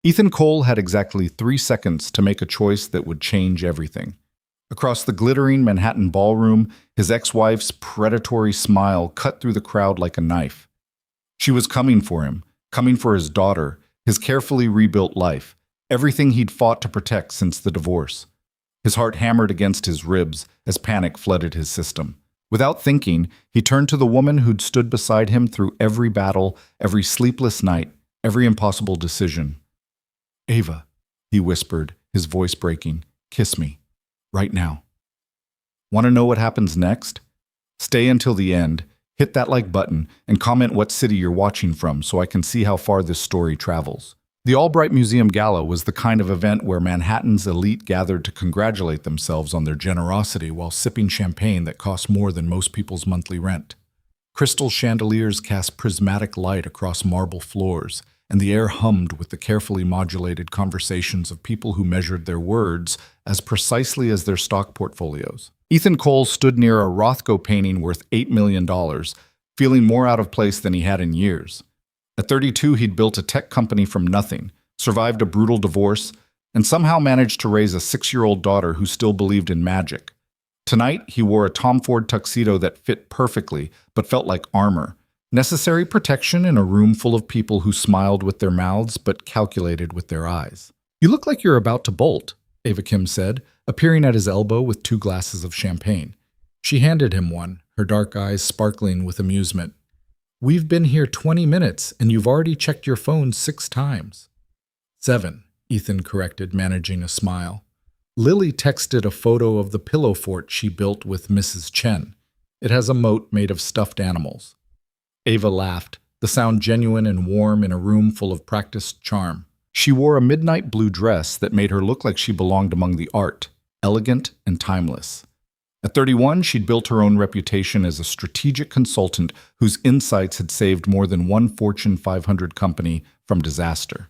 Ethan Cole had exactly 3 seconds to make a choice that would change everything. Across the glittering Manhattan ballroom, his ex-wife's predatory smile cut through the crowd like a knife. She was coming for him, coming for his daughter, his carefully rebuilt life, everything he'd fought to protect since the divorce. His heart hammered against his ribs as panic flooded his system. Without thinking, he turned to the woman who'd stood beside him through every battle, every sleepless night, every impossible decision. "Ava," he whispered, his voice breaking, "kiss me. Right now." Want to know what happens next? Stay until the end, hit that like button, and comment what city you're watching from so I can see how far this story travels. The Albright Museum Gala was the kind of event where Manhattan's elite gathered to congratulate themselves on their generosity while sipping champagne that cost more than most people's monthly rent. Crystal chandeliers cast prismatic light across marble floors, and the air hummed with the carefully modulated conversations of people who measured their words as precisely as their stock portfolios. Ethan Cole stood near a Rothko painting worth $8 million, feeling more out of place than he had in years. At 32, he'd built a tech company from nothing, survived a brutal divorce, and somehow managed to raise a 6-year-old daughter who still believed in magic. Tonight, he wore a Tom Ford tuxedo that fit perfectly, but felt like armor. Necessary protection in a room full of people who smiled with their mouths but calculated with their eyes. "You look like you're about to bolt," Ava Kim said, appearing at his elbow with 2 glasses of champagne. She handed him one, her dark eyes sparkling with amusement. "We've been here 20 minutes, and you've already checked your phone 6 times. 7, Ethan corrected, managing a smile. Lily texted a photo of the pillow fort she built with Mrs. Chen. It has a moat made of stuffed animals. Ava laughed, the sound genuine and warm in a room full of practiced charm. She wore a midnight blue dress that made her look like she belonged among the art, elegant and timeless. At 31, she'd built her own reputation as a strategic consultant whose insights had saved more than one Fortune 500 company from disaster.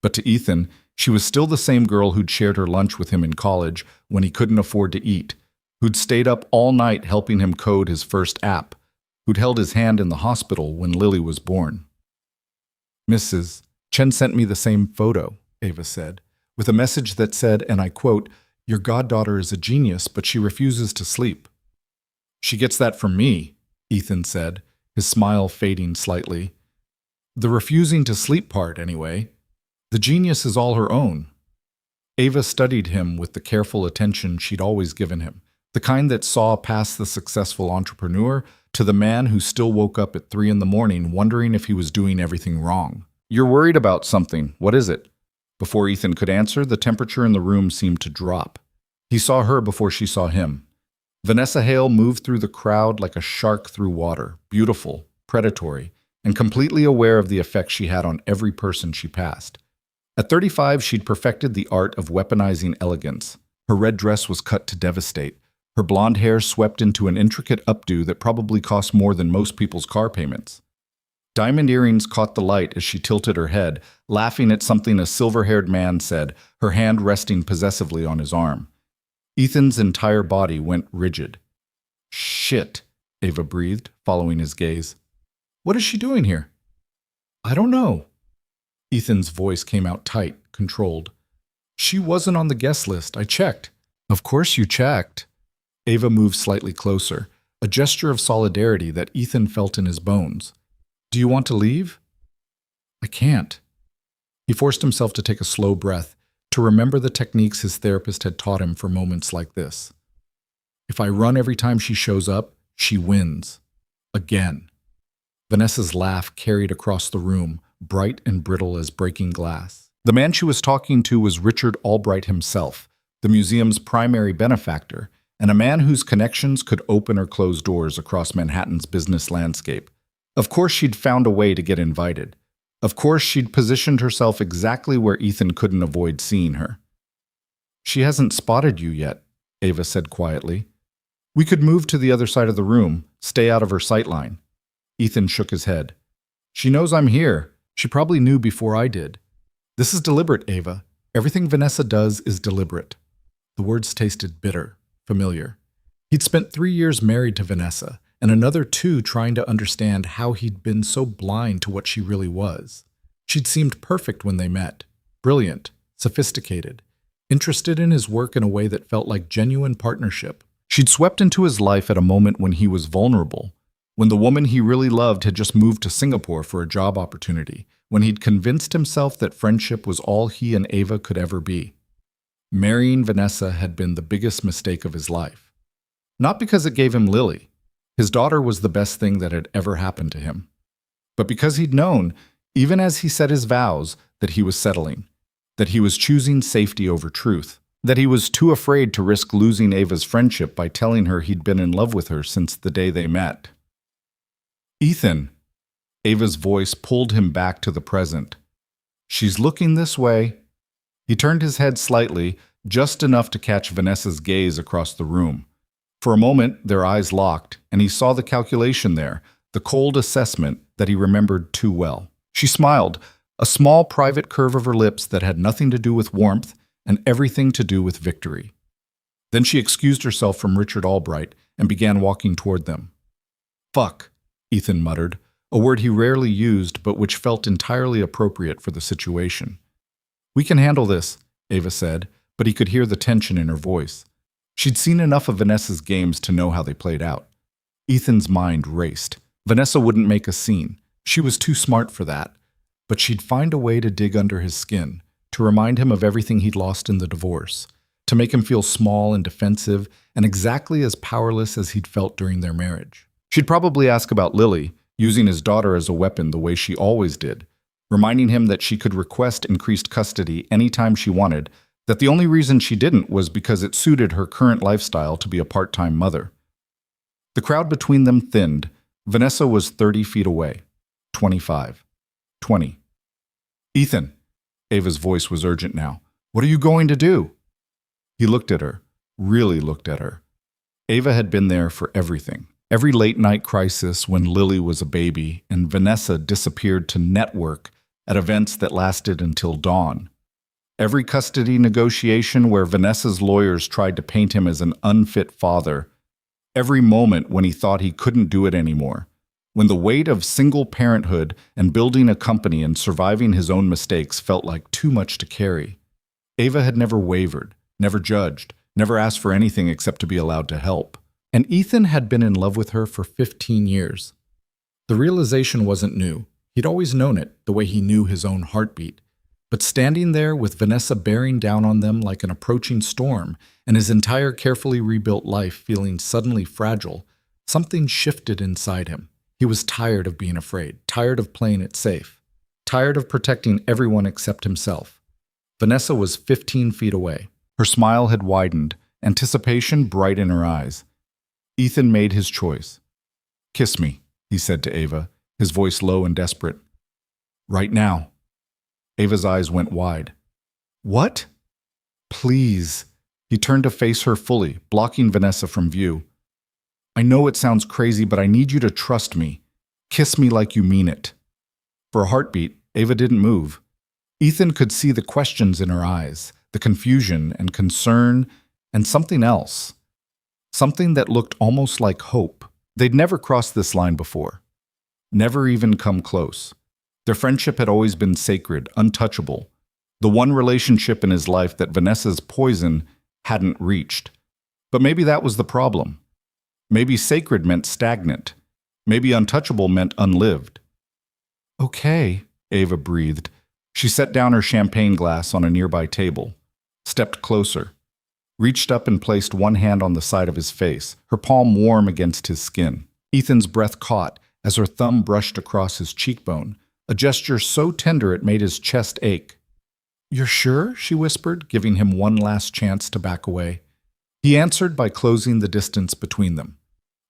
But to Ethan, she was still the same girl who'd shared her lunch with him in college when he couldn't afford to eat, who'd stayed up all night helping him code his first app, who'd held his hand in the hospital when Lily was born. "Mrs. Chen sent me the same photo," Ava said, with a message that said, and I quote, "Your goddaughter is a genius, but she refuses to sleep." "She gets that from me," Ethan said, his smile fading slightly. "The refusing to sleep part, anyway. The genius is all her own." Ava studied him with the careful attention she'd always given him, the kind that saw past the successful entrepreneur to the man who still woke up at 3 in the morning wondering if he was doing everything wrong. "You're worried about something. What is it?" Before Ethan could answer, the temperature in the room seemed to drop. He saw her before she saw him. Vanessa Hale moved through the crowd like a shark through water, beautiful, predatory, and completely aware of the effect she had on every person she passed. At 35, she'd perfected the art of weaponizing elegance. Her red dress was cut to devastate, her blonde hair swept into an intricate updo that probably cost more than most people's car payments. Diamond earrings caught the light as she tilted her head, laughing at something a silver-haired man said, her hand resting possessively on his arm. Ethan's entire body went rigid. "Shit," Ava breathed, following his gaze. "What is she doing here?" "I don't know." Ethan's voice came out tight, controlled. "She wasn't on the guest list. I checked." "Of course you checked." Ava moved slightly closer, a gesture of solidarity that Ethan felt in his bones. "Do you want to leave?" "I can't." He forced himself to take a slow breath, to remember the techniques his therapist had taught him for moments like this. "If I run every time she shows up, she wins. Again." Vanessa's laugh carried across the room, bright and brittle as breaking glass. The man she was talking to was Richard Albright himself, the museum's primary benefactor, and a man whose connections could open or close doors across Manhattan's business landscape. Of course she'd found a way to get invited. Of course she'd positioned herself exactly where Ethan couldn't avoid seeing her. "She hasn't spotted you yet," Ava said quietly. "We could move to the other side of the room, stay out of her sightline." Ethan shook his head. "She knows I'm here. She probably knew before I did. This is deliberate, Ava. Everything Vanessa does is deliberate." The words tasted bitter, familiar. He'd spent 3 years married to Vanessa, and another 2 trying to understand how he'd been so blind to what she really was. She'd seemed perfect when they met. brilliant, sophisticated, interested in his work in a way that felt like genuine partnership. She'd swept into his life at a moment when he was vulnerable, when the woman he really loved had just moved to Singapore for a job opportunity, when he'd convinced himself that friendship was all he and Ava could ever be. Marrying Vanessa had been the biggest mistake of his life. Not because it gave him Lily. His daughter was the best thing that had ever happened to him. But because he'd known, even as he said his vows, that he was settling, that he was choosing safety over truth, that he was too afraid to risk losing Ava's friendship by telling her he'd been in love with her since the day they met. Ethan. Ava's voice pulled him back to the present. She's looking this way. He turned his head slightly, just enough to catch Vanessa's gaze across the room. For a moment, their eyes locked, and he saw the calculation there, the cold assessment that he remembered too well. She smiled, a small private curve of her lips that had nothing to do with warmth and everything to do with victory. Then she excused herself from Richard Albright and began walking toward them. "Fuck," Ethan muttered, a word he rarely used but which felt entirely appropriate for the situation. "We can handle this," Ava said, but he could hear the tension in her voice. She'd seen enough of Vanessa's games to know how they played out. Ethan's mind raced. Vanessa wouldn't make a scene. She was too smart for that. But she'd find a way to dig under his skin, to remind him of everything he'd lost in the divorce, to make him feel small and defensive and exactly as powerless as he'd felt during their marriage. She'd probably ask about Lily, using his daughter as a weapon the way she always did, reminding him that she could request increased custody anytime she wanted, that the only reason she didn't was because it suited her current lifestyle to be a part-time mother. The crowd between them thinned. Vanessa was 30 feet away. 25. 20. "Ethan." Ava's voice was urgent now. "What are you going to do?" He looked at her, really looked at her. Ava had been there for everything. Every late-night crisis when Lily was a baby and Vanessa disappeared to network at events that lasted until dawn. Every custody negotiation where Vanessa's lawyers tried to paint him as an unfit father. Every moment when he thought he couldn't do it anymore. When the weight of single parenthood and building a company and surviving his own mistakes felt like too much to carry. Ava had never wavered, never judged, never asked for anything except to be allowed to help. And Ethan had been in love with her for 15 years. The realization wasn't new. He'd always known it, the way he knew his own heartbeat. But standing there with Vanessa bearing down on them like an approaching storm and his entire carefully rebuilt life feeling suddenly fragile, something shifted inside him. He was tired of being afraid, tired of playing it safe, tired of protecting everyone except himself. Vanessa was 15 feet away. Her smile had widened, anticipation bright in her eyes. Ethan made his choice. "Kiss me," he said to Ava, his voice low and desperate. "Right now." Ava's eyes went wide. "What?" "Please." He turned to face her fully, blocking Vanessa from view. "I know it sounds crazy, but I need you to trust me. Kiss me like you mean it." For a heartbeat, Ava didn't move. Ethan could see the questions in her eyes, the confusion and concern, and something else. Something that looked almost like hope. They'd never crossed this line before. Never even come close. Their friendship had always been sacred, untouchable. The one relationship in his life that Vanessa's poison hadn't reached. But maybe that was the problem. Maybe sacred meant stagnant. Maybe untouchable meant unlived. "Okay," Ava breathed. She set down her champagne glass on a nearby table, stepped closer, reached up and placed one hand on the side of his face, her palm warm against his skin. Ethan's breath caught as her thumb brushed across his cheekbone, a gesture so tender it made his chest ache. "You're sure?" she whispered, giving him one last chance to back away. He answered by closing the distance between them.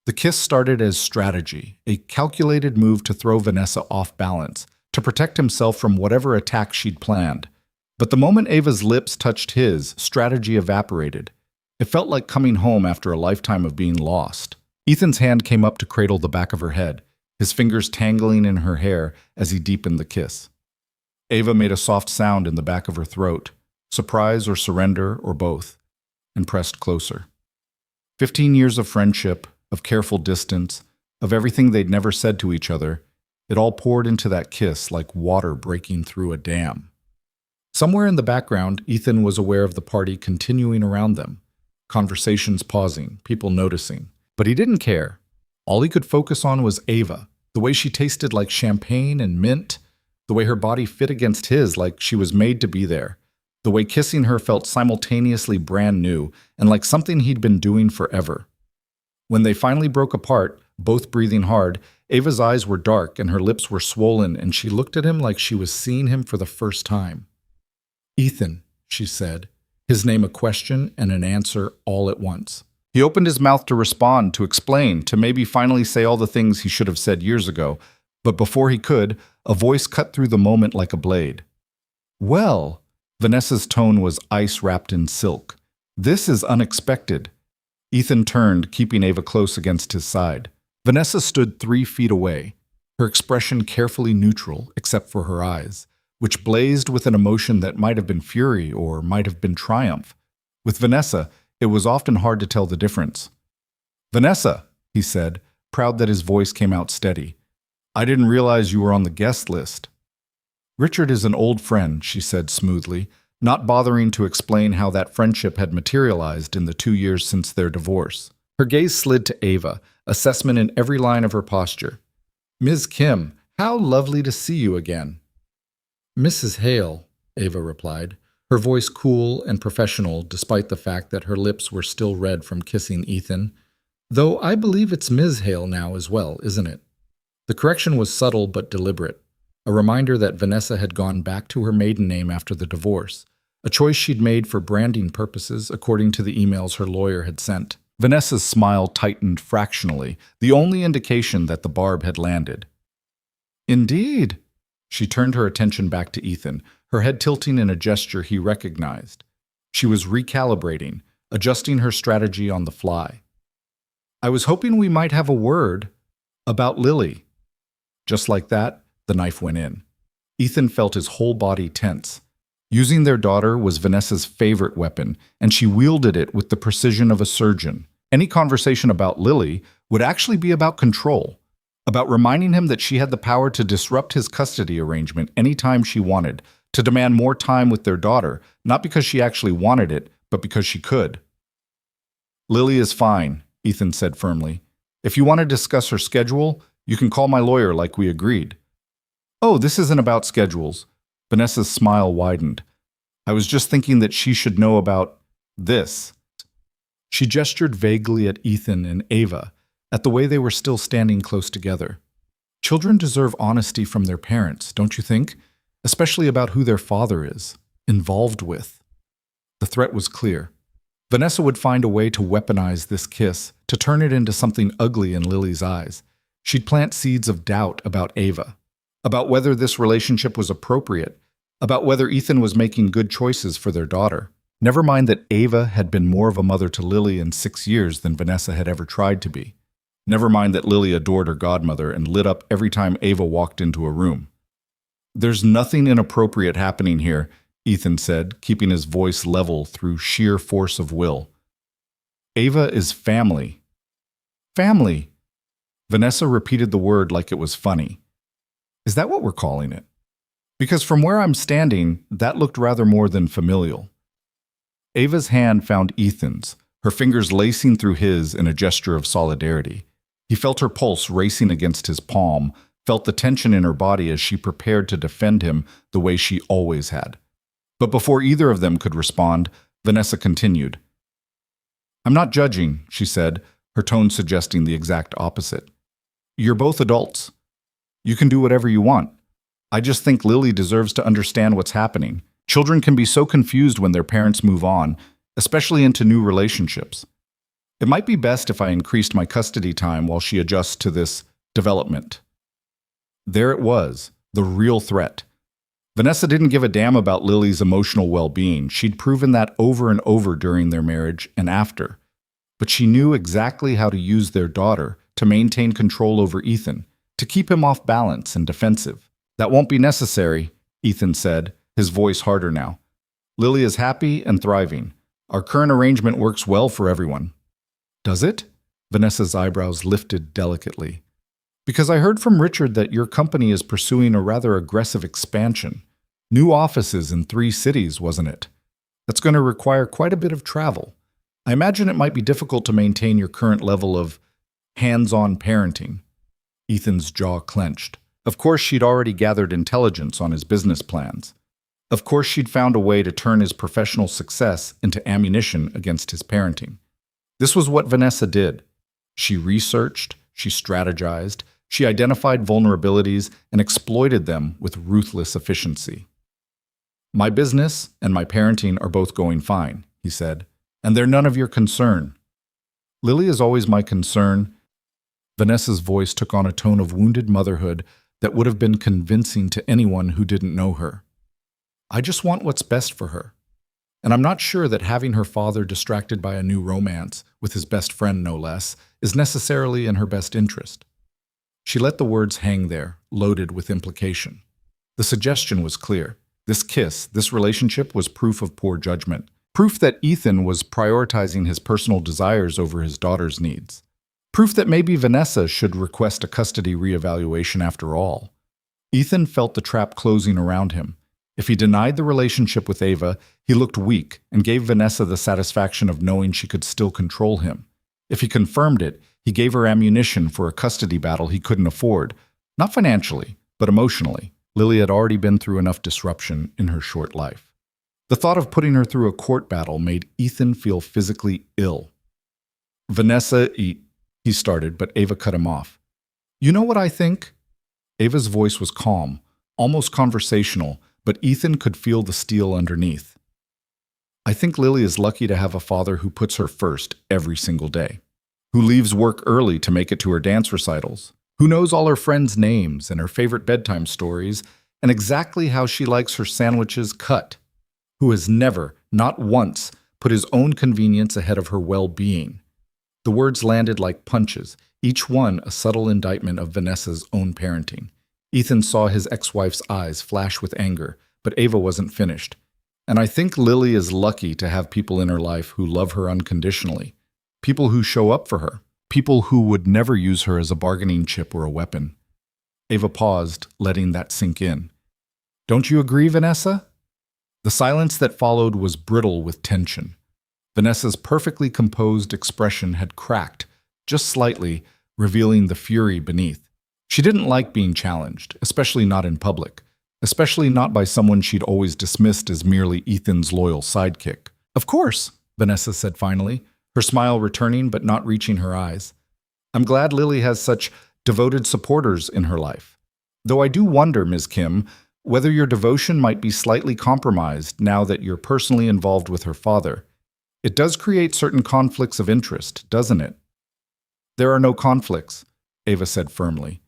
The kiss started as strategy, a calculated move to throw Vanessa off balance, to protect himself from whatever attack she'd planned. But the moment Ava's lips touched his, strategy evaporated. It felt like coming home after a lifetime of being lost. Ethan's hand came up to cradle the back of her head, his fingers tangling in her hair as he deepened the kiss. Ava made a soft sound in the back of her throat, surprise or surrender or both, and pressed closer. 15 years of friendship, of careful distance, of everything they'd never said to each other, it all poured into that kiss like water breaking through a dam. Somewhere in the background, Ethan was aware of the party continuing around them, conversations pausing, people noticing. But he didn't care. All he could focus on was Ava, the way she tasted like champagne and mint, the way her body fit against his like she was made to be there, the way kissing her felt simultaneously brand new and like something he'd been doing forever. When they finally broke apart, both breathing hard, Ava's eyes were dark and her lips were swollen, and she looked at him like she was seeing him for the first time. "Ethan," she said, his name a question and an answer all at once. He opened his mouth to respond, to explain, to maybe finally say all the things he should have said years ago, but before he could, a voice cut through the moment like a blade. "Well," Vanessa's tone was ice wrapped in silk. "This is unexpected." Ethan turned, keeping Ava close against his side. Vanessa stood 3 feet away, her expression carefully neutral except for her eyes, which blazed with an emotion that might have been fury or might have been triumph. With Vanessa, it was often hard to tell the difference. "Vanessa," he said, proud that his voice came out steady. "I didn't realize you were on the guest list." "Richard is an old friend," she said smoothly, not bothering to explain how that friendship had materialized in the 2 years since their divorce. Her gaze slid to Ava, assessment in every line of her posture. "Ms. Kim, how lovely to see you again." "Mrs. Hale," Ava replied, her voice cool and professional despite the fact that her lips were still red from kissing Ethan. "Though I believe it's Ms. Hale now as well, isn't it?" The correction was subtle but deliberate, a reminder that Vanessa had gone back to her maiden name after the divorce, a choice she'd made for branding purposes according to the emails her lawyer had sent. Vanessa's smile tightened fractionally, the only indication that the barb had landed. "Indeed." She turned her attention back to Ethan, her head tilting in a gesture he recognized. She was recalibrating, adjusting her strategy on the fly. "I was hoping we might have a word about Lily." Just like that, the knife went in. Ethan felt his whole body tense. Using their daughter was Vanessa's favorite weapon, and she wielded it with the precision of a surgeon. Any conversation about Lily would actually be about control, about reminding him that she had the power to disrupt his custody arrangement anytime she wanted, to demand more time with their daughter, not because she actually wanted it, but because she could. "Lily is fine," Ethan said firmly. "If you want to discuss her schedule, you can call my lawyer like we agreed." "Oh, this isn't about schedules." Vanessa's smile widened. "I was just thinking that she should know about this." She gestured vaguely at Ethan and Ava, at the way they were still standing close together. "Children deserve honesty from their parents, don't you think? Especially about who their father is, involved with." The threat was clear. Vanessa would find a way to weaponize this kiss, to turn it into something ugly in Lily's eyes. She'd plant seeds of doubt about Ava, about whether this relationship was appropriate, about whether Ethan was making good choices for their daughter. Never mind that Ava had been more of a mother to Lily in 6 years than Vanessa had ever tried to be. Never mind that Lily adored her godmother and lit up every time Ava walked into a room. "There's nothing inappropriate happening here," Ethan said, keeping his voice level through sheer force of will. "Ava is family." "Family." Vanessa repeated the word like it was funny. "Is that what we're calling it?" Because from where I'm standing, that looked rather more than familial. Ava's hand found Ethan's, her fingers lacing through his in a gesture of solidarity. He felt her pulse racing against his palm, felt the tension in her body as she prepared to defend him the way she always had. But before either of them could respond, Vanessa continued. "I'm not judging," she said, her tone suggesting the exact opposite. "You're both adults. You can do whatever you want. I just think Lily deserves to understand what's happening. Children can be so confused when their parents move on, especially into new relationships. It might be best if I increased my custody time while she adjusts to this development." There it was, the real threat. Vanessa didn't give a damn about Lily's emotional well-being. She'd proven that over and over during their marriage and after. But she knew exactly how to use their daughter to maintain control over Ethan, to keep him off balance and defensive. "That won't be necessary," Ethan said, his voice harder now. "Lily is happy and thriving. Our current arrangement works well for everyone." "Does it?" Vanessa's eyebrows lifted delicately. "Because I heard from Richard that your company is pursuing a rather aggressive expansion. New offices in 3 cities, wasn't it? That's going to require quite a bit of travel. I imagine it might be difficult to maintain your current level of hands-on parenting. Ethan's jaw clenched. Of course, she'd already gathered intelligence on his business plans. Of course, she'd found a way to turn his professional success into ammunition against his parenting. This was what Vanessa did. She researched, she strategized, she identified vulnerabilities and exploited them with ruthless efficiency. My business and my parenting are both going fine, he said, and they're none of your concern. Lily is always my concern. Vanessa's voice took on a tone of wounded motherhood that would have been convincing to anyone who didn't know her. I just want what's best for her. And I'm not sure that having her father distracted by a new romance, with his best friend no less, is necessarily in her best interest. She let the words hang there, loaded with implication. The suggestion was clear. This kiss, this relationship was proof of poor judgment. Proof that Ethan was prioritizing his personal desires over his daughter's needs. Proof that maybe Vanessa should request a custody reevaluation after all. Ethan felt the trap closing around him. If he denied the relationship with Ava, he looked weak and gave Vanessa the satisfaction of knowing she could still control him. If he confirmed it, he gave her ammunition for a custody battle he couldn't afford, not financially, but emotionally. Lily had already been through enough disruption in her short life. The thought of putting her through a court battle made Ethan feel physically ill. Vanessa, he started, but Ava cut him off. You know what I think? Ava's voice was calm, almost conversational, but Ethan could feel the steel underneath. I think Lily is lucky to have a father who puts her first every single day, who leaves work early to make it to her dance recitals, who knows all her friends' names and her favorite bedtime stories and exactly how she likes her sandwiches cut, who has never, not once, put his own convenience ahead of her well-being. The words landed like punches, each one a subtle indictment of Vanessa's own parenting. Ethan saw his ex-wife's eyes flash with anger, but Ava wasn't finished. And I think Lily is lucky to have people in her life who love her unconditionally, people who show up for her, people who would never use her as a bargaining chip or a weapon. Ava paused, letting that sink in. Don't you agree, Vanessa? The silence that followed was brittle with tension. Vanessa's perfectly composed expression had cracked, just slightly, revealing the fury beneath. She didn't like being challenged, especially not in public, especially not by someone she'd always dismissed as merely Ethan's loyal sidekick. Of course, Vanessa said finally, her smile returning but not reaching her eyes. I'm glad Lily has such devoted supporters in her life. Though I do wonder, Ms. Kim, whether your devotion might be slightly compromised now that you're personally involved with her father. It does create certain conflicts of interest, doesn't it? There are no conflicts, Ava said firmly.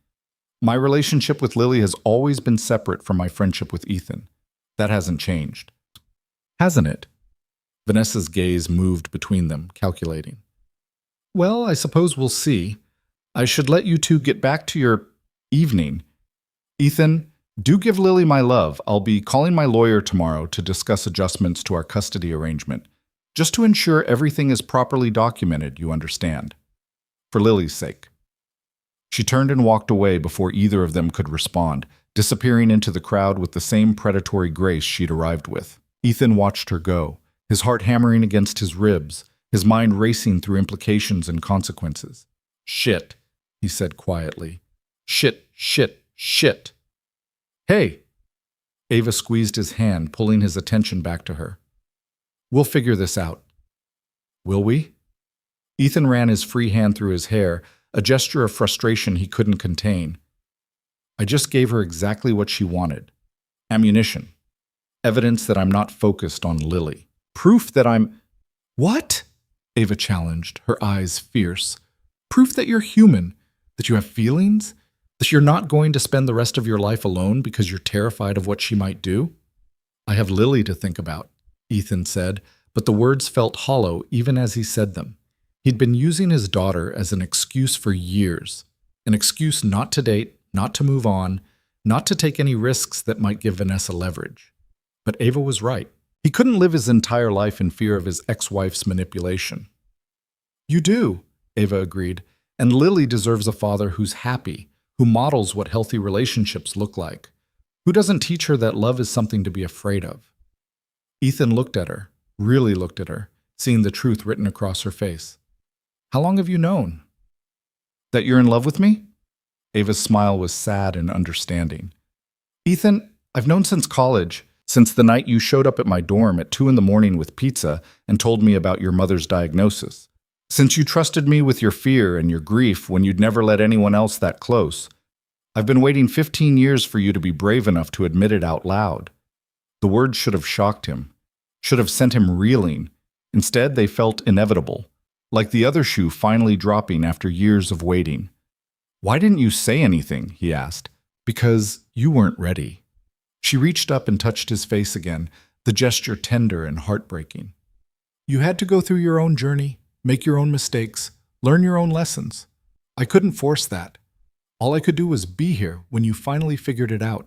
My relationship with Lily has always been separate from my friendship with Ethan. That hasn't changed. Hasn't it? Vanessa's gaze moved between them, calculating. Well, I suppose we'll see. I should let you two get back to your evening. Ethan, do give Lily my love. I'll be calling my lawyer tomorrow to discuss adjustments to our custody arrangement, just to ensure everything is properly documented, you understand. For Lily's sake. She turned and walked away before either of them could respond, disappearing into the crowd with the same predatory grace she'd arrived with. Ethan watched her go, his heart hammering against his ribs, his mind racing through implications and consequences. Shit, he said quietly. Shit, shit, shit. Hey! Ava squeezed his hand, pulling his attention back to her. We'll figure this out. Will we? Ethan ran his free hand through his hair, a gesture of frustration he couldn't contain. I just gave her exactly what she wanted. Ammunition. Evidence that I'm not focused on Lily. Proof that I'm... What? Ava challenged, her eyes fierce. Proof that you're human, that you have feelings, that you're not going to spend the rest of your life alone because you're terrified of what she might do? I have Lily to think about, Ethan said, but the words felt hollow even as he said them. He'd been using his daughter as an excuse for years, an excuse not to date, not to move on, not to take any risks that might give Vanessa leverage. But Ava was right. He couldn't live his entire life in fear of his ex-wife's manipulation. You do, Ava agreed, and Lily deserves a father who's happy, who models what healthy relationships look like. Who doesn't teach her that love is something to be afraid of? Ethan looked at her, really looked at her, seeing the truth written across her face. How long have you known? That you're in love with me? Ava's smile was sad and understanding. Ethan, I've known since college, since the night you showed up at my dorm at 2 a.m. with pizza and told me about your mother's diagnosis. Since you trusted me with your fear and your grief when you'd never let anyone else that close. I've been waiting 15 years for you to be brave enough to admit it out loud. The words should have shocked him, should have sent him reeling. Instead, they felt inevitable, like the other shoe finally dropping after years of waiting. Why didn't you say anything? He asked. Because you weren't ready. She reached up and touched his face again, the gesture tender and heartbreaking. You had to go through your own journey, make your own mistakes, learn your own lessons. I couldn't force that. All I could do was be here when you finally figured it out.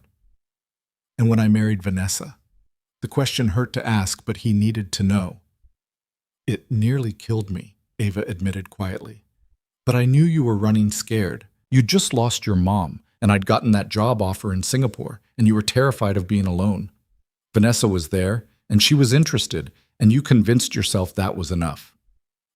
And when I married Vanessa. The question hurt to ask, but he needed to know. It nearly killed me, Ava admitted quietly. But I knew you were running scared. You'd just lost your mom, and I'd gotten that job offer in Singapore, and you were terrified of being alone. Vanessa was there, and she was interested, and you convinced yourself that was enough.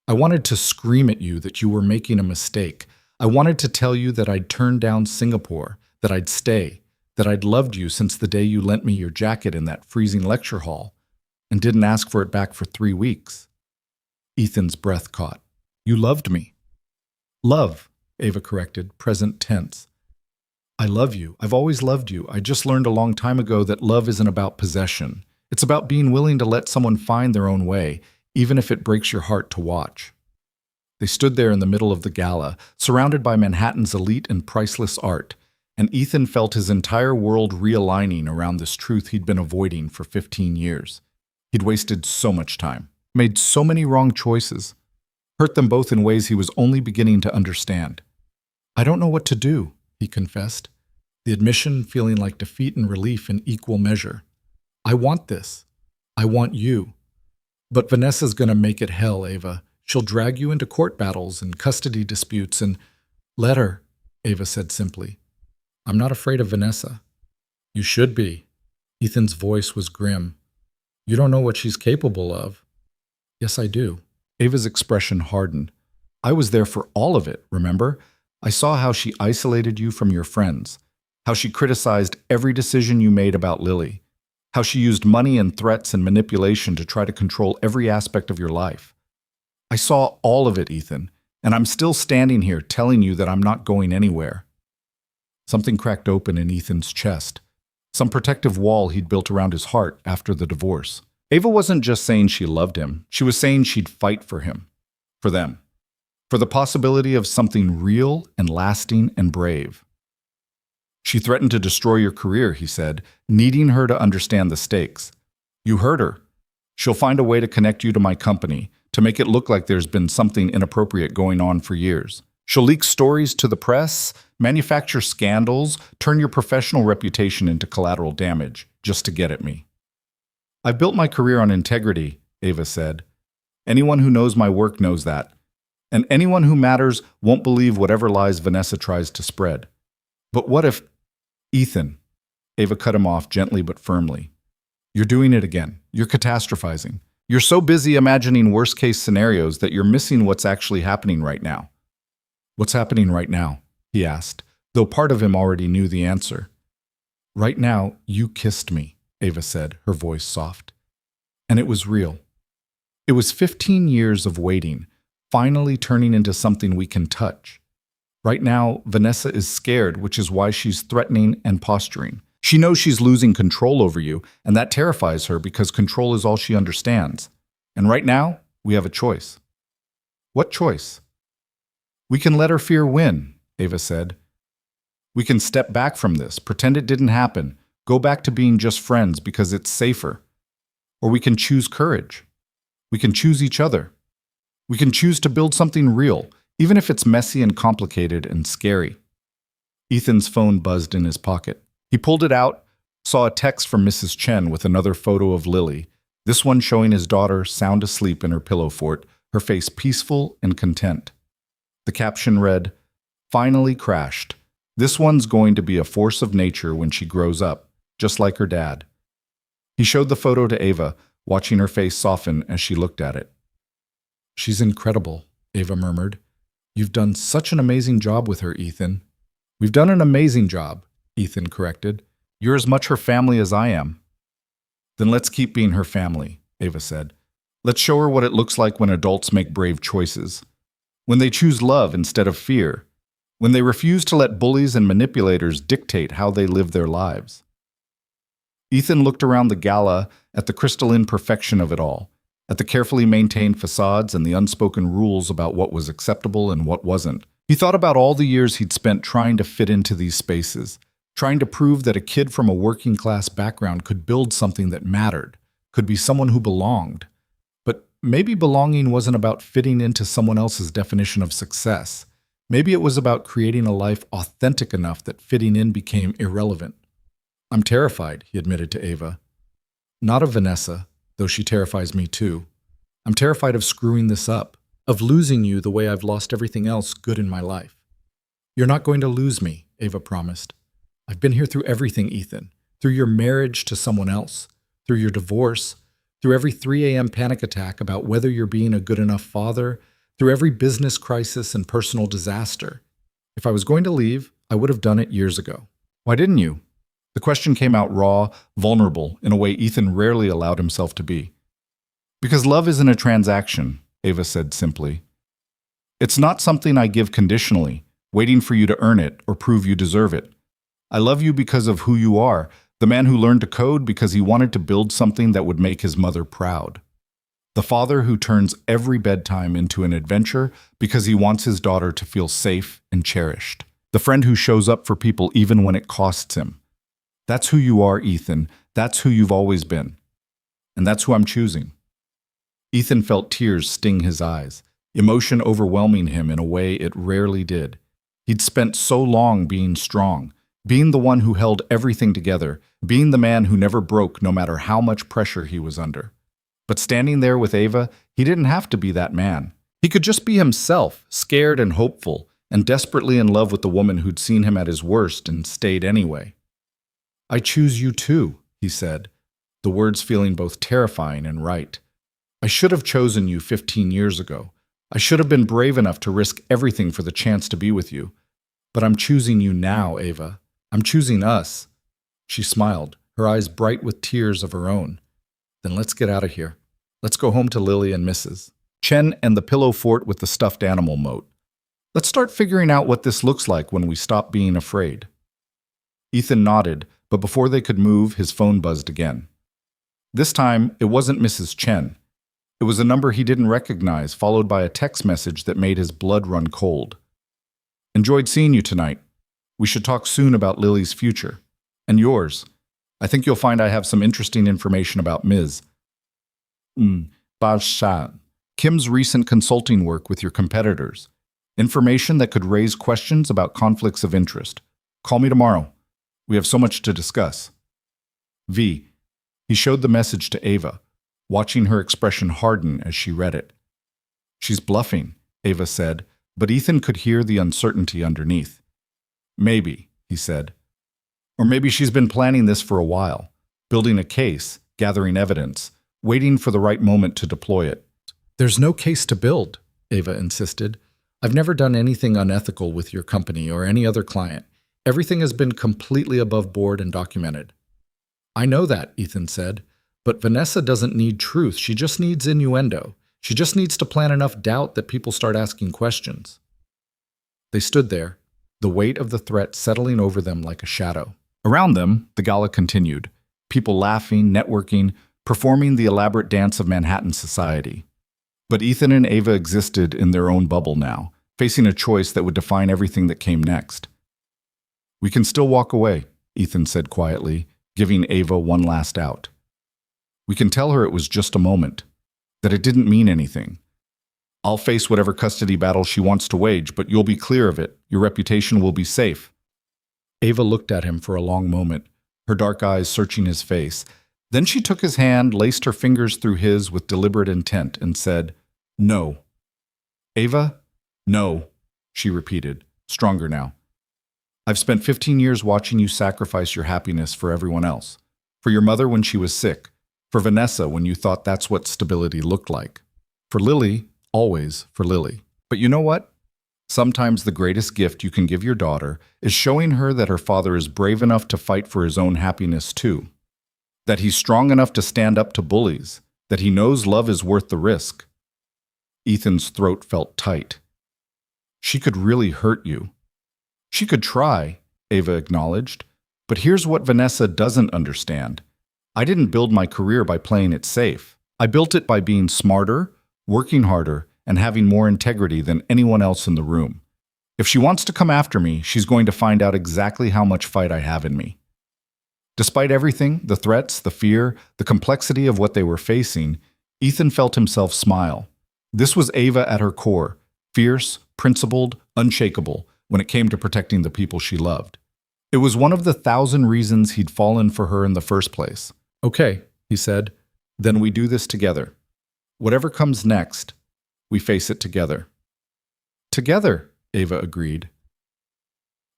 I wanted to scream at you that you were making a mistake. I wanted to tell you that I'd turned down Singapore, that I'd stay, that I'd loved you since the day you lent me your jacket in that freezing lecture hall, and didn't ask for it back for 3 weeks. Ethan's breath caught. You loved me. Love, Ava corrected, present tense. I love you. I've always loved you. I just learned a long time ago that love isn't about possession. It's about being willing to let someone find their own way, even if it breaks your heart to watch. They stood there in the middle of the gala, surrounded by Manhattan's elite and priceless art, and Ethan felt his entire world realigning around this truth he'd been avoiding for 15 years. He'd wasted so much time, made so many wrong choices, hurt them both in ways he was only beginning to understand. I don't know what to do, he confessed, the admission feeling like defeat and relief in equal measure. I want this. I want you. But Vanessa's gonna make it hell, Ava. She'll drag you into court battles and custody disputes and… Let her, Ava said simply. I'm not afraid of Vanessa. You should be. Ethan's voice was grim. You don't know what she's capable of. Yes, I do. Ava's expression hardened. I was there for all of it, remember? I saw how she isolated you from your friends, how she criticized every decision you made about Lily, how she used money and threats and manipulation to try to control every aspect of your life. I saw all of it, Ethan, and I'm still standing here telling you that I'm not going anywhere. Something cracked open in Ethan's chest, some protective wall he'd built around his heart after the divorce. Ava wasn't just saying she loved him, she was saying she'd fight for him, for them, for the possibility of something real and lasting and brave. She threatened to destroy your career, he said, needing her to understand the stakes. You heard her. She'll find a way to connect you to my company, to make it look like there's been something inappropriate going on for years. She'll leak stories to the press, manufacture scandals, turn your professional reputation into collateral damage, just to get at me. I've built my career on integrity, Ava said. Anyone who knows my work knows that. And anyone who matters won't believe whatever lies Vanessa tries to spread. But what if… Ethan, Ava cut him off gently but firmly. You're doing it again. You're catastrophizing. You're so busy imagining worst-case scenarios that you're missing what's actually happening right now. What's happening right now? He asked, though part of him already knew the answer. Right now, you kissed me, Ava said, her voice soft. And it was real. It was 15 years of waiting, finally turning into something we can touch. Right now, Vanessa is scared, which is why she's threatening and posturing. She knows she's losing control over you, and that terrifies her because control is all she understands. And right now, we have a choice. What choice? We can let her fear win, Ava said. We can step back from this, pretend it didn't happen, go back to being just friends because it's safer. Or we can choose courage. We can choose each other. We can choose to build something real, even if it's messy and complicated and scary. Ethan's phone buzzed in his pocket. He pulled it out, saw a text from Mrs. Chen with another photo of Lily, this one showing his daughter sound asleep in her pillow fort, her face peaceful and content. The caption read, "Finally crashed. This one's going to be a force of nature when she grows up. just like her dad. He showed the photo to Ava, watching her face soften as she looked at it. "She's incredible," Ava murmured. "You've done such an amazing job with her, Ethan." "We've done an amazing job," Ethan corrected. "You're as much her family as I am." "Then let's keep being her family," Ava said. "Let's show her what it looks like when adults make brave choices. When they choose love instead of fear. When they refuse to let bullies and manipulators dictate how they live their lives." Ethan looked around the gala at the crystalline perfection of it all, at the carefully maintained facades and the unspoken rules about what was acceptable and what wasn't. He thought about all the years he'd spent trying to fit into these spaces, trying to prove that a kid from a working-class background could build something that mattered, could be someone who belonged. But maybe belonging wasn't about fitting into someone else's definition of success. Maybe it was about creating a life authentic enough that fitting in became irrelevant. "I'm terrified," he admitted to Ava. "Not of Vanessa, though she terrifies me too. I'm terrified of screwing this up, of losing you the way I've lost everything else good in my life." "You're not going to lose me," Ava promised. "I've been here through everything, Ethan. Through your marriage to someone else, through your divorce, through every 3 a.m. panic attack about whether you're being a good enough father, through every business crisis and personal disaster. If I was going to leave, I would have done it years ago." "Why didn't you?" The question came out raw, vulnerable, in a way Ethan rarely allowed himself to be. "Because love isn't a transaction," Ava said simply. "It's not something I give conditionally, waiting for you to earn it or prove you deserve it. I love you because of who you are, the man who learned to code because he wanted to build something that would make his mother proud. The father who turns every bedtime into an adventure because he wants his daughter to feel safe and cherished. The friend who shows up for people even when it costs him. That's who you are, Ethan. That's who you've always been. And that's who I'm choosing." Ethan felt tears sting his eyes, emotion overwhelming him in a way it rarely did. He'd spent so long being strong, being the one who held everything together, being the man who never broke no matter how much pressure he was under. But standing there with Ava, he didn't have to be that man. He could just be himself, scared and hopeful, and desperately in love with the woman who'd seen him at his worst and stayed anyway. "I choose you too," he said, the words feeling both terrifying and right. "I should have chosen you 15 years ago. I should have been brave enough to risk everything for the chance to be with you. But I'm choosing you now, Ava. I'm choosing us." She smiled, her eyes bright with tears of her own. "Then let's get out of here. Let's go home to Lily and Mrs. Chen and the pillow fort with the stuffed animal moat. Let's start figuring out what this looks like when we stop being afraid." Ethan nodded, but before they could move, his phone buzzed again. This time, it wasn't Mrs. Chen. It was a number he didn't recognize, followed by a text message that made his blood run cold. "Enjoyed seeing you tonight. We should talk soon about Lily's future. And yours. I think you'll find I have some interesting information about Ms. Bashan. Kim's recent consulting work with your competitors. Information that could raise questions about conflicts of interest. Call me tomorrow. We have so much to discuss." V. He showed the message to Ava, watching her expression harden as she read it. "She's bluffing," Ava said, but Ethan could hear the uncertainty underneath. "Maybe," he said. "Or maybe she's been planning this for a while, building a case, gathering evidence, waiting for the right moment to deploy it." "There's no case to build," Ava insisted. "I've never done anything unethical with your company or any other client. Everything has been completely above board and documented." "I know that," Ethan said, "but Vanessa doesn't need truth. She just needs innuendo. She just needs to plant enough doubt that people start asking questions." They stood there, the weight of the threat settling over them like a shadow. Around them, the gala continued, people laughing, networking, performing the elaborate dance of Manhattan society. But Ethan and Ava existed in their own bubble now, facing a choice that would define everything that came next. "We can still walk away," Ethan said quietly, giving Ava one last out. "We can tell her it was just a moment, that it didn't mean anything. I'll face whatever custody battle she wants to wage, but you'll be clear of it. Your reputation will be safe." Ava looked at him for a long moment, her dark eyes searching his face. Then she took his hand, laced her fingers through his with deliberate intent, and said, "No." "Ava? No," she repeated, stronger now. I've spent 15 years watching you sacrifice your happiness for everyone else. For your mother when she was sick. For Vanessa when you thought that's what stability looked like. For Lily, always for Lily. But you know what? Sometimes the greatest gift you can give your daughter is showing her that her father is brave enough to fight for his own happiness too. That he's strong enough to stand up to bullies. That he knows love is worth the risk. Ethan's throat felt tight. She could really hurt you. She could try, Ava acknowledged. But here's what Vanessa doesn't understand. I didn't build my career by playing it safe. I built it by being smarter, working harder, and having more integrity than anyone else in the room. If she wants to come after me, she's going to find out exactly how much fight I have in me. Despite everything, the threats, the fear, the complexity of what they were facing, Ethan felt himself smile. This was Ava at her core, fierce, principled, unshakable, when it came to protecting the people she loved. It was one of the 1,000 reasons he'd fallen for her in the first place. Okay, he said, then we do this together. Whatever comes next, we face it together. Together, Ava agreed.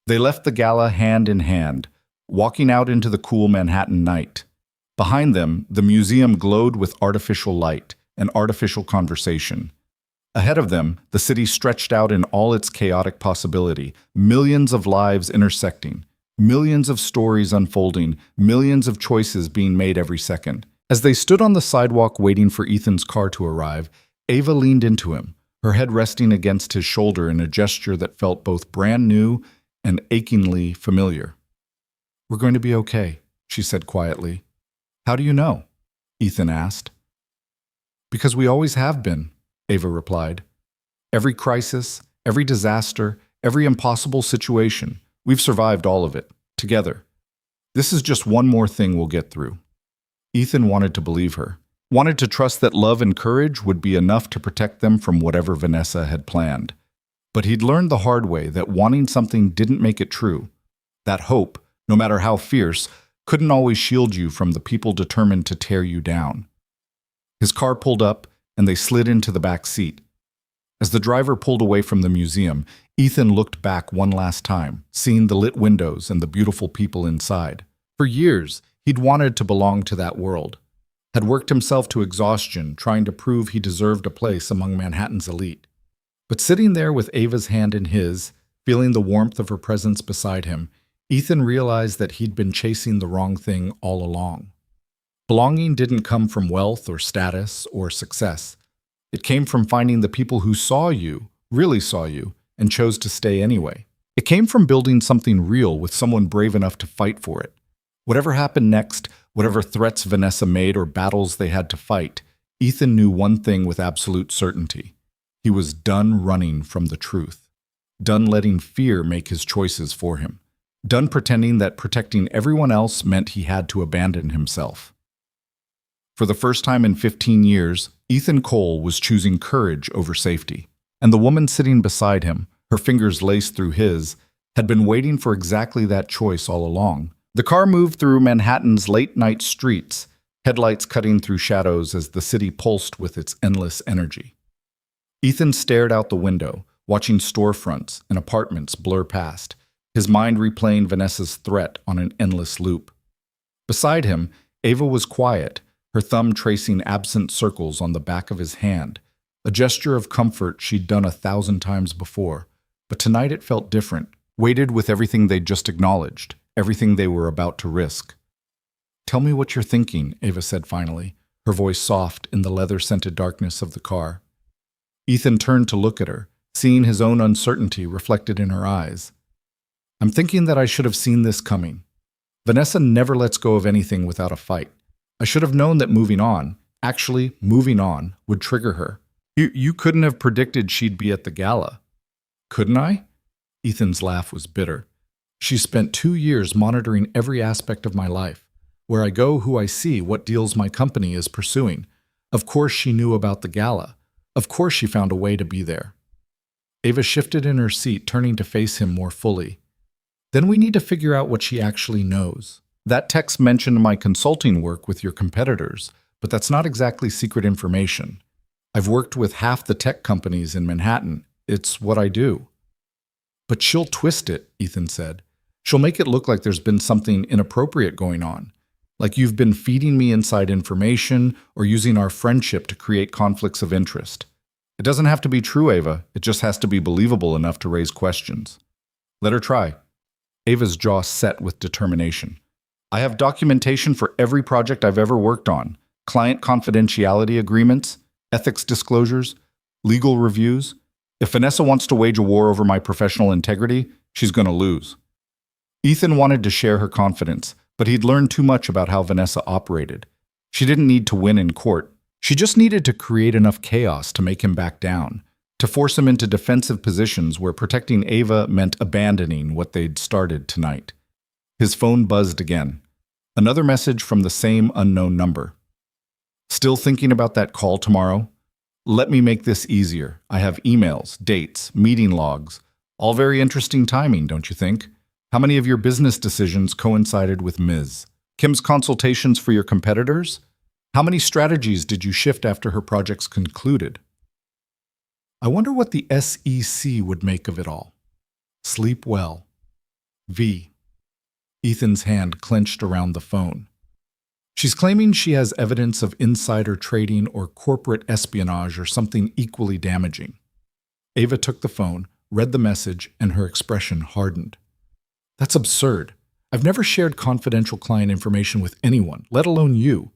They left the gala hand in hand, walking out into the cool Manhattan night. Behind them, the museum glowed with artificial light and artificial conversation. Ahead of them, the city stretched out in all its chaotic possibility, millions of lives intersecting, millions of stories unfolding, millions of choices being made every second. As they stood on the sidewalk waiting for Ethan's car to arrive, Ava leaned into him, her head resting against his shoulder in a gesture that felt both brand new and achingly familiar. We're going to be okay, she said quietly. How do you know? Ethan asked. Because we always have been, Ava replied. Every crisis, every disaster, every impossible situation, we've survived all of it, together. This is just one more thing we'll get through. Ethan wanted to believe her, wanted to trust that love and courage would be enough to protect them from whatever Vanessa had planned. But he'd learned the hard way that wanting something didn't make it true. That hope, no matter how fierce, couldn't always shield you from the people determined to tear you down. His car pulled up, and they slid into the back seat. As the driver pulled away from the museum, Ethan looked back one last time, seeing the lit windows and the beautiful people inside. For years, he'd wanted to belong to that world, had worked himself to exhaustion trying to prove he deserved a place among Manhattan's elite. But sitting there with Ava's hand in his, feeling the warmth of her presence beside him, Ethan realized that he'd been chasing the wrong thing all along. Belonging didn't come from wealth or status or success. It came from finding the people who saw you, really saw you, and chose to stay anyway. It came from building something real with someone brave enough to fight for it. Whatever happened next, whatever threats Vanessa made or battles they had to fight, Ethan knew one thing with absolute certainty. He was done running from the truth. Done letting fear make his choices for him. Done pretending that protecting everyone else meant he had to abandon himself. For the first time in 15 years, Ethan Cole was choosing courage over safety. And the woman sitting beside him, her fingers laced through his, had been waiting for exactly that choice all along. The car moved through Manhattan's late-night streets, headlights cutting through shadows as the city pulsed with its endless energy. Ethan stared out the window, watching storefronts and apartments blur past, his mind replaying Vanessa's threat on an endless loop. Beside him, Ava was quiet, her thumb tracing absent circles on the back of his hand, a gesture of comfort she'd done 1,000 times before. But tonight it felt different, weighted with everything they'd just acknowledged, everything they were about to risk. Tell me what you're thinking, Ava said finally, her voice soft in the leather-scented darkness of the car. Ethan turned to look at her, seeing his own uncertainty reflected in her eyes. I'm thinking that I should have seen this coming. Vanessa never lets go of anything without a fight. I should have known that moving on, actually moving on, would trigger her. You couldn't have predicted she'd be at the gala. Couldn't I? Ethan's laugh was bitter. She spent 2 years monitoring every aspect of my life. Where I go, who I see, what deals my company is pursuing. Of course she knew about the gala. Of course she found a way to be there. Ava shifted in her seat, turning to face him more fully. Then we need to figure out what she actually knows. That text mentioned my consulting work with your competitors, but that's not exactly secret information. I've worked with half the tech companies in Manhattan. It's what I do. But she'll twist it, Ethan said. She'll make it look like there's been something inappropriate going on, like you've been feeding me inside information or using our friendship to create conflicts of interest. It doesn't have to be true, Ava. It just has to be believable enough to raise questions. Let her try. Ava's jaw set with determination. I have documentation for every project I've ever worked on, client confidentiality agreements, ethics disclosures, legal reviews. If Vanessa wants to wage a war over my professional integrity, she's going to lose. Ethan wanted to share her confidence, but he'd learned too much about how Vanessa operated. She didn't need to win in court. She just needed to create enough chaos to make him back down, to force him into defensive positions where protecting Ava meant abandoning what they'd started tonight. His phone buzzed again. Another message from the same unknown number. Still thinking about that call tomorrow? Let me make this easier. I have emails, dates, meeting logs. All very interesting timing, don't you think? How many of your business decisions coincided with Ms. Kim's consultations for your competitors? How many strategies did you shift after her projects concluded? I wonder what the SEC would make of it all. Sleep well. V. Ethan's hand clenched around the phone. She's claiming she has evidence of insider trading or corporate espionage or something equally damaging. Ava took the phone, read the message, and her expression hardened. That's absurd. I've never shared confidential client information with anyone, let alone you.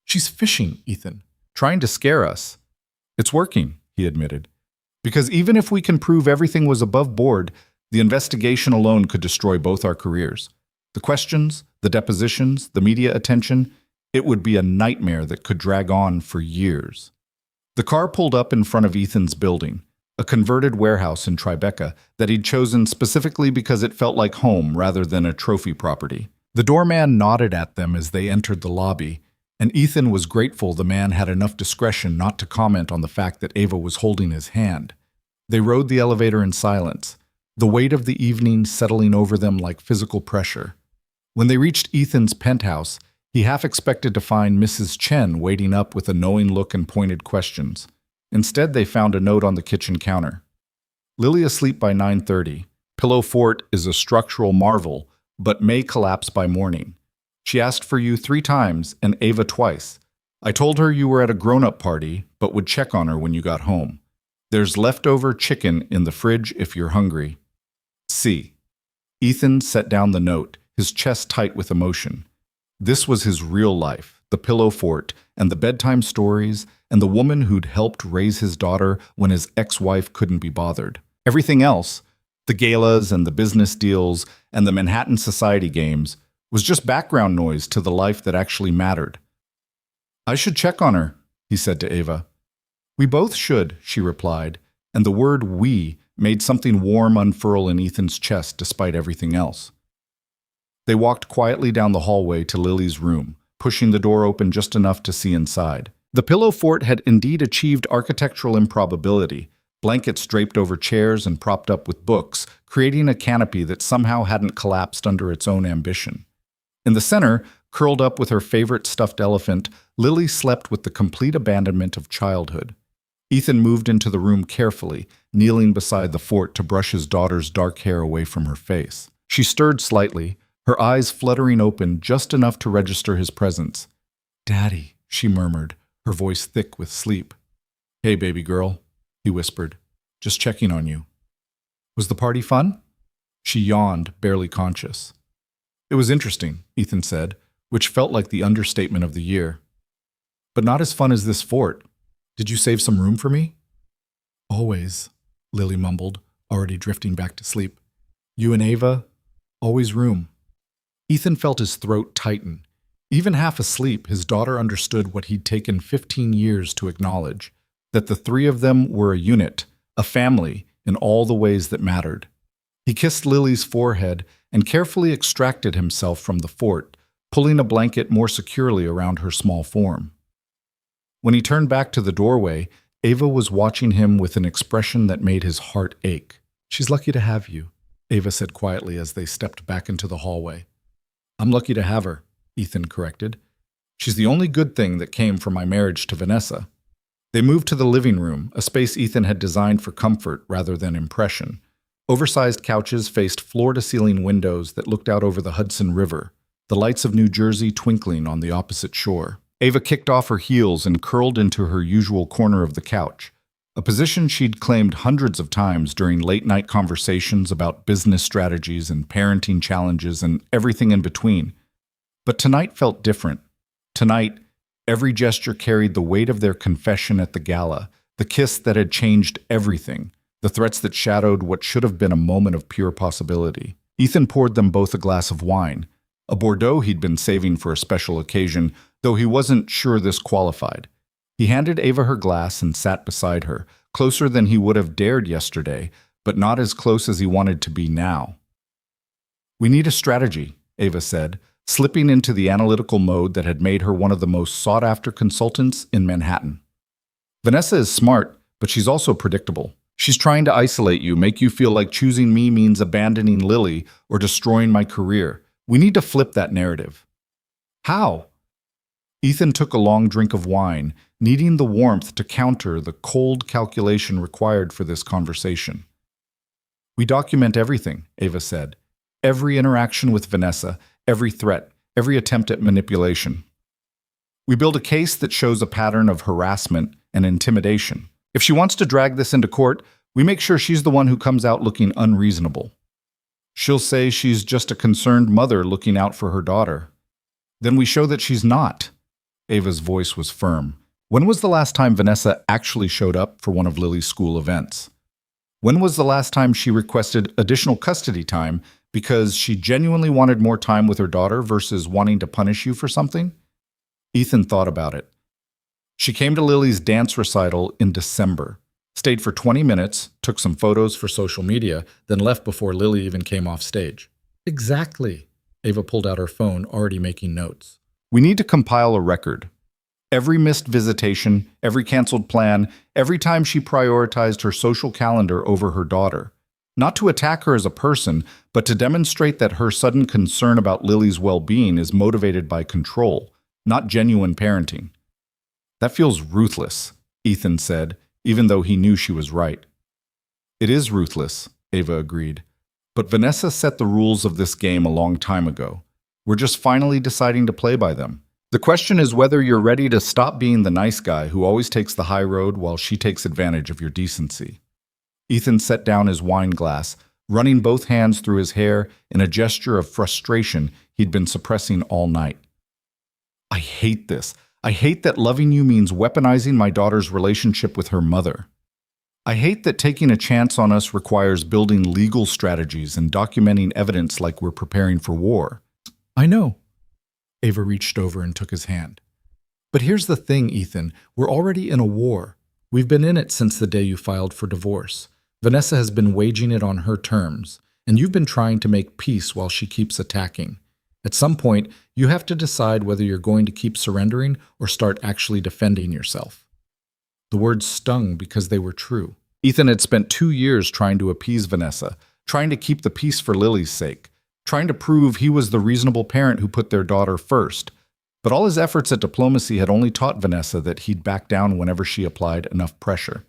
She's fishing, Ethan, trying to scare us. It's working, he admitted. Because even if we can prove everything was above board, the investigation alone could destroy both our careers. The questions, the depositions, the media attention, it would be a nightmare that could drag on for years. The car pulled up in front of Ethan's building, a converted warehouse in Tribeca that he'd chosen specifically because it felt like home rather than a trophy property. The doorman nodded at them as they entered the lobby, and Ethan was grateful the man had enough discretion not to comment on the fact that Ava was holding his hand. They rode the elevator in silence, the weight of the evening settling over them like physical pressure. When they reached Ethan's penthouse, he half expected to find Mrs. Chen waiting up with a knowing look and pointed questions. Instead, they found a note on the kitchen counter. Lily asleep by 9:30. Pillow fort is a structural marvel, but may collapse by morning. She asked for you 3 times and Ava twice. I told her you were at a grown-up party, but would check on her when you got home. There's leftover chicken in the fridge if you're hungry. C. Ethan set down the note, his chest tight with emotion. This was his real life, the pillow fort, and the bedtime stories, and the woman who'd helped raise his daughter when his ex-wife couldn't be bothered. Everything else, the galas and the business deals and the Manhattan Society games, was just background noise to the life that actually mattered. I should check on her, he said to Ava. We both should, she replied, and the word we made something warm unfurl in Ethan's chest despite everything else. They walked quietly down the hallway to Lily's room, pushing the door open just enough to see inside. The pillow fort had indeed achieved architectural improbability, blankets draped over chairs and propped up with books, creating a canopy that somehow hadn't collapsed under its own ambition. In the center, curled up with her favorite stuffed elephant, Lily slept with the complete abandonment of childhood. Ethan moved into the room carefully, kneeling beside the fort to brush his daughter's dark hair away from her face. She stirred slightly, her eyes fluttering open just enough to register his presence. Daddy, she murmured, her voice thick with sleep. Hey, baby girl, he whispered, just checking on you. Was the party fun? She yawned, barely conscious. It was interesting, Ethan said, which felt like the understatement of the year. But not as fun as this fort. Did you save some room for me? Always, Lily mumbled, already drifting back to sleep. You and Ava, always room. Ethan felt his throat tighten. Even half asleep, his daughter understood what he'd taken 15 years to acknowledge, that the 3 of them were a unit, a family, in all the ways that mattered. He kissed Lily's forehead and carefully extracted himself from the fort, pulling a blanket more securely around her small form. When he turned back to the doorway, Ava was watching him with an expression that made his heart ache. She's lucky to have you, Ava said quietly as they stepped back into the hallway. I'm lucky to have her, Ethan corrected. She's the only good thing that came from my marriage to Vanessa. They moved to the living room, a space Ethan had designed for comfort rather than impression. Oversized couches faced floor-to-ceiling windows that looked out over the Hudson River, the lights of New Jersey twinkling on the opposite shore. Ava kicked off her heels and curled into her usual corner of the couch, a position she'd claimed hundreds of times during late-night conversations about business strategies and parenting challenges and everything in between. But tonight felt different. Tonight, every gesture carried the weight of their confession at the gala, the kiss that had changed everything, the threats that shadowed what should have been a moment of pure possibility. Ethan poured them both a glass of wine, a Bordeaux he'd been saving for a special occasion, though he wasn't sure this qualified. He handed Ava her glass and sat beside her, closer than he would have dared yesterday, but not as close as he wanted to be now. "We need a strategy," Ava said, slipping into the analytical mode that had made her one of the most sought-after consultants in Manhattan. "Vanessa is smart, but she's also predictable. She's trying to isolate you, make you feel like choosing me means abandoning Lily or destroying my career. We need to flip that narrative." "How?" Ethan took a long drink of wine, needing the warmth to counter the cold calculation required for this conversation. "We document everything," Ava said. "Every interaction with Vanessa, every threat, every attempt at manipulation. We build a case that shows a pattern of harassment and intimidation. If she wants to drag this into court, we make sure she's the one who comes out looking unreasonable. She'll say she's just a concerned mother looking out for her daughter. Then we show that she's not." Ava's voice was firm. "When was the last time Vanessa actually showed up for one of Lily's school events? When was the last time she requested additional custody time because she genuinely wanted more time with her daughter versus wanting to punish you for something?" Ethan thought about it. "She came to Lily's dance recital in December, stayed for 20 minutes, took some photos for social media, then left before Lily even came off stage." "Exactly." Ava pulled out her phone, already making notes. "We need to compile a record. Every missed visitation, every canceled plan, every time she prioritized her social calendar over her daughter. Not to attack her as a person, but to demonstrate that her sudden concern about Lily's well-being is motivated by control, not genuine parenting." "That feels ruthless," Ethan said, even though he knew she was right. "It is ruthless," Ava agreed. "But Vanessa set the rules of this game a long time ago. We're just finally deciding to play by them. The question is whether you're ready to stop being the nice guy who always takes the high road while she takes advantage of your decency." Ethan set down his wine glass, running both hands through his hair in a gesture of frustration he'd been suppressing all night. "I hate this. I hate that loving you means weaponizing my daughter's relationship with her mother. I hate that taking a chance on us requires building legal strategies and documenting evidence like we're preparing for war." "I know." Ava reached over and took his hand. "But here's the thing, Ethan. We're already in a war. We've been in it since the day you filed for divorce. Vanessa has been waging it on her terms, and you've been trying to make peace while she keeps attacking. At some point, you have to decide whether you're going to keep surrendering or start actually defending yourself." The words stung because they were true. Ethan had spent 2 years trying to appease Vanessa, trying to keep the peace for Lily's sake, trying to prove he was the reasonable parent who put their daughter first. But all his efforts at diplomacy had only taught Vanessa that he'd back down whenever she applied enough pressure.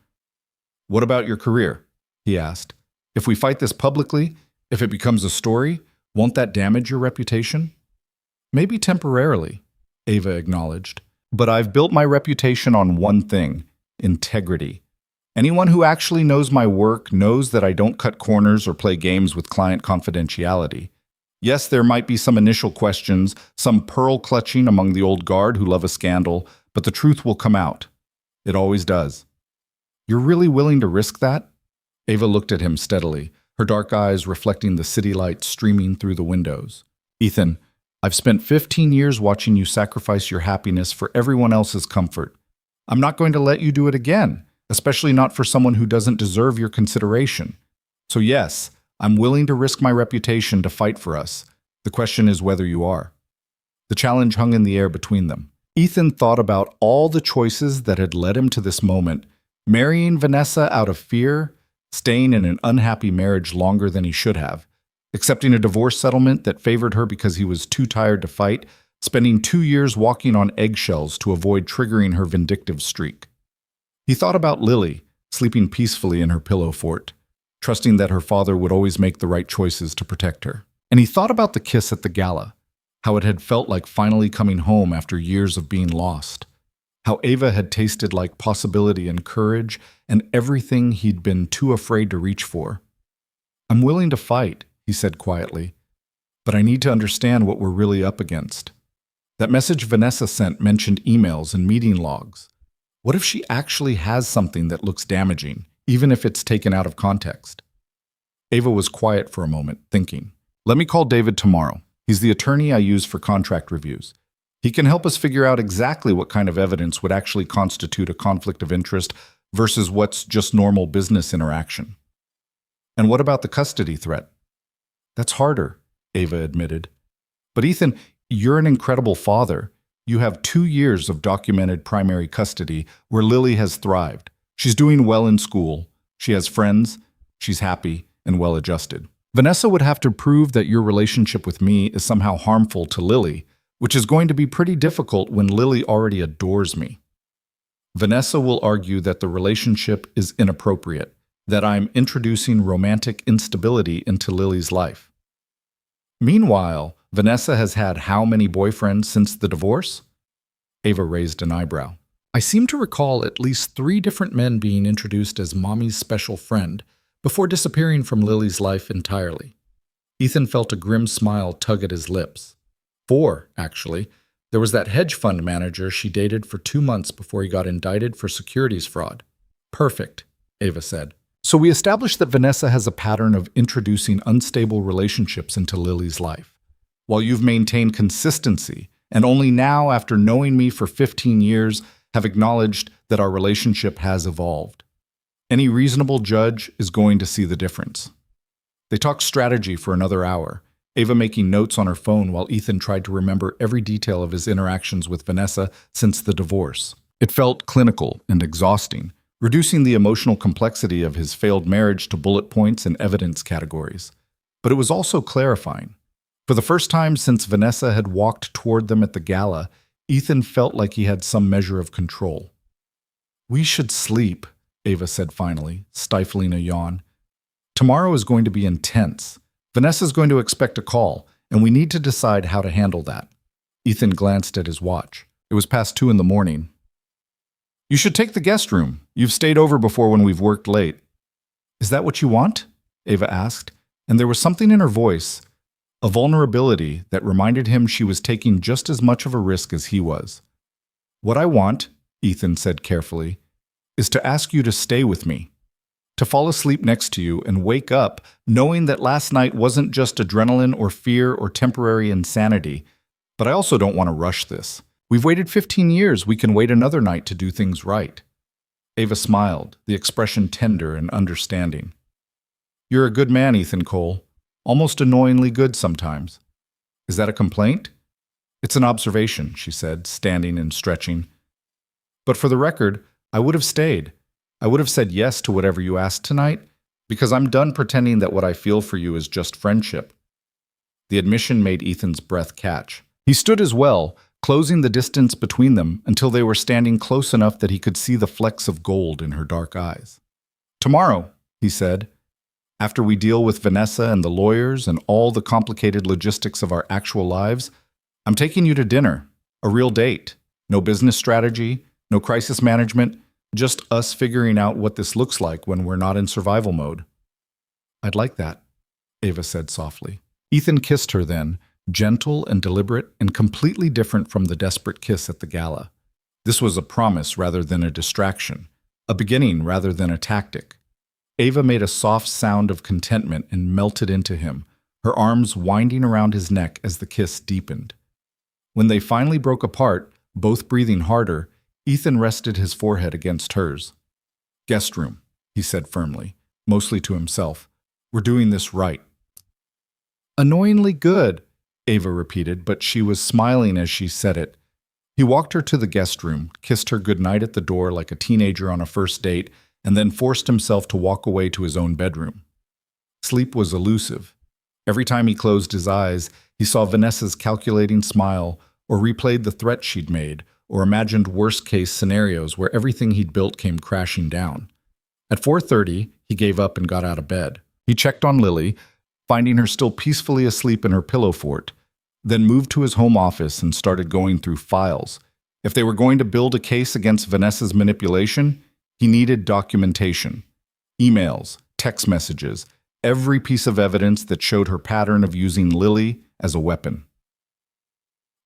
"What about your career?" he asked. "If we fight this publicly, if it becomes a story, won't that damage your reputation?" "Maybe temporarily," Ava acknowledged. "But I've built my reputation on one thing: integrity. Anyone who actually knows my work knows that I don't cut corners or play games with client confidentiality. Yes, there might be some initial questions, some pearl clutching among the old guard who love a scandal, but the truth will come out. It always does." "You're really willing to risk that?" Ava looked at him steadily, her dark eyes reflecting the city lights streaming through the windows. "Ethan, I've spent 15 years watching you sacrifice your happiness for everyone else's comfort. I'm not going to let you do it again, especially not for someone who doesn't deserve your consideration. So yes, I'm willing to risk my reputation to fight for us. The question is whether you are." The challenge hung in the air between them. Ethan thought about all the choices that had led him to this moment: marrying Vanessa out of fear, staying in an unhappy marriage longer than he should have, accepting a divorce settlement that favored her because he was too tired to fight, spending 2 years walking on eggshells to avoid triggering her vindictive streak. He thought about Lily, sleeping peacefully in her pillow fort. trusting that her father would always make the right choices to protect her. And he thought about the kiss at the gala, how it had felt like finally coming home after years of being lost, how Ava had tasted like possibility and courage and everything he'd been too afraid to reach for. "I'm willing to fight," he said quietly, "but I need to understand what we're really up against." That message Vanessa sent mentioned emails and meeting logs. What if she actually has something that looks damaging, even if it's taken out of context? Ava was quiet for a moment, thinking. "Let me call David tomorrow. He's the attorney I use for contract reviews. He can help us figure out exactly what kind of evidence would actually constitute a conflict of interest versus what's just normal business interaction." "And what about the custody threat?" "That's harder," Ava admitted. "But Ethan, you're an incredible father. You have 2 years of documented primary custody where Lily has thrived. She's doing well in school. She has friends. She's happy and well-adjusted. Vanessa would have to prove that your relationship with me is somehow harmful to Lily, which is going to be pretty difficult when Lily already adores me. Vanessa will argue that the relationship is inappropriate, that I'm introducing romantic instability into Lily's life. Meanwhile, Vanessa has had how many boyfriends since the divorce?" Ava raised an eyebrow. "I seem to recall at least 3 different men being introduced as Mommy's special friend before disappearing from Lily's life entirely." Ethan felt a grim smile tug at his lips. 4, actually. There was that hedge fund manager she dated for 2 months before he got indicted for securities fraud. "Perfect," Ava said. "So we established that Vanessa has a pattern of introducing unstable relationships into Lily's life, while you've maintained consistency, and only now, after knowing me for 15 years, have acknowledged that our relationship has evolved. Any reasonable judge is going to see the difference." They talked strategy for another hour, Ava making notes on her phone while Ethan tried to remember every detail of his interactions with Vanessa since the divorce. It felt clinical and exhausting, reducing the emotional complexity of his failed marriage to bullet points and evidence categories. But it was also clarifying. For the first time since Vanessa had walked toward them at the gala, Ethan felt like he had some measure of control. "We should sleep," Ava said finally, stifling a yawn. "Tomorrow is going to be intense. Vanessa's going to expect a call, and we need to decide how to handle that." Ethan glanced at his watch. It was past 2 in the morning. "You should take the guest room. You've stayed over before when we've worked late." "Is that what you want?" Ava asked, and there was something in her voice, a vulnerability that reminded him she was taking just as much of a risk as he was. "What I want," Ethan said carefully, "is to ask you to stay with me. To fall asleep next to you and wake up knowing that last night wasn't just adrenaline or fear or temporary insanity. But I also don't want to rush this. We've waited 15 years. We can wait another night to do things right." Ava smiled, the expression tender and understanding. "You're a good man, Ethan Cole. Almost annoyingly good sometimes." "Is that a complaint?" "It's an observation," she said, standing and stretching. "But for the record, I would have stayed. I would have said yes to whatever you asked tonight, because I'm done pretending that what I feel for you is just friendship." The admission made Ethan's breath catch. He stood as well, closing the distance between them until they were standing close enough that he could see the flecks of gold in her dark eyes. "Tomorrow," he said, "after we deal with Vanessa and the lawyers and all the complicated logistics of our actual lives, I'm taking you to dinner, a real date. No business strategy, no crisis management, just us figuring out what this looks like when we're not in survival mode." "I'd like that," Ava said softly. Ethan kissed her then, gentle and deliberate and completely different from the desperate kiss at the gala. This was a promise rather than a distraction, a beginning rather than a tactic. Ava made a soft sound of contentment and melted into him, her arms winding around his neck as the kiss deepened. When they finally broke apart, both breathing harder, Ethan rested his forehead against hers. "Guest room," he said firmly, mostly to himself. "We're doing this right." "Annoyingly good," Ava repeated, but she was smiling as she said it. He walked her to the guest room, kissed her goodnight at the door like a teenager on a first date, and then forced himself to walk away to his own bedroom. Sleep was elusive. Every time he closed his eyes, he saw Vanessa's calculating smile, or replayed the threat she'd made, or imagined worst-case scenarios where everything he'd built came crashing down. At 4:30, he gave up and got out of bed. He checked on Lily, finding her still peacefully asleep in her pillow fort, then moved to his home office and started going through files. If they were going to build a case against Vanessa's manipulation, he needed documentation. Emails, text messages, every piece of evidence that showed her pattern of using Lily as a weapon.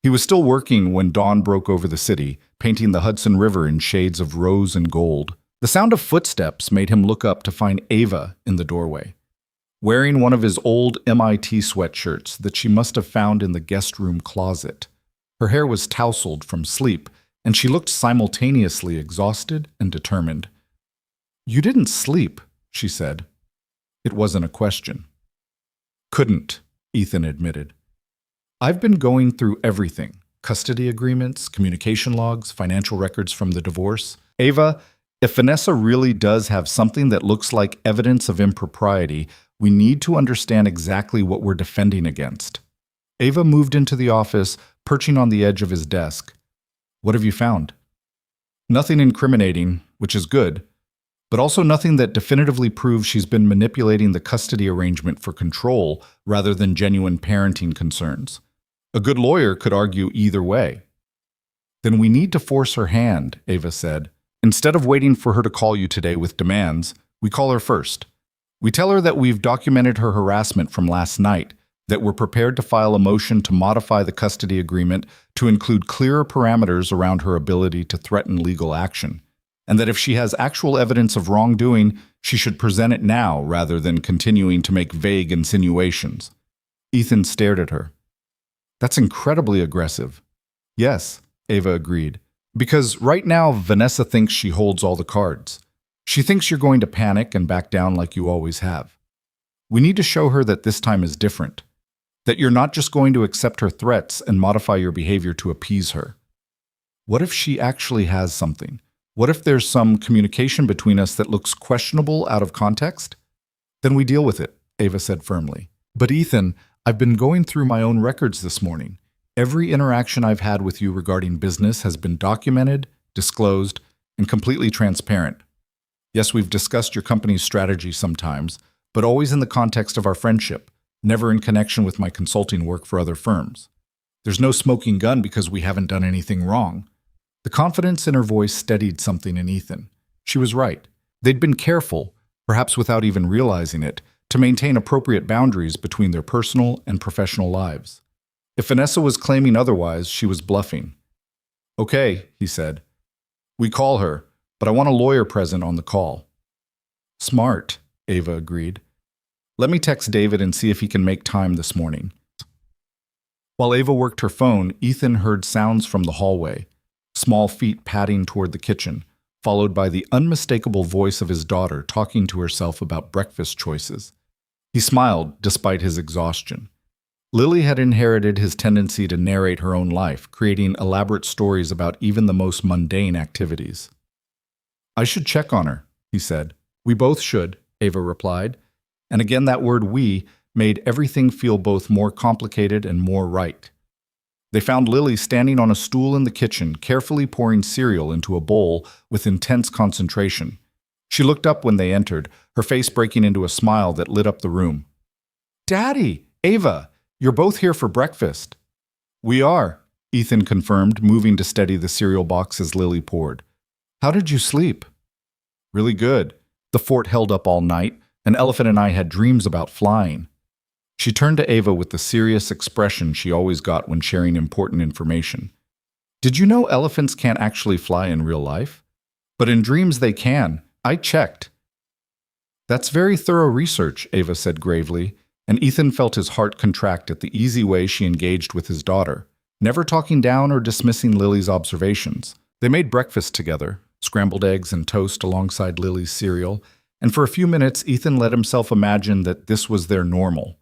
He was still working when dawn broke over the city, painting the Hudson River in shades of rose and gold. The sound of footsteps made him look up to find Ava in the doorway, wearing one of his old MIT sweatshirts that she must have found in the guest room closet. Her hair was tousled from sleep, and she looked simultaneously exhausted and determined. "You didn't sleep," she said. It wasn't a question. "Couldn't," Ethan admitted. "I've been going through everything: custody agreements, communication logs, financial records from the divorce. Ava, if Vanessa really does have something that looks like evidence of impropriety, we need to understand exactly what we're defending against." Ava moved into the office, perching on the edge of his desk. "What have you found?" "Nothing incriminating, which is good, but also nothing that definitively proves she's been manipulating the custody arrangement for control rather than genuine parenting concerns. A good lawyer could argue either way." "Then we need to force her hand," Ava said. "Instead of waiting for her to call you today with demands, we call her first. We tell her that we've documented her harassment from last night, that we're prepared to file a motion to modify the custody agreement to include clearer parameters around her ability to threaten legal action, and that if she has actual evidence of wrongdoing, she should present it now rather than continuing to make vague insinuations." Ethan stared at her. "That's incredibly aggressive." "Yes," Ava agreed, "because right now Vanessa thinks she holds all the cards. She thinks you're going to panic and back down like you always have. We need to show her that this time is different, that you're not just going to accept her threats and modify your behavior to appease her. What if she actually has something? What if there's some communication between us that looks questionable out of context? Then we deal with it," Ava said firmly. "But Ethan, I've been going through my own records this morning. Every interaction I've had with you regarding business has been documented, disclosed, and completely transparent. Yes, we've discussed your company's strategy sometimes, but always in the context of our friendship, never in connection with my consulting work for other firms. There's no smoking gun because we haven't done anything wrong." The confidence in her voice steadied something in Ethan. She was right. They'd been careful, perhaps without even realizing it, to maintain appropriate boundaries between their personal and professional lives. If Vanessa was claiming otherwise, she was bluffing. "Okay," he said. "We call her, but I want a lawyer present on the call." "Smart," Ava agreed. "Let me text David and see if he can make time this morning." While Ava worked her phone, Ethan heard sounds from the hallway, small feet padding toward the kitchen, followed by the unmistakable voice of his daughter talking to herself about breakfast choices. He smiled despite his exhaustion. Lily had inherited his tendency to narrate her own life, creating elaborate stories about even the most mundane activities. "I should check on her," he said. "We both should," Ava replied. And again that word "we" made everything feel both more complicated and more right. They found Lily standing on a stool in the kitchen, carefully pouring cereal into a bowl with intense concentration. She looked up when they entered, her face breaking into a smile that lit up the room. "Daddy! Ava! You're both here for breakfast." "We are," Ethan confirmed, moving to steady the cereal box as Lily poured. "How did you sleep?" "Really good. The fort held up all night. An elephant and I had dreams about flying." She turned to Ava with the serious expression she always got when sharing important information. "Did you know elephants can't actually fly in real life? But in dreams they can. I checked." "That's very thorough research," Ava said gravely, and Ethan felt his heart contract at the easy way she engaged with his daughter, never talking down or dismissing Lily's observations. They made breakfast together, scrambled eggs and toast alongside Lily's cereal, and for a few minutes Ethan let himself imagine that this was their normal.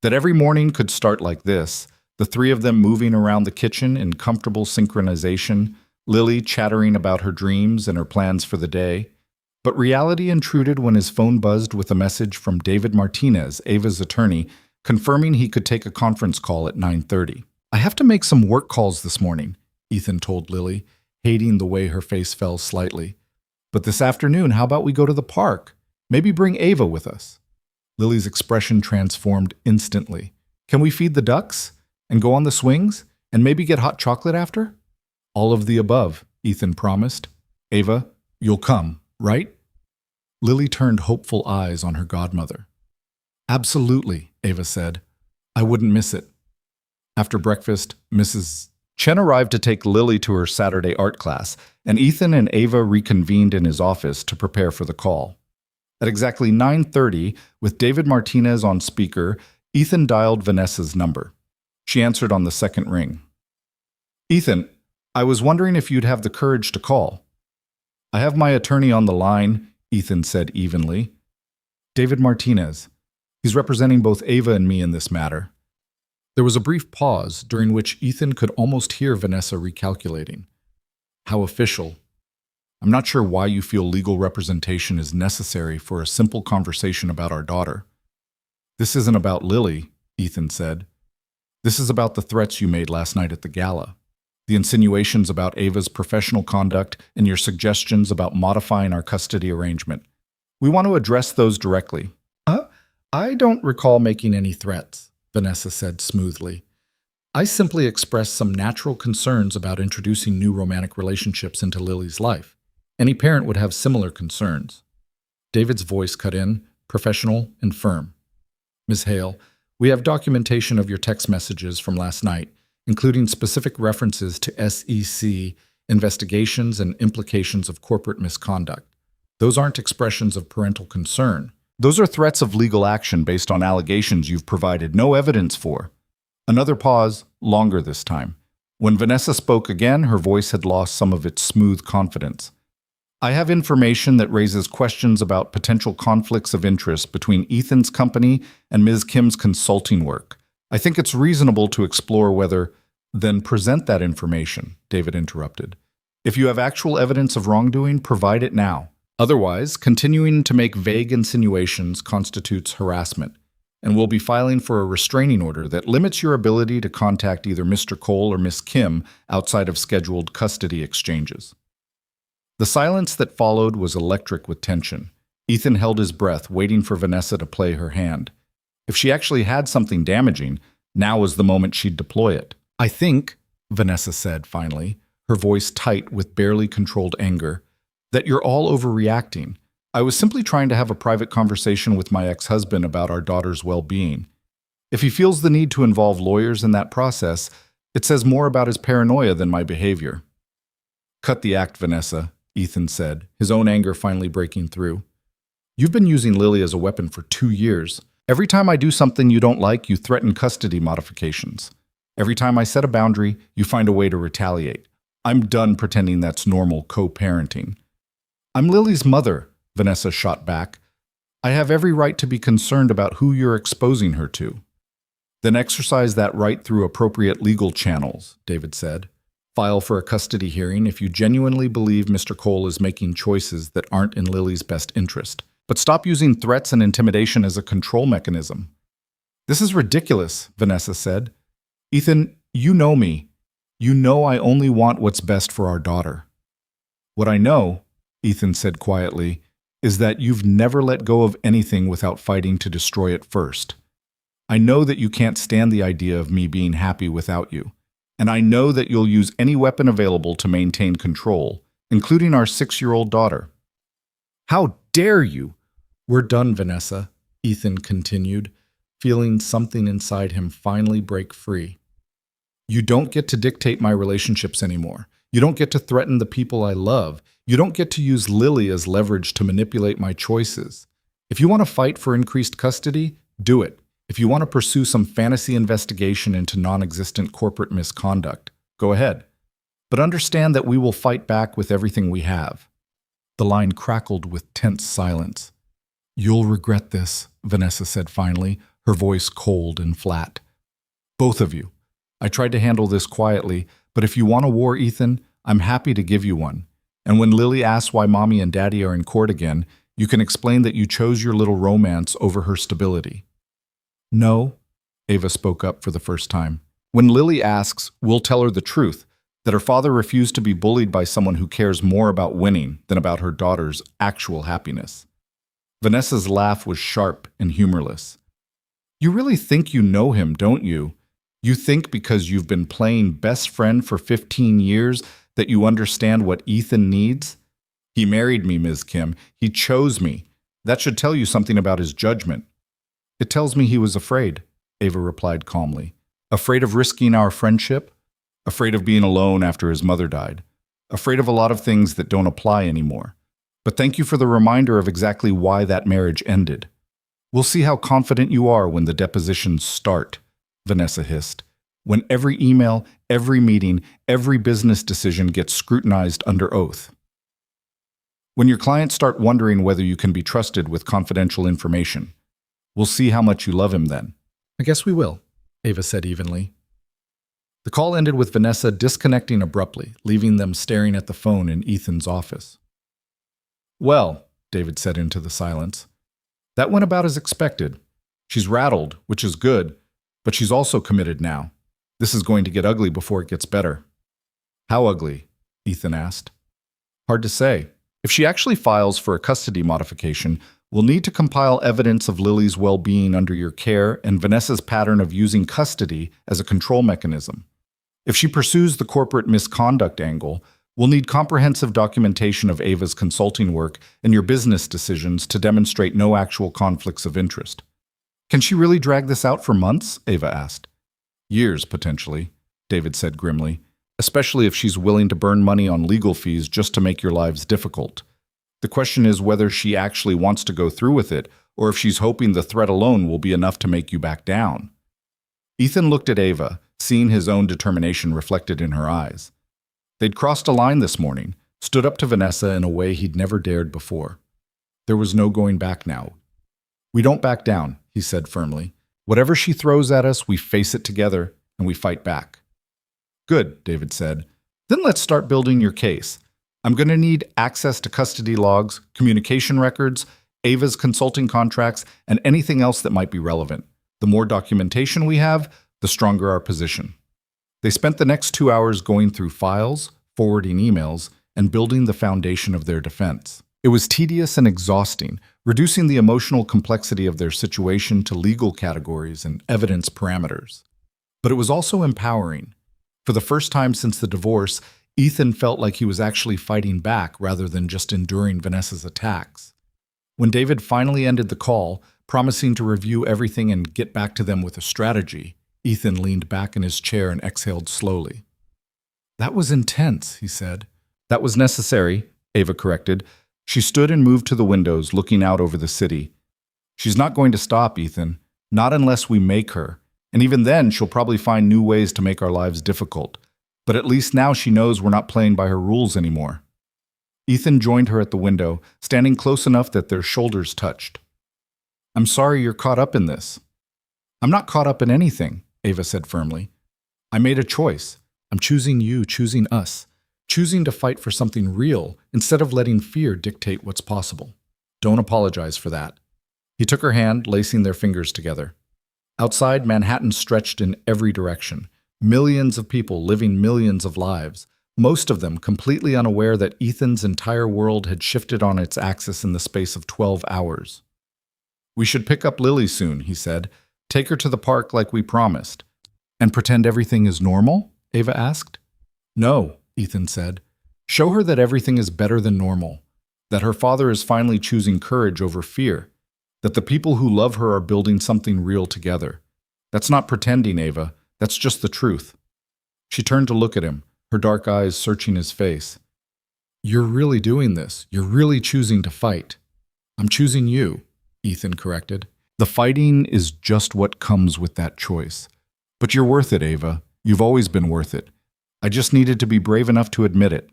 That every morning could start like this, the three of them moving around the kitchen in comfortable synchronization, Lily chattering about her dreams and her plans for the day. But reality intruded when his phone buzzed with a message from David Martinez, Ava's attorney, confirming he could take a conference call at 9:30. "I have to make some work calls this morning," Ethan told Lily, hating the way her face fell slightly. But this afternoon, how about we go to the park? Maybe bring Ava with us. Lily's expression transformed instantly. Can we feed the ducks? And go on the swings? And maybe get hot chocolate after? All of the above, Ethan promised. Ava, you'll come, right? Lily turned hopeful eyes on her godmother. Absolutely, Ava said. I wouldn't miss it. After breakfast, Mrs. Chen arrived to take Lily to her Saturday art class, and Ethan and Ava reconvened in his office to prepare for the call. At exactly 9:30, with David Martinez on speaker, Ethan dialed Vanessa's number. She answered on the second ring. Ethan, I was wondering if you'd have the courage to call. I have my attorney on the line, Ethan said evenly. David Martinez. He's representing both Ava and me in this matter. There was a brief pause, during which Ethan could almost hear Vanessa recalculating. How official. I'm not sure why you feel legal representation is necessary for a simple conversation about our daughter. This isn't about Lily, Ethan said. This is about the threats you made last night at the gala. The insinuations about Ava's professional conduct and your suggestions about modifying our custody arrangement. We want to address those directly. I don't recall making any threats, Vanessa said smoothly. I simply expressed some natural concerns about introducing new romantic relationships into Lily's life. Any parent would have similar concerns. David's voice cut in, professional and firm. Ms. Hale, we have documentation of your text messages from last night, including specific references to SEC investigations and implications of corporate misconduct. Those aren't expressions of parental concern. Those are threats of legal action based on allegations you've provided no evidence for. Another pause, longer this time. When Vanessa spoke again, her voice had lost some of its smooth confidence. I have information that raises questions about potential conflicts of interest between Ethan's company and Ms. Kim's consulting work. I think it's reasonable to explore whether, then present that information, David interrupted. If you have actual evidence of wrongdoing, provide it now. Otherwise, continuing to make vague insinuations constitutes harassment, and we'll be filing for a restraining order that limits your ability to contact either Mr. Cole or Miss Kim outside of scheduled custody exchanges. The silence that followed was electric with tension. Ethan held his breath, waiting for Vanessa to play her hand. If she actually had something damaging, now was the moment she'd deploy it. I think, Vanessa said finally, her voice tight with barely controlled anger, that you're all overreacting. I was simply trying to have a private conversation with my ex-husband about our daughter's well-being. If he feels the need to involve lawyers in that process, it says more about his paranoia than my behavior. Cut the act, Vanessa, Ethan said, his own anger finally breaking through. You've been using Lily as a weapon for 2 years. Every time I do something you don't like, you threaten custody modifications. Every time I set a boundary, you find a way to retaliate. I'm done pretending that's normal co-parenting. I'm Lily's mother, Vanessa shot back. I have every right to be concerned about who you're exposing her to. Then exercise that right through appropriate legal channels, David said. File for a custody hearing if you genuinely believe Mr. Cole is making choices that aren't in Lily's best interest. But stop using threats and intimidation as a control mechanism. This is ridiculous, Vanessa said. Ethan, you know me. You know I only want what's best for our daughter. What I know, Ethan said quietly, is that you've never let go of anything without fighting to destroy it first. I know that you can't stand the idea of me being happy without you, and I know that you'll use any weapon available to maintain control, including our 6-year-old daughter. How dare you? We're done, Vanessa, Ethan continued, feeling something inside him finally break free. You don't get to dictate my relationships anymore. You don't get to threaten the people I love. You don't get to use Lily as leverage to manipulate my choices. If you want to fight for increased custody, do it. If you want to pursue some fantasy investigation into non-existent corporate misconduct, go ahead. But understand that we will fight back with everything we have. The line crackled with tense silence. You'll regret this, Vanessa said finally, her voice cold and flat. Both of you. I tried to handle this quietly, but if you want a war, Ethan, I'm happy to give you one. And when Lily asks why Mommy and Daddy are in court again, you can explain that you chose your little romance over her stability. No, Ava spoke up for the first time. When Lily asks, we'll tell her the truth, that her father refused to be bullied by someone who cares more about winning than about her daughter's actual happiness. Vanessa's laugh was sharp and humorless. You really think you know him, don't you? You think because you've been playing best friend for 15 years that you understand what Ethan needs? He married me, Ms. Kim. He chose me. That should tell you something about his judgment. It tells me he was afraid, Ava replied calmly. Afraid of risking our friendship? Afraid of being alone after his mother died. Afraid of a lot of things that don't apply anymore. But thank you for the reminder of exactly why that marriage ended. We'll see how confident you are when the depositions start, Vanessa hissed. When every email, every meeting, every business decision gets scrutinized under oath. When your clients start wondering whether you can be trusted with confidential information. We'll see how much you love him then. I guess we will, Ava said evenly. The call ended with Vanessa disconnecting abruptly, leaving them staring at the phone in Ethan's office. Well, David said into the silence, that went about as expected. She's rattled, which is good, but she's also committed now. This is going to get ugly before it gets better. How ugly? Ethan asked. Hard to say. If she actually files for a custody modification, we'll need to compile evidence of Lily's well-being under your care and Vanessa's pattern of using custody as a control mechanism. If she pursues the corporate misconduct angle, we'll need comprehensive documentation of Ava's consulting work and your business decisions to demonstrate no actual conflicts of interest. Can she really drag this out for months? Ava asked. Years, potentially, David said grimly, especially if she's willing to burn money on legal fees just to make your lives difficult. The question is whether she actually wants to go through with it, or if she's hoping the threat alone will be enough to make you back down. Ethan looked at Ava, seeing his own determination reflected in her eyes. They'd crossed a line this morning, stood up to Vanessa in a way he'd never dared before. There was no going back now. We don't back down, he said firmly. Whatever she throws at us, we face it together, and we fight back. Good, David said. Then let's start building your case. I'm going to need access to custody logs, communication records, Ava's consulting contracts, and anything else that might be relevant. The more documentation we have, the stronger our position. They spent the next 2 hours going through files, forwarding emails, and building the foundation of their defense. It was tedious and exhausting, reducing the emotional complexity of their situation to legal categories and evidence parameters. But it was also empowering. For the first time since the divorce, Ethan felt like he was actually fighting back rather than just enduring Vanessa's attacks. When David finally ended the call, promising to review everything and get back to them with a strategy, Ethan leaned back in his chair and exhaled slowly. That was intense, he said. That was necessary, Ava corrected. She stood and moved to the windows, looking out over the city. She's not going to stop, Ethan. Not unless we make her. And even then, she'll probably find new ways to make our lives difficult. But at least now she knows we're not playing by her rules anymore. Ethan joined her at the window, standing close enough that their shoulders touched. I'm sorry you're caught up in this. I'm not caught up in anything, Ava said firmly. I made a choice. I'm choosing you, choosing us. Choosing to fight for something real instead of letting fear dictate what's possible. Don't apologize for that. He took her hand, lacing their fingers together. Outside, Manhattan stretched in every direction. Millions of people living millions of lives, most of them completely unaware that Ethan's entire world had shifted on its axis in the space of 12 hours. We should pick up Lily soon, he said. Take her to the park like we promised. And pretend everything is normal? Ava asked. No, Ethan said. Show her that everything is better than normal, that her father is finally choosing courage over fear, that the people who love her are building something real together. That's not pretending, Ava. That's just the truth. She turned to look at him, her dark eyes searching his face. You're really doing this. You're really choosing to fight. I'm choosing you, Ethan corrected. The fighting is just what comes with that choice. But you're worth it, Ava. You've always been worth it. I just needed to be brave enough to admit it.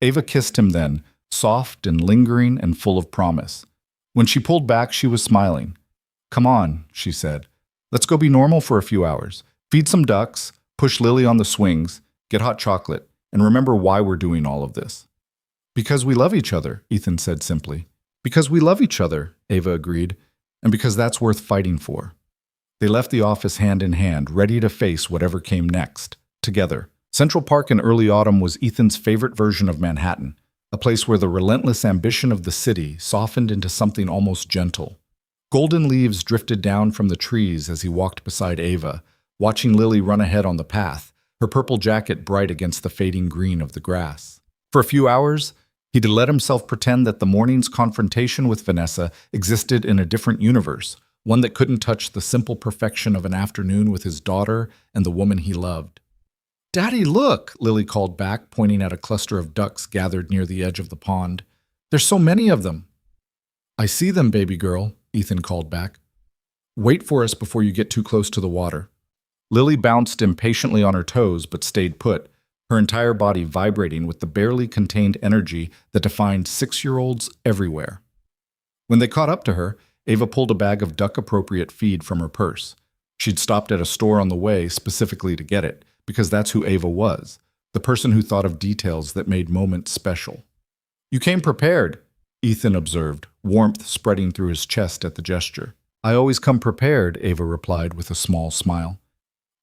Ava kissed him then, soft and lingering and full of promise. When she pulled back, she was smiling. Come on, she said. Let's go be normal for a few hours. Feed some ducks, push Lily on the swings, get hot chocolate, and remember why we're doing all of this. Because we love each other, Ethan said simply. Because we love each other, Ava agreed, and because that's worth fighting for. They left the office hand in hand, ready to face whatever came next, together, Central Park in early autumn was Ethan's favorite version of Manhattan, a place where the relentless ambition of the city softened into something almost gentle. Golden leaves drifted down from the trees as he walked beside Ava, watching Lily run ahead on the path, her purple jacket bright against the fading green of the grass. For a few hours, he'd let himself pretend that the morning's confrontation with Vanessa existed in a different universe, one that couldn't touch the simple perfection of an afternoon with his daughter and the woman he loved. "Daddy, look!" Lily called back, pointing at a cluster of ducks gathered near the edge of the pond. "There's so many of them." "I see them, baby girl," Ethan called back. "Wait for us before you get too close to the water." Lily bounced impatiently on her toes but stayed put, her entire body vibrating with the barely contained energy that defined 6-year-olds everywhere. When they caught up to her, Ava pulled a bag of duck-appropriate feed from her purse. She'd stopped at a store on the way specifically to get it, because that's who Ava was, the person who thought of details that made moments special. "You came prepared," Ethan observed, warmth spreading through his chest at the gesture. "I always come prepared," Ava replied with a small smile.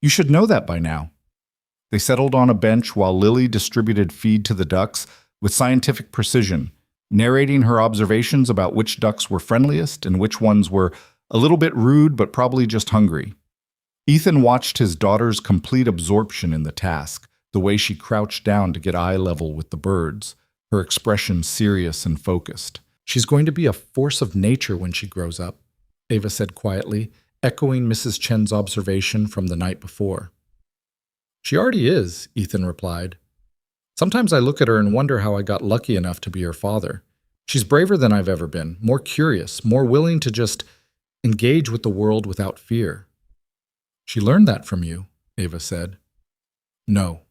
"You should know that by now." They settled on a bench while Lily distributed feed to the ducks with scientific precision, narrating her observations about which ducks were friendliest and which ones were a little bit rude but probably just hungry. Ethan watched his daughter's complete absorption in the task, the way she crouched down to get eye level with the birds, her expression serious and focused. "She's going to be a force of nature when she grows up," Ava said quietly, echoing Mrs. Chen's observation from the night before. "She already is," Ethan replied. "Sometimes I look at her and wonder how I got lucky enough to be her father. She's braver than I've ever been, more curious, more willing to just engage with the world without fear." "She learned that from you," Ava said. "No."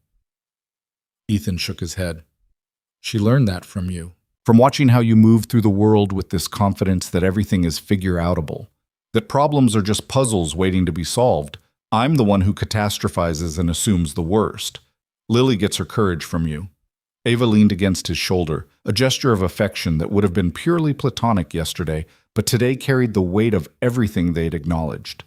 Ethan shook his head. "She learned that from you. From watching how you move through the world with this confidence that everything is figure-outable, that problems are just puzzles waiting to be solved. I'm the one who catastrophizes and assumes the worst. Lily gets her courage from you." Ava leaned against his shoulder, a gesture of affection that would have been purely platonic yesterday, but today carried the weight of everything they'd acknowledged.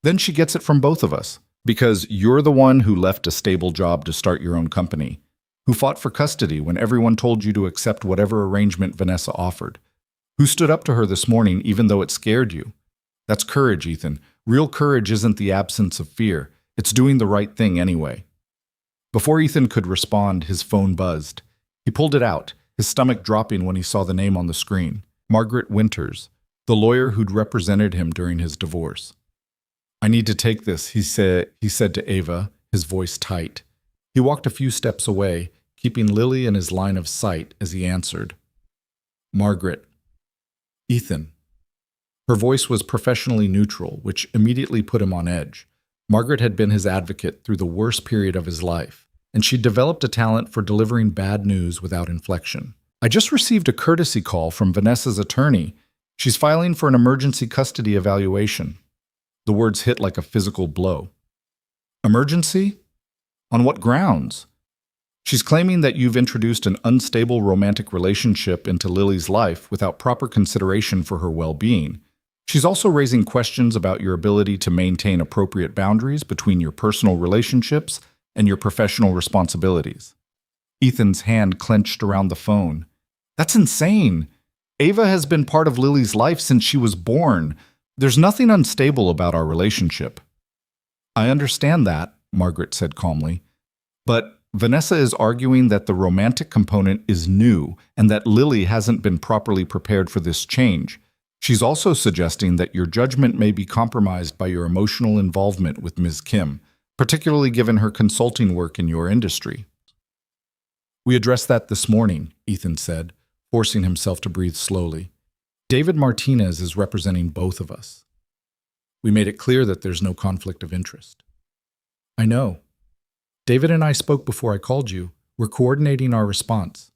"Then she gets it from both of us, because you're the one who left a stable job to start your own company, who fought for custody when everyone told you to accept whatever arrangement Vanessa offered, who stood up to her this morning even though it scared you. That's courage, Ethan. Real courage isn't the absence of fear. It's doing the right thing anyway." Before Ethan could respond, his phone buzzed. He pulled it out, his stomach dropping when he saw the name on the screen. Margaret Winters, the lawyer who'd represented him during his divorce. "I need to take this," he said to Ava, his voice tight. He walked a few steps away, keeping Lily in his line of sight as he answered. "Margaret." "Ethan." Her voice was professionally neutral, which immediately put him on edge. Margaret had been his advocate through the worst period of his life, and she'd developed a talent for delivering bad news without inflection. "I just received a courtesy call from Vanessa's attorney. She's filing for an emergency custody evaluation." The words hit like a physical blow. "Emergency? On what grounds?" "She's claiming that you've introduced an unstable romantic relationship into Lily's life without proper consideration for her well-being. She's also raising questions about your ability to maintain appropriate boundaries between your personal relationships and your professional responsibilities." Ethan's hand clenched around the phone. "That's insane. Ava has been part of Lily's life since she was born. There's nothing unstable about our relationship." "I understand that," Margaret said calmly. "But Vanessa is arguing that the romantic component is new and that Lily hasn't been properly prepared for this change. She's also suggesting that your judgment may be compromised by your emotional involvement with Ms. Kim, particularly given her consulting work in your industry." "We addressed that this morning," Ethan said, forcing himself to breathe slowly. "David Martinez is representing both of us. We made it clear that there's no conflict of interest." "I know. David and I spoke before I called you. We're coordinating our response."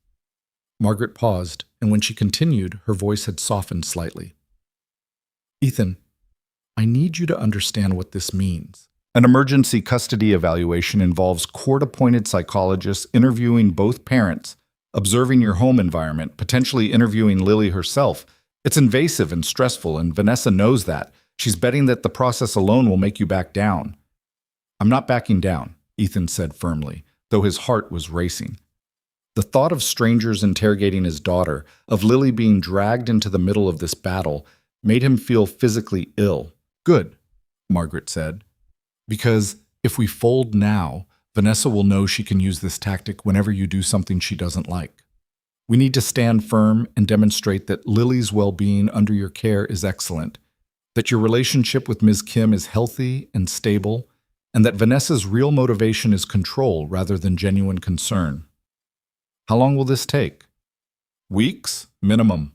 Margaret paused, and when she continued, her voice had softened slightly. "Ethan, I need you to understand what this means. An emergency custody evaluation involves court-appointed psychologists interviewing both parents, observing your home environment, potentially interviewing Lily herself. It's invasive and stressful, and Vanessa knows that. She's betting that the process alone will make you back down." "I'm not backing down," Ethan said firmly, though his heart was racing. The thought of strangers interrogating his daughter, of Lily being dragged into the middle of this battle, made him feel physically ill. Good, Margaret said. Because if we fold now, Vanessa will know she can use this tactic whenever you do something she doesn't like. We need to stand firm and demonstrate that Lily's well-being under your care is excellent, that your relationship with Ms. Kim is healthy and stable, and that Vanessa's real motivation is control rather than genuine concern. How long will this take? Weeks, minimum.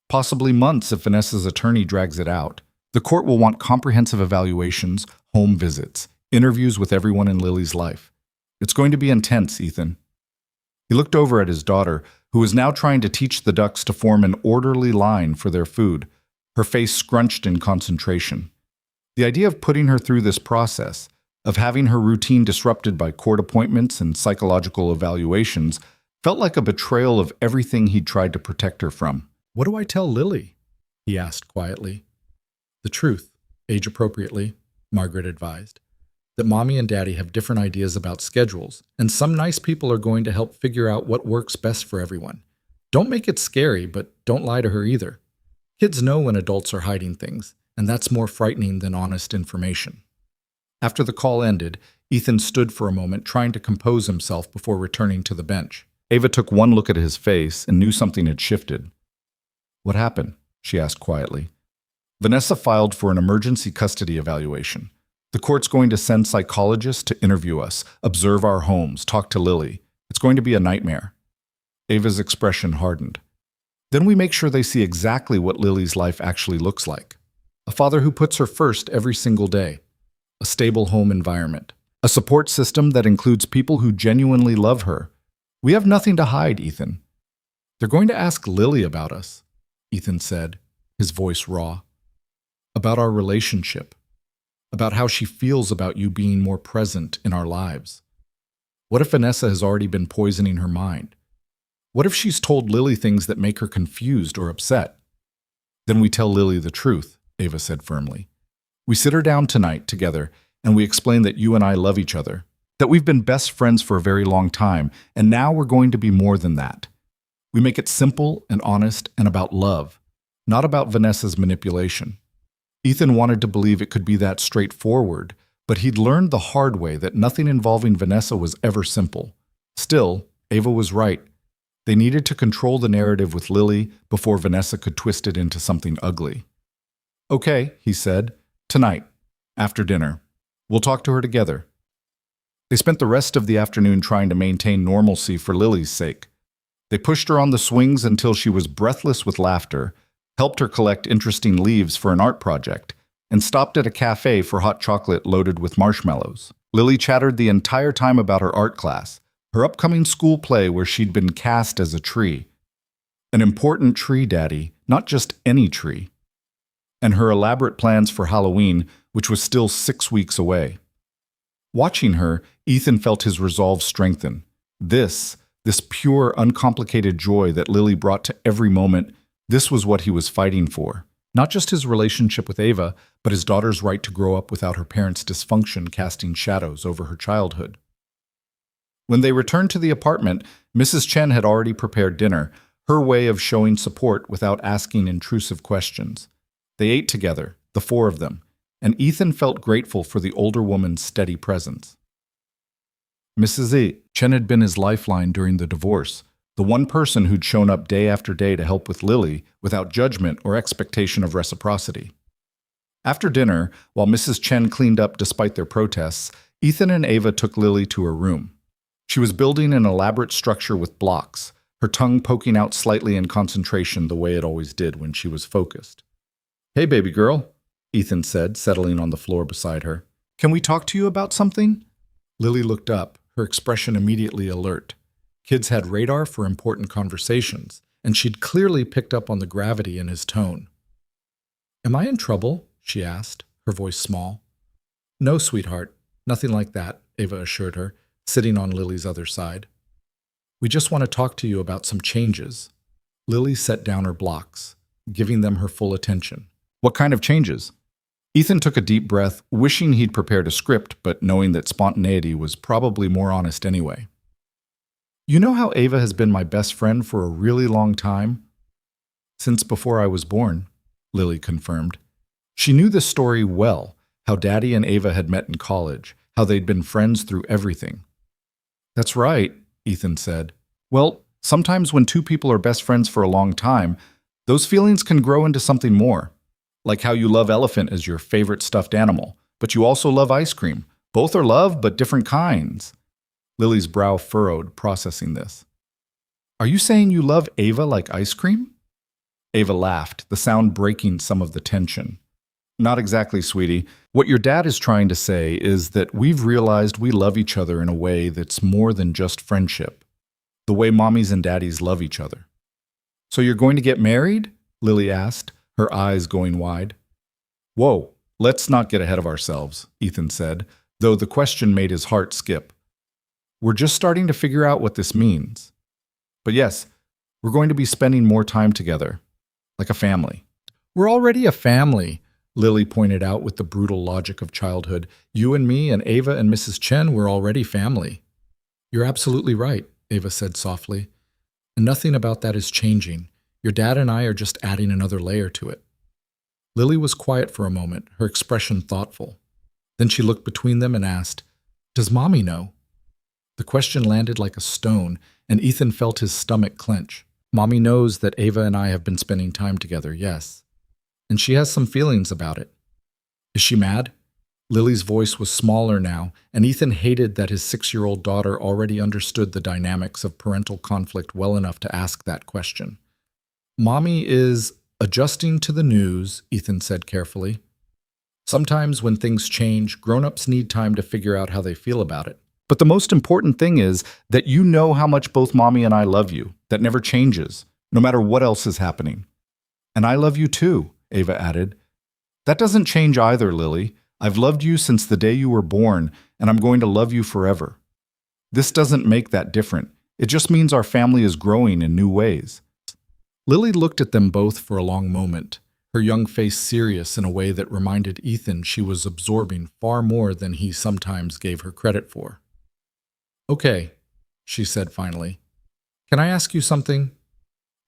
Possibly months if Vanessa's attorney drags it out. The court will want comprehensive evaluations, home visits, interviews with everyone in Lily's life. It's going to be intense, Ethan. He looked over at his daughter, who was now trying to teach the ducks to form an orderly line for their food, her face scrunched in concentration. The idea of putting her through this process, of having her routine disrupted by court appointments and psychological evaluations, felt like a betrayal of everything he'd tried to protect her from. "What do I tell Lily?" he asked quietly. "The truth, age-appropriately," Margaret advised. "That Mommy and Daddy have different ideas about schedules, and some nice people are going to help figure out what works best for everyone. Don't make it scary, but don't lie to her either. Kids know when adults are hiding things, and that's more frightening than honest information." After the call ended, Ethan stood for a moment trying to compose himself before returning to the bench. Ava took one look at his face and knew something had shifted. "What happened?" she asked quietly. "Vanessa filed for an emergency custody evaluation. The court's going to send psychologists to interview us, observe our homes, talk to Lily. It's going to be a nightmare." Ava's expression hardened. "Then we make sure they see exactly what Lily's life actually looks like. A father who puts her first every single day. A stable home environment. A support system that includes people who genuinely love her. We have nothing to hide, Ethan." "They're going to ask Lily about us," Ethan said, his voice raw. "About our relationship. About how she feels about you being more present in our lives. What if Vanessa has already been poisoning her mind? What if she's told Lily things that make her confused or upset?" "Then we tell Lily the truth," Ava said firmly. "We sit her down tonight together, and we explain that you and I love each other, that we've been best friends for a very long time, and now we're going to be more than that. We make it simple and honest and about love, not about Vanessa's manipulation." Ethan wanted to believe it could be that straightforward, but he'd learned the hard way that nothing involving Vanessa was ever simple. Still, Ava was right. They needed to control the narrative with Lily before Vanessa could twist it into something ugly. "Okay," he said, "tonight, after dinner. We'll talk to her together." They spent the rest of the afternoon trying to maintain normalcy for Lily's sake. They pushed her on the swings until she was breathless with laughter, helped her collect interesting leaves for an art project, and stopped at a cafe for hot chocolate loaded with marshmallows. Lily chattered the entire time about her art class, her upcoming school play where she'd been cast as a tree. An important tree, Daddy, not just any tree. And her elaborate plans for Halloween, which was still 6 weeks away. Watching her, Ethan felt his resolve strengthen. This pure, uncomplicated joy that Lily brought to every moment, this was what he was fighting for. Not just his relationship with Ava, but his daughter's right to grow up without her parents' dysfunction casting shadows over her childhood. When they returned to the apartment, Mrs. Chen had already prepared dinner, her way of showing support without asking intrusive questions. They ate together, the four of them, and Ethan felt grateful for the older woman's steady presence. Mrs. Chen had been his lifeline during the divorce, the one person who'd shown up day after day to help with Lily without judgment or expectation of reciprocity. After dinner, while Mrs. Chen cleaned up despite their protests, Ethan and Ava took Lily to her room. She was building an elaborate structure with blocks, her tongue poking out slightly in concentration the way it always did when she was focused. "Hey, baby girl," Ethan said, settling on the floor beside her. "Can we talk to you about something?" Lily looked up, her expression immediately alert. Kids had radar for important conversations, and she'd clearly picked up on the gravity in his tone. "Am I in trouble?" she asked, her voice small. "No, sweetheart, nothing like that," Ava assured her, sitting on Lily's other side. "We just want to talk to you about some changes." Lily set down her blocks, giving them her full attention. "What kind of changes?" Ethan took a deep breath, wishing he'd prepared a script, but knowing that spontaneity was probably more honest anyway. You know how Ava has been my best friend for a really long time? Since before I was born, Lily confirmed. She knew this story well, how Daddy and Ava had met in college, how they'd been friends through everything. That's right, Ethan said. Well, sometimes when two people are best friends for a long time, those feelings can grow into something more. Like how you love elephant as your favorite stuffed animal, but you also love ice cream. Both are love, but different kinds. Lily's brow furrowed, processing this. Are you saying you love Ava like ice cream? Ava laughed, the sound breaking some of the tension. Not exactly, sweetie. What your dad is trying to say is that we've realized we love each other in a way that's more than just friendship. The way mommies and daddies love each other. So you're going to get married? Lily asked, her eyes going wide. Whoa, let's not get ahead of ourselves, Ethan said, though the question made his heart skip. We're just starting to figure out what this means. But yes, we're going to be spending more time together, like a family. We're already a family, Lily pointed out with the brutal logic of childhood. You and me and Ava and Mrs. Chen were already family. You're absolutely right, Ava said softly. And nothing about that is changing. Your dad and I are just adding another layer to it. Lily was quiet for a moment, her expression thoughtful. Then she looked between them and asked, Does Mommy know? The question landed like a stone, and Ethan felt his stomach clench. Mommy knows that Ava and I have been spending time together, yes. And she has some feelings about it. Is she mad? Lily's voice was smaller now, and Ethan hated that his 6-year-old daughter already understood the dynamics of parental conflict well enough to ask that question. Mommy is adjusting to the news, Ethan said carefully. Sometimes when things change, grown-ups need time to figure out how they feel about it. But the most important thing is that you know how much both Mommy and I love you. That never changes, no matter what else is happening. And I love you too, Ava added. That doesn't change either, Lily. I've loved you since the day you were born, and I'm going to love you forever. This doesn't make that different. It just means our family is growing in new ways. Lily looked at them both for a long moment, her young face serious in a way that reminded Ethan she was absorbing far more than he sometimes gave her credit for. Okay, she said finally. Can I ask you something?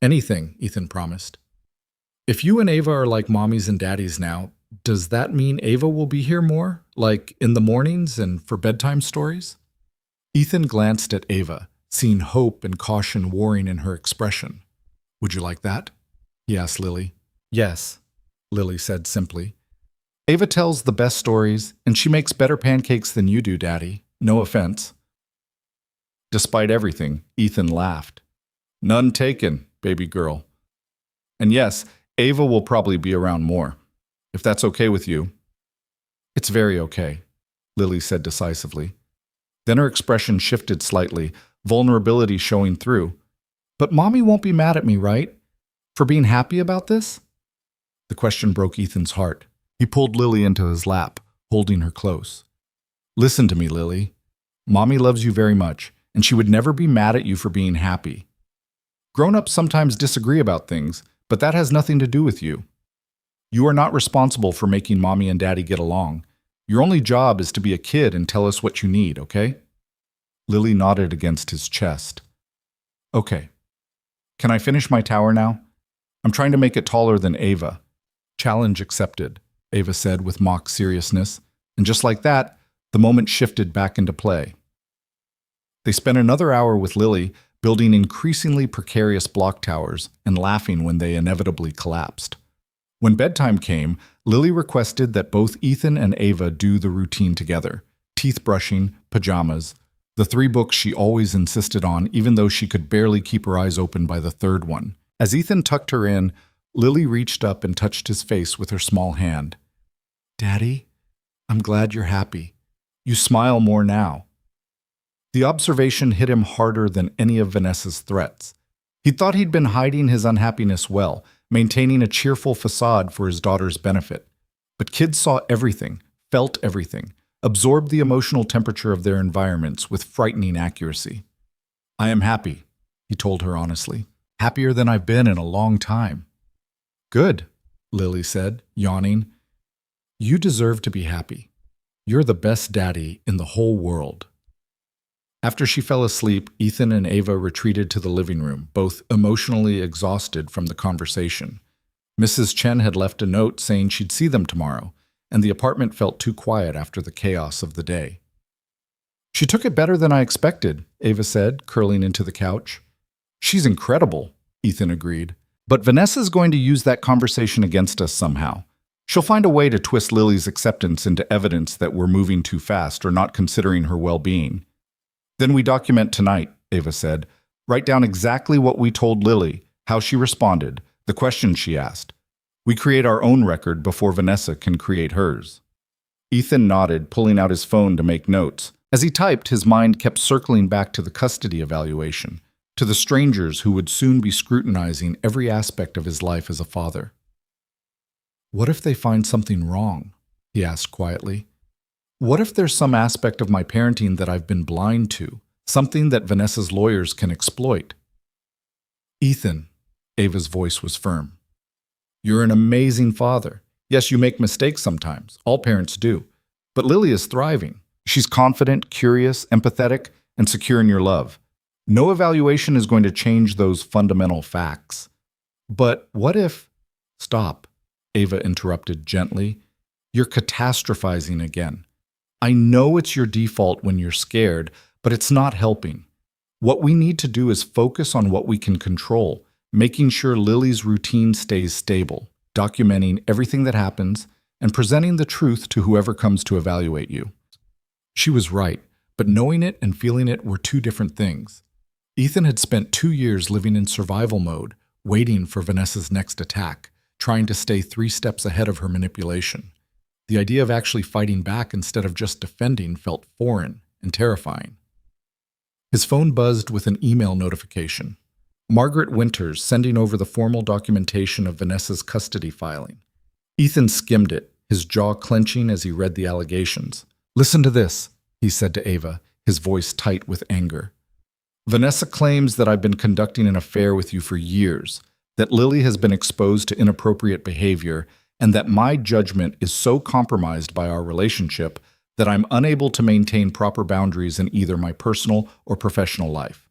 Anything, Ethan promised. If you and Ava are like mommies and daddies now, does that mean Ava will be here more, like in the mornings and for bedtime stories? Ethan glanced at Ava, seeing hope and caution warring in her expression. Would you like that? He asked Lily. Yes, Lily said simply. Ava tells the best stories, and she makes better pancakes than you do, Daddy. No offense. Despite everything, Ethan laughed. None taken, baby girl. And yes, Ava will probably be around more, if that's okay with you. It's very okay, Lily said decisively. Then her expression shifted slightly, vulnerability showing through. But Mommy won't be mad at me, right? For being happy about this? The question broke Ethan's heart. He pulled Lily into his lap, holding her close. Listen to me, Lily. Mommy loves you very much, and she would never be mad at you for being happy. Grown-ups sometimes disagree about things, but that has nothing to do with you. You are not responsible for making Mommy and Daddy get along. Your only job is to be a kid and tell us what you need, okay? Lily nodded against his chest. Okay. Can I finish my tower now? I'm trying to make it taller than Ava. Challenge accepted, Ava said with mock seriousness, and just like that, the moment shifted back into play. They spent another hour with Lily, building increasingly precarious block towers and laughing when they inevitably collapsed. When bedtime came, Lily requested that both Ethan and Ava do the routine together: teeth brushing, pajamas, the 3 books she always insisted on, even though she could barely keep her eyes open by the 3rd one. As Ethan tucked her in, Lily reached up and touched his face with her small hand. Daddy, I'm glad you're happy. You smile more now. The observation hit him harder than any of Vanessa's threats. He thought he'd been hiding his unhappiness well, maintaining a cheerful facade for his daughter's benefit. But kids saw everything, felt everything, absorbed the emotional temperature of their environments with frightening accuracy. I am happy, he told her honestly. Happier than I've been in a long time. Good, Lily said, yawning. You deserve to be happy. You're the best daddy in the whole world. After she fell asleep, Ethan and Ava retreated to the living room, both emotionally exhausted from the conversation. Mrs. Chen had left a note saying she'd see them tomorrow, and the apartment felt too quiet after the chaos of the day. She took it better than I expected, Ava said, curling into the couch. She's incredible, Ethan agreed. But Vanessa's going to use that conversation against us somehow. She'll find a way to twist Lily's acceptance into evidence that we're moving too fast or not considering her well-being. Then we document tonight, Ava said. Write down exactly what we told Lily, how she responded, the questions she asked. We create our own record before Vanessa can create hers. Ethan nodded, pulling out his phone to make notes. As he typed, his mind kept circling back to the custody evaluation, to the strangers who would soon be scrutinizing every aspect of his life as a father. What if they find something wrong? He asked quietly. What if there's some aspect of my parenting that I've been blind to, something that Vanessa's lawyers can exploit? Ethan, Ava's voice was firm. You're an amazing father. Yes, you make mistakes sometimes. All parents do. But Lily is thriving. She's confident, curious, empathetic, and secure in your love. No evaluation is going to change those fundamental facts. But what if... Stop, Ava interrupted gently. You're catastrophizing again. I know it's your default when you're scared, but it's not helping. What we need to do is focus on what we can control, making sure Lily's routine stays stable, documenting everything that happens, and presenting the truth to whoever comes to evaluate you. She was right, but knowing it and feeling it were two different things. Ethan had spent 2 years living in survival mode, waiting for Vanessa's next attack, trying to stay 3 steps ahead of her manipulation. The idea of actually fighting back instead of just defending felt foreign and terrifying. His phone buzzed with an email notification. Margaret Winters sending over the formal documentation of Vanessa's custody filing. Ethan skimmed it, his jaw clenching as he read the allegations. Listen to this, he said to Ava, his voice tight with anger. Vanessa claims that I've been conducting an affair with you for years, that Lily has been exposed to inappropriate behavior, and that my judgment is so compromised by our relationship that I'm unable to maintain proper boundaries in either my personal or professional life.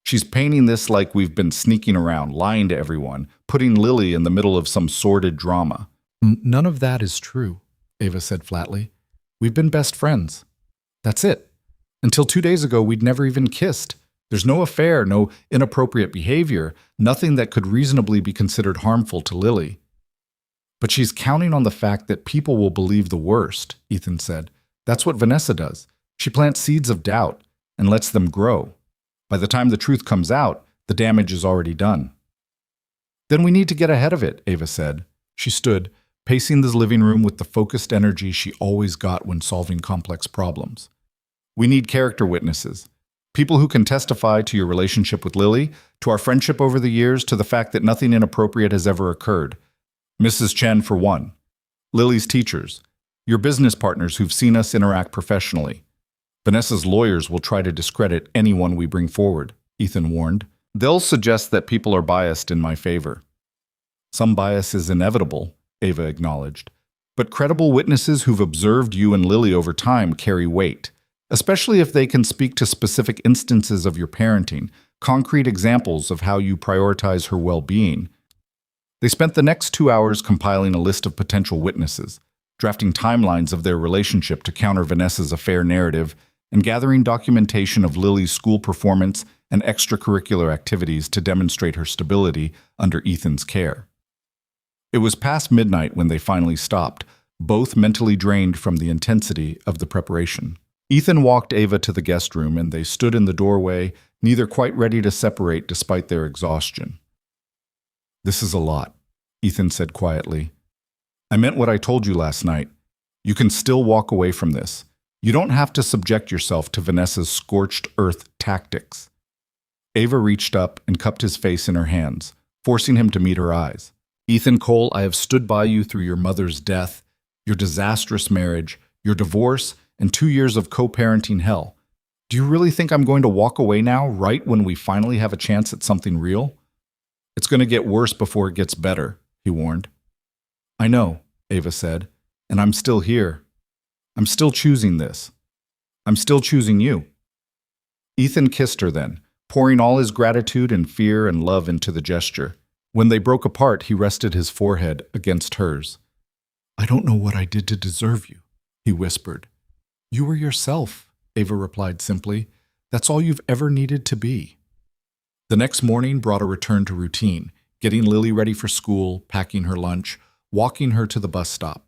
She's painting this like we've been sneaking around, lying to everyone, putting Lily in the middle of some sordid drama. None of that is true, Ava said flatly. We've been best friends. That's it. Until 2 days ago, we'd never even kissed. There's no affair, no inappropriate behavior, nothing that could reasonably be considered harmful to Lily. But she's counting on the fact that people will believe the worst, Ethan said. That's what Vanessa does. She plants seeds of doubt and lets them grow. By the time the truth comes out, the damage is already done. Then we need to get ahead of it, Ava said. She stood, pacing the living room with the focused energy she always got when solving complex problems. We need character witnesses. People who can testify to your relationship with Lily, to our friendship over the years, to the fact that nothing inappropriate has ever occurred. Mrs. Chen, for one. Lily's teachers. Your business partners who've seen us interact professionally. Vanessa's lawyers will try to discredit anyone we bring forward, Ethan warned. They'll suggest that people are biased in my favor. Some bias is inevitable, Ava acknowledged. But credible witnesses who've observed you and Lily over time carry weight, especially if they can speak to specific instances of your parenting, concrete examples of how you prioritize her well-being. They spent the next 2 hours compiling a list of potential witnesses, drafting timelines of their relationship to counter Vanessa's affair narrative, and gathering documentation of Lily's school performance and extracurricular activities to demonstrate her stability under Ethan's care. It was past midnight when they finally stopped, both mentally drained from the intensity of the preparation. Ethan walked Ava to the guest room, and they stood in the doorway, neither quite ready to separate despite their exhaustion. This is a lot, Ethan said quietly. I meant what I told you last night. You can still walk away from this. You don't have to subject yourself to Vanessa's scorched earth tactics. Ava reached up and cupped his face in her hands, forcing him to meet her eyes. Ethan Cole, I have stood by you through your mother's death, your disastrous marriage, your divorce, and 2 years of co-parenting hell. Do you really think I'm going to walk away now, right when we finally have a chance at something real? It's going to get worse before it gets better, he warned. I know, Ava said, And I'm still here. I'm still choosing this. I'm still choosing you. Ethan kissed her then, pouring all his gratitude and fear and love into the gesture. When they broke apart, he rested his forehead against hers. I don't know what I did to deserve you, he whispered. You were yourself, Ava replied simply. That's all you've ever needed to be. The next morning brought a return to routine, getting Lily ready for school, packing her lunch, walking her to the bus stop.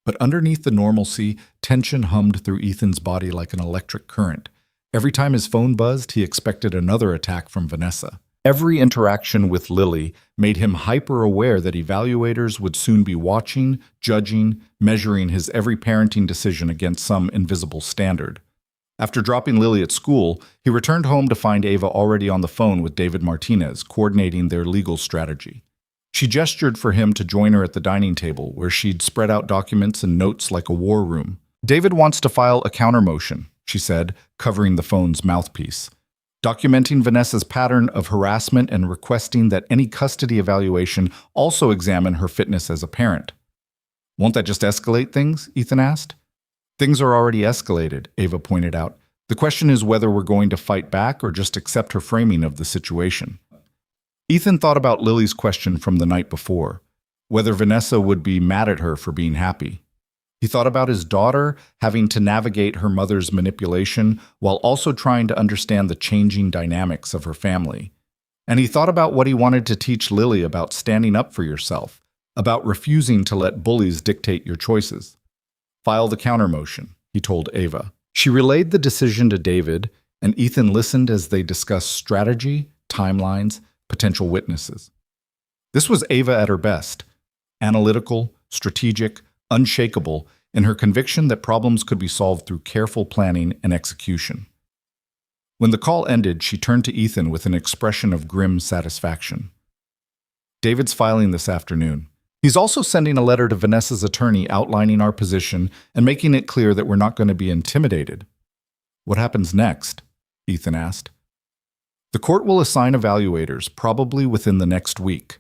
But underneath the normalcy, tension hummed through Ethan's body like an electric current. Every time his phone buzzed, he expected another attack from Vanessa. Every interaction with Lily made him hyper-aware that evaluators would soon be watching, judging, measuring his every parenting decision against some invisible standard. After dropping Lily at school, he returned home to find Ava already on the phone with David Martinez, coordinating their legal strategy. She gestured for him to join her at the dining table, where she'd spread out documents and notes like a war room. David wants to file a countermotion, she said, covering the phone's mouthpiece, documenting Vanessa's pattern of harassment and requesting that any custody evaluation also examine her fitness as a parent. Won't that just escalate things? Ethan asked. Things are already escalated, Ava pointed out. The question is whether we're going to fight back or just accept her framing of the situation. Ethan thought about Lily's question from the night before, whether Vanessa would be mad at her for being happy. He thought about his daughter having to navigate her mother's manipulation while also trying to understand the changing dynamics of her family. And he thought about what he wanted to teach Lily about standing up for yourself, about refusing to let bullies dictate your choices. File the countermotion, he told Ava. She relayed the decision to David, and Ethan listened as they discussed strategy, timelines, potential witnesses. This was Ava at her best, analytical, strategic, unshakable in her conviction that problems could be solved through careful planning and execution. When the call ended, she turned to Ethan with an expression of grim satisfaction. David's filing this afternoon. He's also sending a letter to Vanessa's attorney outlining our position and making it clear that we're not going to be intimidated. What happens next? Ethan asked. The court will assign evaluators, probably within the next week.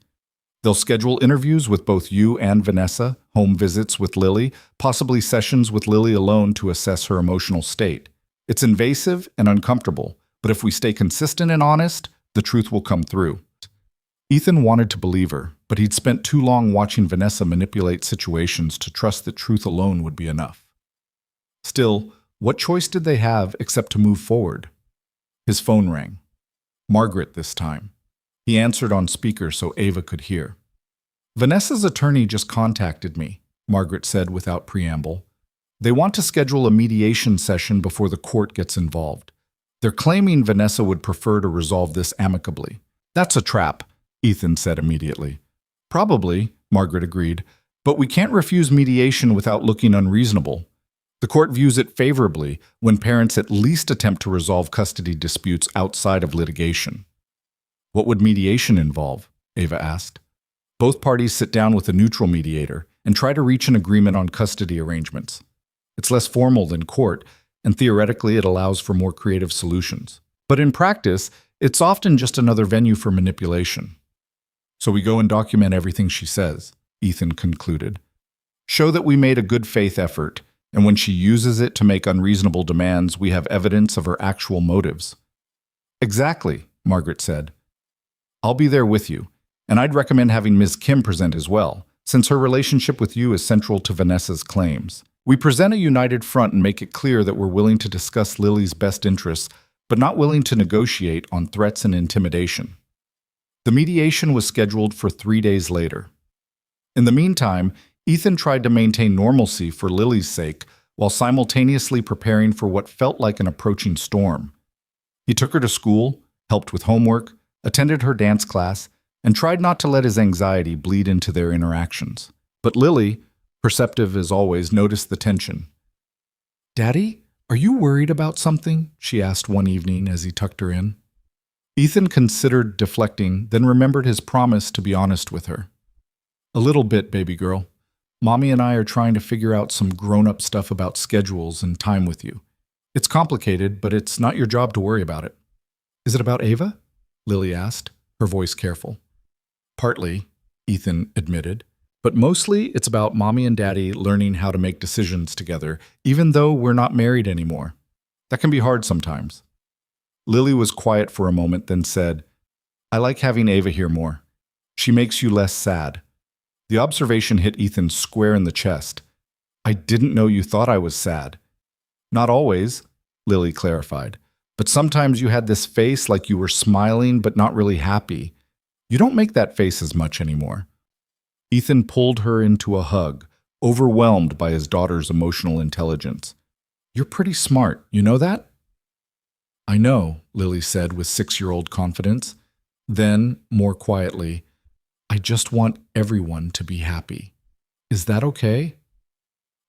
They'll schedule interviews with both you and Vanessa, home visits with Lily, possibly sessions with Lily alone to assess her emotional state. It's invasive and uncomfortable, but if we stay consistent and honest, the truth will come through. Ethan wanted to believe her, but he'd spent too long watching Vanessa manipulate situations to trust that truth alone would be enough. Still, what choice did they have except to move forward? His phone rang. Margaret this time. He answered on speaker so Ava could hear. Vanessa's attorney just contacted me, Margaret said without preamble. They want to schedule a mediation session before the court gets involved. They're claiming Vanessa would prefer to resolve this amicably. That's a trap, Ethan said immediately. Probably, Margaret agreed, but we can't refuse mediation without looking unreasonable. The court views it favorably when parents at least attempt to resolve custody disputes outside of litigation. What would mediation involve? Ava asked. Both parties sit down with a neutral mediator and try to reach an agreement on custody arrangements. It's less formal than court, and theoretically it allows for more creative solutions. But in practice, it's often just another venue for manipulation. So we go and document everything she says, Ethan concluded. Show that we made a good faith effort, and when she uses it to make unreasonable demands, we have evidence of her actual motives. Exactly, Margaret said. I'll be there with you, and I'd recommend having Ms. Kim present as well, since her relationship with you is central to Vanessa's claims. We present a united front and make it clear that we're willing to discuss Lily's best interests, but not willing to negotiate on threats and intimidation. The mediation was scheduled for 3 days later. In the meantime, Ethan tried to maintain normalcy for Lily's sake while simultaneously preparing for what felt like an approaching storm. He took her to school, helped with homework, attended her dance class, and tried not to let his anxiety bleed into their interactions. But Lily, perceptive as always, noticed the tension. "Daddy, are you worried about something?" she asked one evening as he tucked her in. Ethan considered deflecting, then remembered his promise to be honest with her. "A little bit, baby girl. Mommy and I are trying to figure out some grown-up stuff about schedules and time with you. It's complicated, but it's not your job to worry about it." "Is it about Ava?" Lily asked, her voice careful. "Partly," Ethan admitted, But mostly, it's about mommy and daddy learning how to make decisions together, even though we're not married anymore. That can be hard sometimes. Lily was quiet for a moment, then said, I like having Ava here more. She makes you less sad. The observation hit Ethan square in the chest. I didn't know you thought I was sad. Not always, Lily clarified. But sometimes you had this face like you were smiling but not really happy. You don't make that face as much anymore. Ethan pulled her into a hug, overwhelmed by his daughter's emotional intelligence. You're pretty smart, you know that? I know, Lily said with 6-year-old confidence. Then, more quietly, I just want everyone to be happy. Is that okay?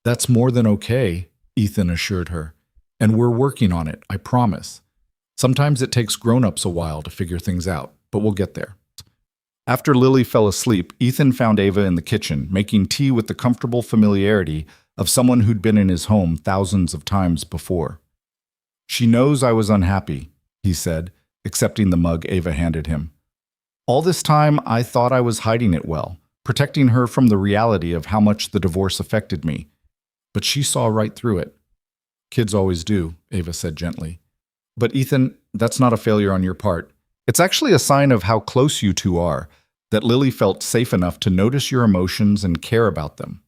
That's more than okay, Ethan assured her. And we're working on it, I promise. Sometimes it takes grown-ups a while to figure things out, but we'll get there. After Lily fell asleep, Ethan found Ava in the kitchen, making tea with the comfortable familiarity of someone who'd been in his home thousands of times before. She knows I was unhappy, he said, accepting the mug Ava handed him. All this time, I thought I was hiding it well, protecting her from the reality of how much the divorce affected me. But she saw right through it. Kids always do, Ava said gently. But Ethan, that's not a failure on your part. It's actually a sign of how close you two are, that Lily felt safe enough to notice your emotions and care about them.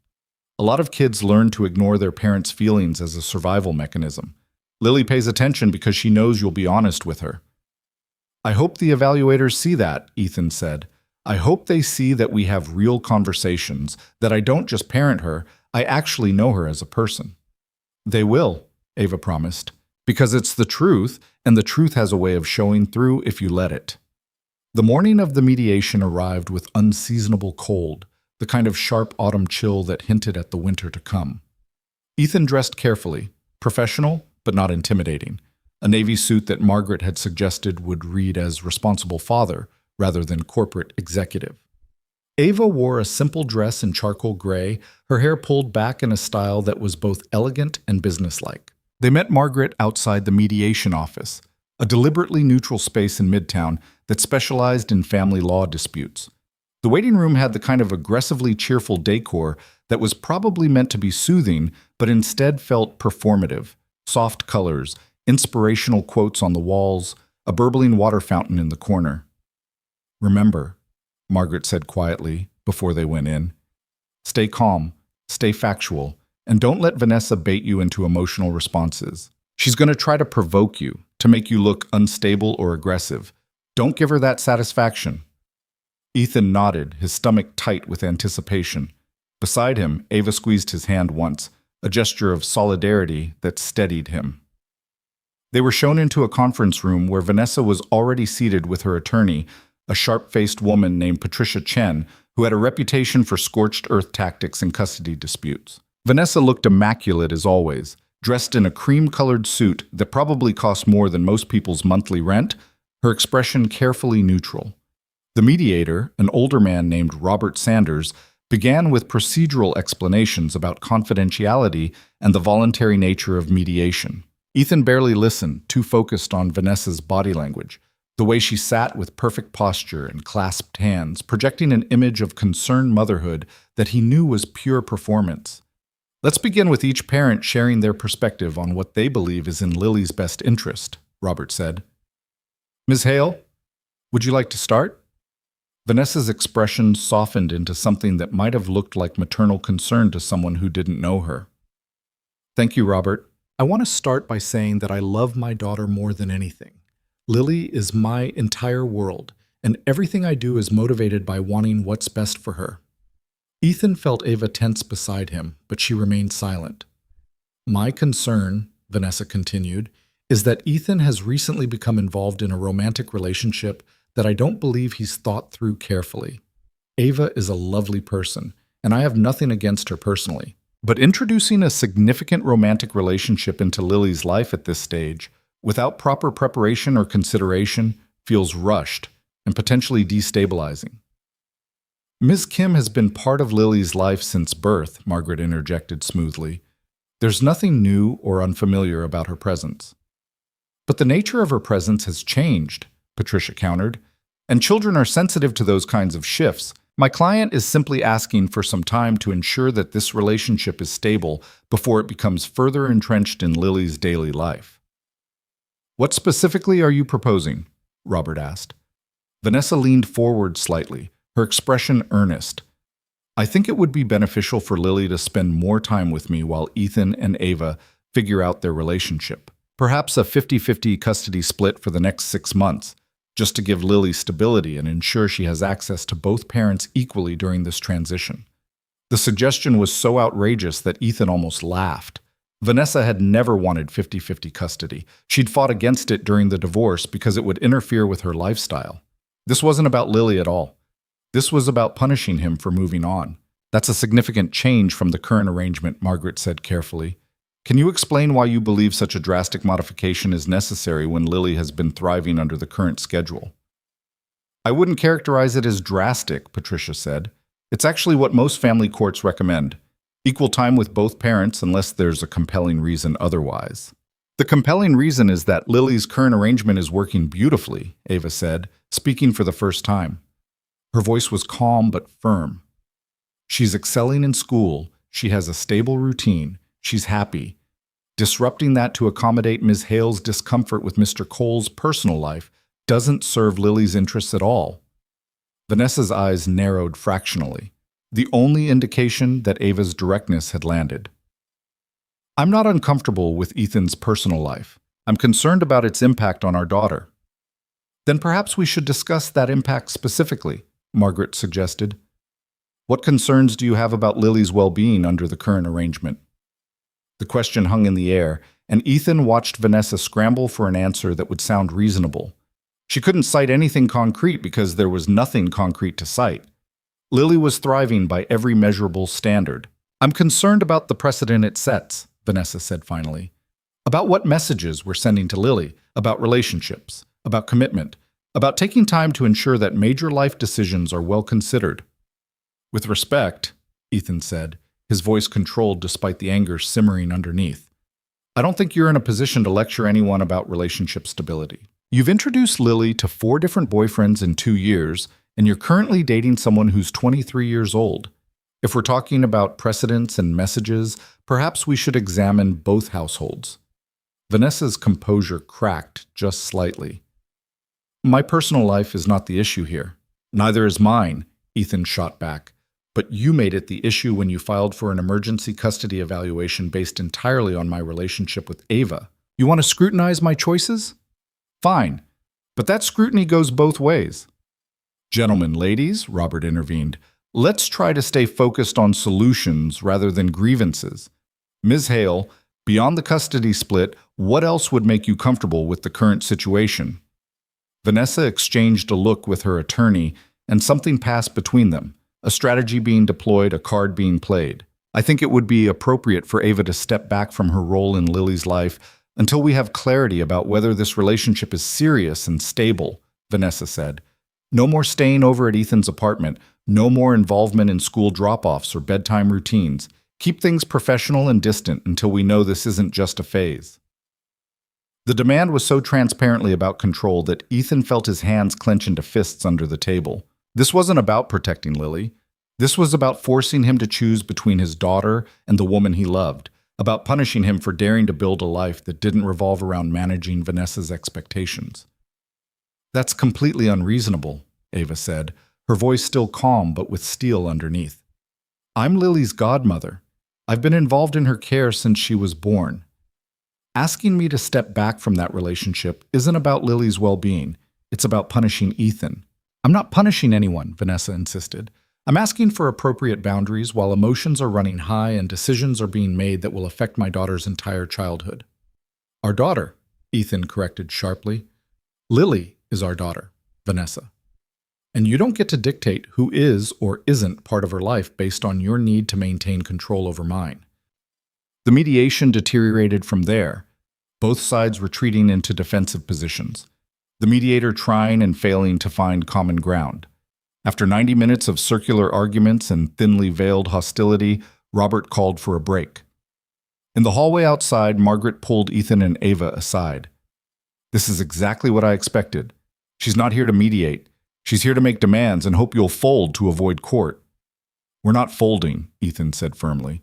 A lot of kids learn to ignore their parents' feelings as a survival mechanism. Lily pays attention because she knows you'll be honest with her. I hope the evaluators see that, Ethan said. I hope they see that we have real conversations, that I don't just parent her, I actually know her as a person. They will, Ava promised, because it's the truth, and the truth has a way of showing through if you let it. The morning of the mediation arrived with unseasonable cold, the kind of sharp autumn chill that hinted at the winter to come. Ethan dressed carefully, professional, but not intimidating. A navy suit that Margaret had suggested would read as responsible father rather than corporate executive. Ava wore a simple dress in charcoal gray, her hair pulled back in a style that was both elegant and businesslike. They met Margaret outside the mediation office, a deliberately neutral space in Midtown that specialized in family law disputes. The waiting room had the kind of aggressively cheerful decor that was probably meant to be soothing, but instead felt performative. Soft colors, inspirational quotes on the walls, a burbling water fountain in the corner. Remember, Margaret said quietly before they went in, stay calm, stay factual, and don't let Vanessa bait you into emotional responses. She's going to try to provoke you, to make you look unstable or aggressive. Don't give her that satisfaction. Ethan nodded, his stomach tight with anticipation. Beside him, Ava squeezed his hand once, a gesture of solidarity that steadied him. They were shown into a conference room where Vanessa was already seated with her attorney, a sharp-faced woman named Patricia Chen, who had a reputation for scorched earth tactics in custody disputes. Vanessa looked immaculate as always, dressed in a cream-colored suit that probably cost more than most people's monthly rent, her expression carefully neutral. The mediator, an older man named Robert Sanders, began with procedural explanations about confidentiality and the voluntary nature of mediation. Ethan barely listened, too focused on Vanessa's body language, the way she sat with perfect posture and clasped hands, projecting an image of concerned motherhood that he knew was pure performance. Let's begin with each parent sharing their perspective on what they believe is in Lily's best interest, Robert said. Ms. Hale, would you like to start? Vanessa's expression softened into something that might have looked like maternal concern to someone who didn't know her. Thank you, Robert. I want to start by saying that I love my daughter more than anything. Lily is my entire world, and everything I do is motivated by wanting what's best for her. Ethan felt Ava tense beside him, but she remained silent. My concern, Vanessa continued, is that Ethan has recently become involved in a romantic relationship that I don't believe he's thought through carefully. Ava is a lovely person, and I have nothing against her personally. But introducing a significant romantic relationship into Lily's life at this stage, without proper preparation or consideration, feels rushed and potentially destabilizing. Ms. Kim has been part of Lily's life since birth, Margaret interjected smoothly. There's nothing new or unfamiliar about her presence. But the nature of her presence has changed, Patricia countered, and children are sensitive to those kinds of shifts. My client is simply asking for some time to ensure that this relationship is stable before it becomes further entrenched in Lily's daily life. What specifically are you proposing? Robert asked. Vanessa leaned forward slightly, her expression earnest. I think it would be beneficial for Lily to spend more time with me while Ethan and Ava figure out their relationship. Perhaps a 50-50 custody split for the next 6 months, just to give Lily stability and ensure she has access to both parents equally during this transition. The suggestion was so outrageous that Ethan almost laughed. Vanessa had never wanted 50-50 custody. She'd fought against it during the divorce because it would interfere with her lifestyle. This wasn't about Lily at all. This was about punishing him for moving on. That's a significant change from the current arrangement, Margaret said carefully. Can you explain why you believe such a drastic modification is necessary when Lily has been thriving under the current schedule? I wouldn't characterize it as drastic, Patricia said. It's actually what most family courts recommend. Equal time with both parents unless there's a compelling reason otherwise. The compelling reason is that Lily's current arrangement is working beautifully, Ava said, speaking for the first time. Her voice was calm but firm. She's excelling in school, she has a stable routine, she's happy. Disrupting that to accommodate Ms. Hale's discomfort with Mr. Cole's personal life doesn't serve Lily's interests at all. Vanessa's eyes narrowed fractionally, the only indication that Ava's directness had landed. I'm not uncomfortable with Ethan's personal life. I'm concerned about its impact on our daughter. Then perhaps we should discuss that impact specifically, Margaret suggested. What concerns do you have about Lily's well-being under the current arrangement? The question hung in the air, and Ethan watched Vanessa scramble for an answer that would sound reasonable. She couldn't cite anything concrete because there was nothing concrete to cite. Lily was thriving by every measurable standard. I'm concerned about the precedent it sets, Vanessa said finally. About what messages we're sending to Lily, about relationships, about commitment, about taking time to ensure that major life decisions are well considered. With respect, Ethan said, his voice controlled despite the anger simmering underneath. I don't think you're in a position to lecture anyone about relationship stability. You've introduced Lily to 4 different boyfriends in 2 years, and you're currently dating someone who's 23 years old. If we're talking about precedents and messages, perhaps we should examine both households. Vanessa's composure cracked just slightly. My personal life is not the issue here. Neither is mine, Ethan shot back. But you made it the issue when you filed for an emergency custody evaluation based entirely on my relationship with Ava. You want to scrutinize my choices? Fine, but that scrutiny goes both ways. Gentlemen, ladies, Robert intervened, let's try to stay focused on solutions rather than grievances. Ms. Hale, beyond the custody split, what else would make you comfortable with the current situation? Vanessa exchanged a look with her attorney, and something passed between them. A strategy being deployed, a card being played. I think it would be appropriate for Ava to step back from her role in Lily's life until we have clarity about whether this relationship is serious and stable, Vanessa said. No more staying over at Ethan's apartment, no more involvement in school drop-offs or bedtime routines. Keep things professional and distant until we know this isn't just a phase. The demand was so transparently about control that Ethan felt his hands clench into fists under the table. This wasn't about protecting Lily. This was about forcing him to choose between his daughter and the woman he loved, about punishing him for daring to build a life that didn't revolve around managing Vanessa's expectations. That's completely unreasonable, Ava said, her voice still calm but with steel underneath. I'm Lily's godmother. I've been involved in her care since she was born. Asking me to step back from that relationship isn't about Lily's well-being. It's about punishing Ethan. I'm not punishing anyone, Vanessa insisted. I'm asking for appropriate boundaries while emotions are running high and decisions are being made that will affect my daughter's entire childhood. Our daughter, Ethan corrected sharply. Lily is our daughter, Vanessa. And you don't get to dictate who is or isn't part of her life based on your need to maintain control over mine. The mediation deteriorated from there, both sides retreating into defensive positions. The mediator trying and failing to find common ground. After 90 minutes of circular arguments and thinly veiled hostility, Robert called for a break. In the hallway outside, Margaret pulled Ethan and Ava aside. This is exactly what I expected. She's not here to mediate. She's here to make demands and hope you'll fold to avoid court. We're not folding, Ethan said firmly.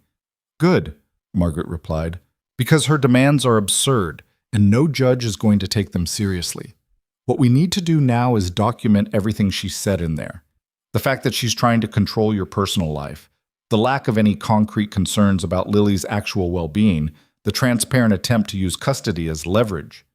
Good, Margaret replied, because her demands are absurd, and no judge is going to take them seriously. What we need to do now is document everything she said in there. The fact that she's trying to control your personal life, the lack of any concrete concerns about Lily's actual well-being, the transparent attempt to use custody as leverage.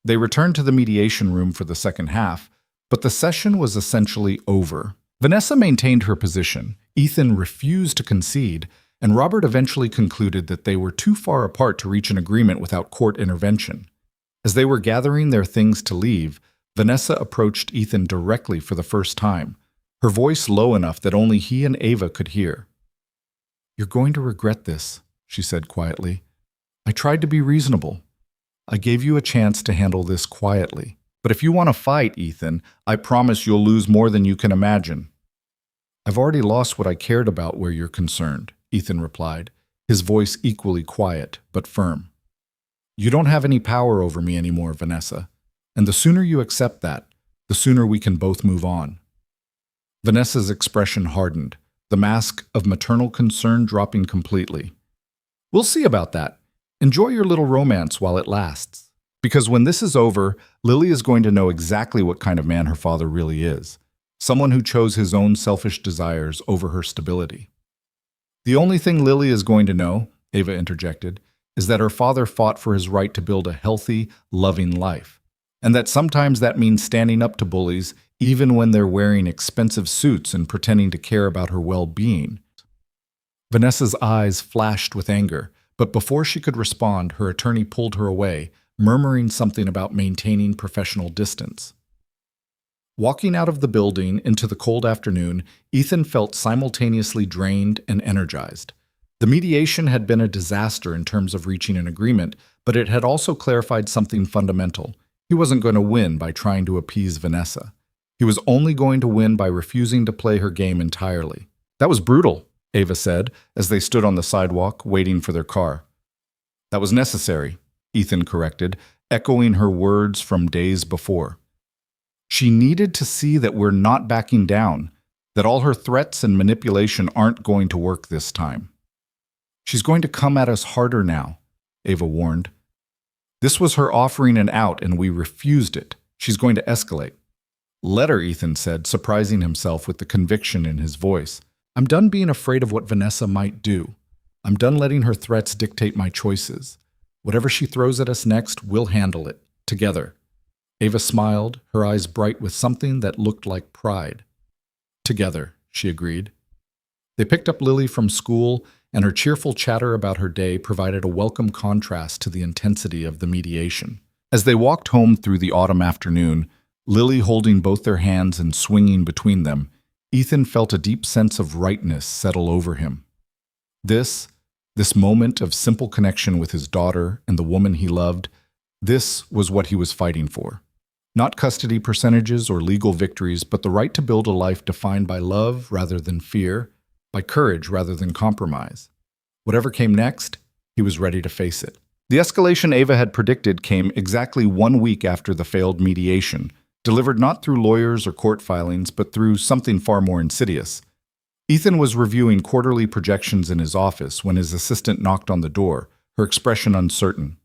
They returned to the mediation room for the second half, but the session was essentially over. Vanessa maintained her position, Ethan refused to concede, and Robert eventually concluded that they were too far apart to reach an agreement without court intervention. As they were gathering their things to leave, Vanessa approached Ethan directly for the first time, her voice low enough that only he and Ava could hear. "You're going to regret this," she said quietly. "I tried to be reasonable. I gave you a chance to handle this quietly. But if you want to fight, Ethan, I promise you'll lose more than you can imagine." "I've already lost what I cared about where you're concerned," Ethan replied, his voice equally quiet but firm. "You don't have any power over me anymore, Vanessa, and the sooner you accept that, the sooner we can both move on." Vanessa's expression hardened, the mask of maternal concern dropping completely. "We'll see about that. Enjoy your little romance while it lasts. Because when this is over, Lily is going to know exactly what kind of man her father really is. Someone who chose his own selfish desires over her stability." "The only thing Lily is going to know," Ava interjected, "is that her father fought for his right to build a healthy, loving life. And that sometimes that means standing up to bullies even when they're wearing expensive suits and pretending to care about her well-being." Vanessa's eyes flashed with anger, but before she could respond, her attorney pulled her away, murmuring something about maintaining professional distance. Walking out of the building into the cold afternoon, Ethan felt simultaneously drained and energized. The mediation had been a disaster in terms of reaching an agreement, but it had also clarified something fundamental. He wasn't going to win by trying to appease Vanessa. He was only going to win by refusing to play her game entirely. "That was brutal," Ava said, as they stood on the sidewalk, waiting for their car. "That was necessary," Ethan corrected, echoing her words from days before. "She needed to see that we're not backing down, that all her threats and manipulation aren't going to work this time." "She's going to come at us harder now," Ava warned. "This was her offering an out, and we refused it. She's going to escalate." "Let her," Ethan said, surprising himself with the conviction in his voice. "I'm done being afraid of what Vanessa might do. I'm done letting her threats dictate my choices. Whatever she throws at us next, we'll handle it, together." Ava smiled, her eyes bright with something that looked like pride. "Together," she agreed. They picked up Lily from school, and her cheerful chatter about her day provided a welcome contrast to the intensity of the mediation. As they walked home through the autumn afternoon, Lily holding both their hands and swinging between them, Ethan felt a deep sense of rightness settle over him. This moment of simple connection with his daughter and the woman he loved, this was what he was fighting for. Not custody percentages or legal victories, but the right to build a life defined by love rather than fear, by courage rather than compromise. Whatever came next, he was ready to face it. The escalation Ava had predicted came exactly 1 week after the failed mediation, delivered not through lawyers or court filings, but through something far more insidious. Ethan was reviewing quarterly projections in his office when his assistant knocked on the door, her expression uncertain.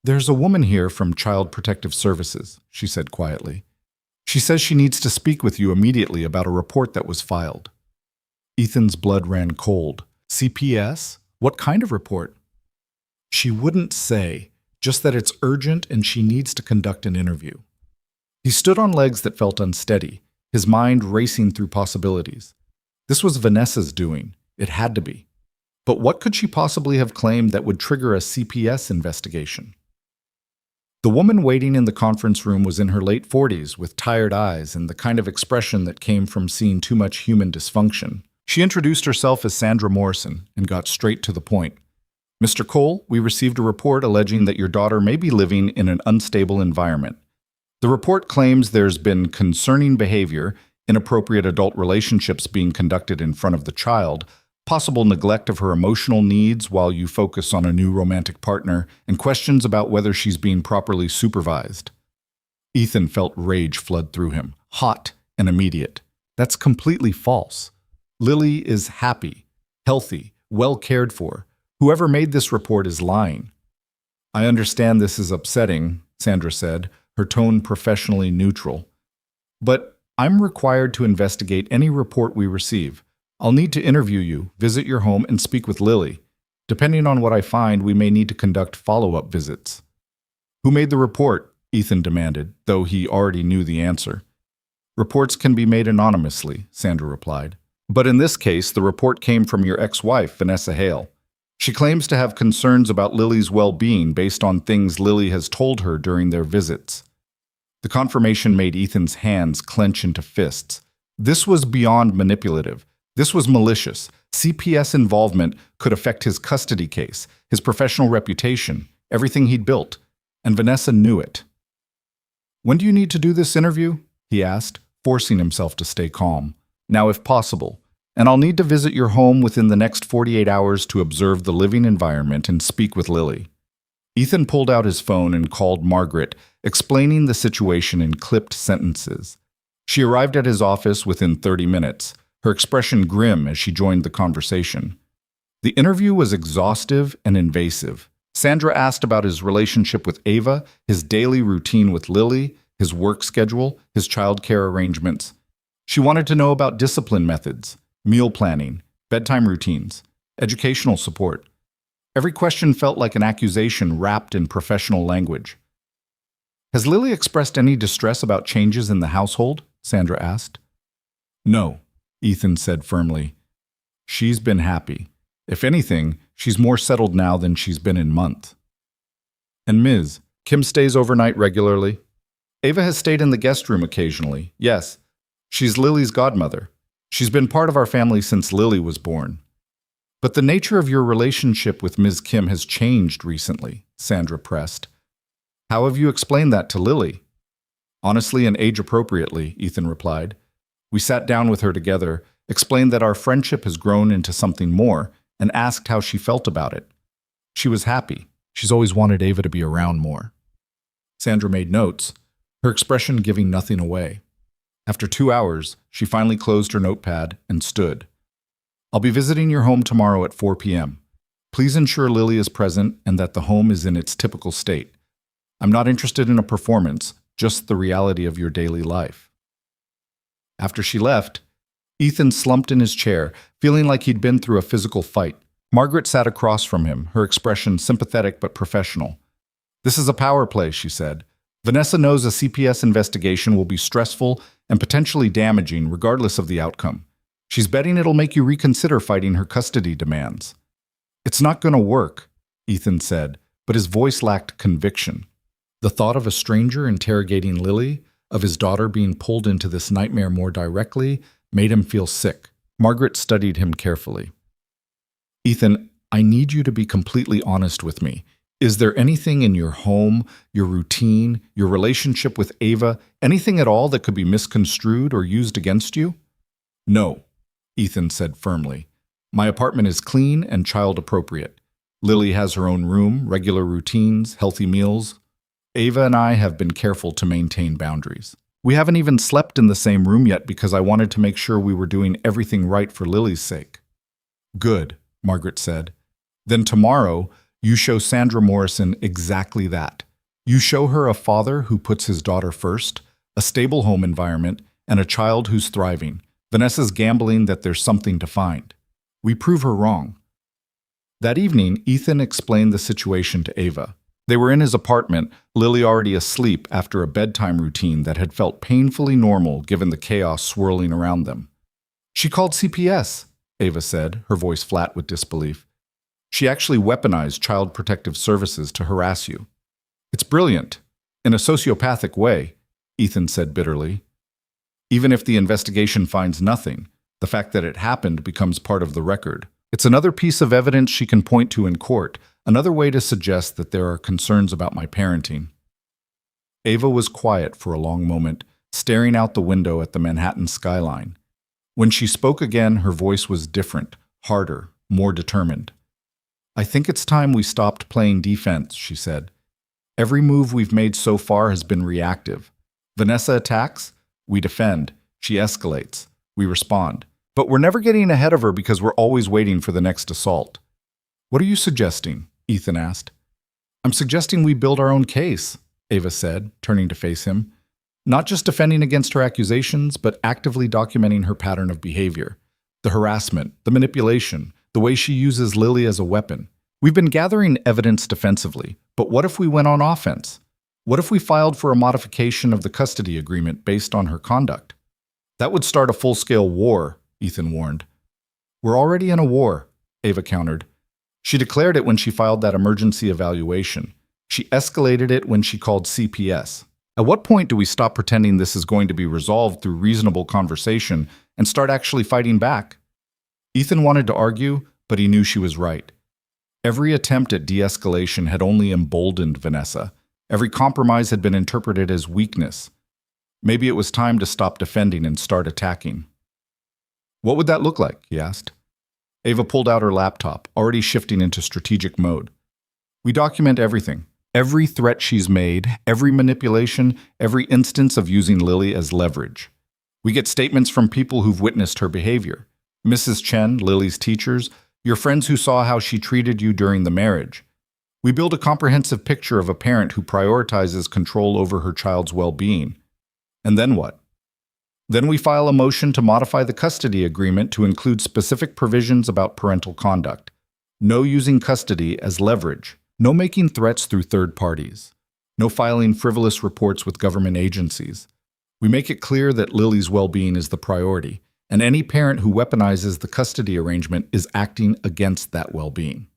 "There's a woman here from Child Protective Services," she said quietly. "She says she needs to speak with you immediately about a report that was filed." Ethan's blood ran cold. "CPS? What kind of report?" "She wouldn't say, just that it's urgent and she needs to conduct an interview." He stood on legs that felt unsteady, his mind racing through possibilities. This was Vanessa's doing. It had to be. But what could she possibly have claimed that would trigger a CPS investigation? The woman waiting in the conference room was in her late 40s, with tired eyes and the kind of expression that came from seeing too much human dysfunction. She introduced herself as Sandra Morrison and got straight to the point. "Mr. Cole, we received a report alleging that your daughter may be living in an unstable environment. The report claims there's been concerning behavior, inappropriate adult relationships being conducted in front of the child, possible neglect of her emotional needs while you focus on a new romantic partner, and questions about whether she's being properly supervised." Ethan felt rage flood through him, hot, and immediate. That's completely false. Lily is happy, healthy, well cared for. Whoever made this report is lying. I understand this is upsetting, Sandra said, her tone professionally neutral. But I'm required to investigate any report we receive. I'll need to interview you, visit your home, and speak with Lily. Depending on what I find, we may need to conduct follow-up visits. Who made the report? Ethan demanded, though he already knew the answer. Reports can be made anonymously, Sandra replied. But in this case, the report came from your ex-wife, Vanessa Hale. She claims to have concerns about Lily's well-being based on things Lily has told her during their visits. The confirmation made Ethan's hands clench into fists. This was beyond manipulative. This was malicious. CPS involvement could affect his custody case, his professional reputation, everything he'd built. And Vanessa knew it. When do you need to do this interview? He asked, forcing himself to stay calm. Now, if possible. And I'll need to visit your home within the next 48 hours to observe the living environment and speak with Lily. Ethan pulled out his phone and called Margaret, explaining the situation in clipped sentences. She arrived at his office within 30 minutes, her expression grim as she joined the conversation. The interview was exhaustive and invasive. Sandra asked about his relationship with Ava, his daily routine with Lily, his work schedule, his childcare arrangements. She wanted to know about discipline methods, meal planning, bedtime routines, educational support. Every question felt like an accusation wrapped in professional language. Has Lily expressed any distress about changes in the household? Sandra asked. No, Ethan said firmly. She's been happy. If anything, she's more settled now than she's been in months. And Ms. Kim stays overnight regularly? Ava has stayed in the guest room occasionally, yes. She's Lily's godmother. She's been part of our family since Lily was born. But the nature of your relationship with Ms. Kim has changed recently, Sandra pressed. How have you explained that to Lily? Honestly and age-appropriately, Ethan replied. We sat down with her together, explained that our friendship has grown into something more, and asked how she felt about it. She was happy. She's always wanted Ava to be around more. Sandra made notes, her expression giving nothing away. After 2 hours, she finally closed her notepad and stood. I'll be visiting your home tomorrow at 4 p.m. Please ensure Lily is present and that the home is in its typical state. I'm not interested in a performance, just the reality of your daily life. After she left, Ethan slumped in his chair, feeling like he'd been through a physical fight. Margaret sat across from him, her expression sympathetic but professional. This is a power play, she said. Vanessa knows a CPS investigation will be stressful and potentially damaging regardless of the outcome. She's betting it'll make you reconsider fighting her custody demands. It's not going to work, Ethan said, but his voice lacked conviction. The thought of a stranger interrogating Lily, of his daughter being pulled into this nightmare more directly, made him feel sick. Margaret studied him carefully. Ethan, I need you to be completely honest with me. Is there anything in your home, your routine, your relationship with Ava, anything at all that could be misconstrued or used against you? No, Ethan said firmly. My apartment is clean and child-appropriate. Lily has her own room, regular routines, healthy meals. Ava and I have been careful to maintain boundaries. We haven't even slept in the same room yet because I wanted to make sure we were doing everything right for Lily's sake. Good, Margaret said. Then tomorrow, you show Sandra Morrison exactly that. You show her a father who puts his daughter first, a stable home environment, and a child who's thriving. Vanessa's gambling that there's something to find. We prove her wrong. That evening, Ethan explained the situation to Ava. They were in his apartment, Lily already asleep after a bedtime routine that had felt painfully normal given the chaos swirling around them. She called CPS, Ava said, her voice flat with disbelief. She actually weaponized Child Protective Services to harass you. It's brilliant. In a sociopathic way, Ethan said bitterly. Even if the investigation finds nothing, the fact that it happened becomes part of the record. It's another piece of evidence she can point to in court, another way to suggest that there are concerns about my parenting. Ava was quiet for a long moment, staring out the window at the Manhattan skyline. When she spoke again, her voice was different, harder, more determined. I think it's time we stopped playing defense, she said. Every move we've made so far has been reactive. Vanessa attacks, we defend. She escalates. We respond. But we're never getting ahead of her because we're always waiting for the next assault. What are you suggesting? Ethan asked. I'm suggesting we build our own case, Ava said, turning to face him. Not just defending against her accusations, but actively documenting her pattern of behavior. The harassment, the manipulation, the way she uses Lily as a weapon. We've been gathering evidence defensively, but what if we went on offense? What if we filed for a modification of the custody agreement based on her conduct? That would start a full-scale war, Ethan warned. We're already in a war, Ava countered. She declared it when she filed that emergency evaluation. She escalated it when she called CPS. At what point do we stop pretending this is going to be resolved through reasonable conversation and start actually fighting back? Ethan wanted to argue, but he knew she was right. Every attempt at de-escalation had only emboldened Vanessa. Every compromise had been interpreted as weakness. Maybe it was time to stop defending and start attacking. What would that look like? He asked. Ava pulled out her laptop, already shifting into strategic mode. We document everything. Every threat she's made, every manipulation, every instance of using Lily as leverage. We get statements from people who've witnessed her behavior. Mrs. Chen, Lily's teachers, your friends who saw how she treated you during the marriage. We build a comprehensive picture of a parent who prioritizes control over her child's well-being. And then what? Then we file a motion to modify the custody agreement to include specific provisions about parental conduct. No using custody as leverage. No making threats through third parties. No filing frivolous reports with government agencies. We make it clear that Lily's well-being is the priority, and any parent who weaponizes the custody arrangement is acting against that well-being.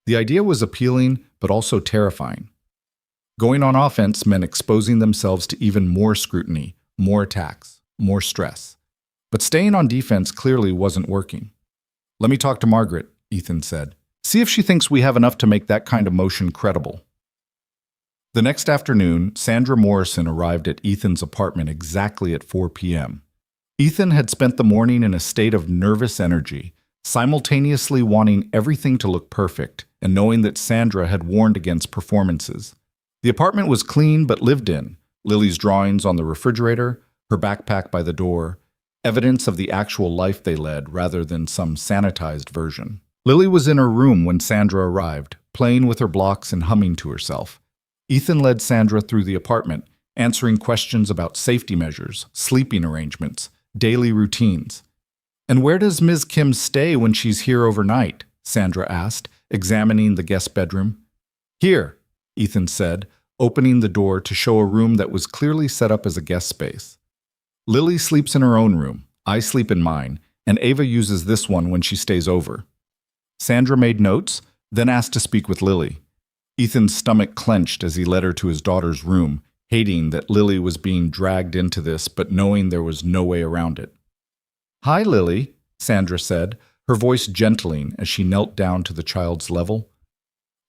The idea was appealing, but also terrifying. Going on offense meant exposing themselves to even more scrutiny, more attacks, more stress. But staying on defense clearly wasn't working. Let me talk to Margaret, Ethan said. See if she thinks we have enough to make that kind of motion credible. The next afternoon, Sandra Morrison arrived at Ethan's apartment exactly at 4 p.m. Ethan had spent the morning in a state of nervous energy, simultaneously wanting everything to look perfect and knowing that Sandra had warned against performances. The apartment was clean but lived in, Lily's drawings on the refrigerator, her backpack by the door, evidence of the actual life they led rather than some sanitized version. Lily was in her room when Sandra arrived, playing with her blocks and humming to herself. Ethan led Sandra through the apartment, answering questions about safety measures, sleeping arrangements, daily routines. "And where does Ms. Kim stay when she's here overnight?" Sandra asked, examining the guest bedroom. "Here," Ethan said, opening the door to show a room that was clearly set up as a guest space. "Lily sleeps in her own room, I sleep in mine, and Ava uses this one when she stays over." Sandra made notes, then asked to speak with Lily. Ethan's stomach clenched as he led her to his daughter's room, hating that Lily was being dragged into this but knowing there was no way around it. "Hi, Lily," Sandra said, her voice gentling as she knelt down to the child's level.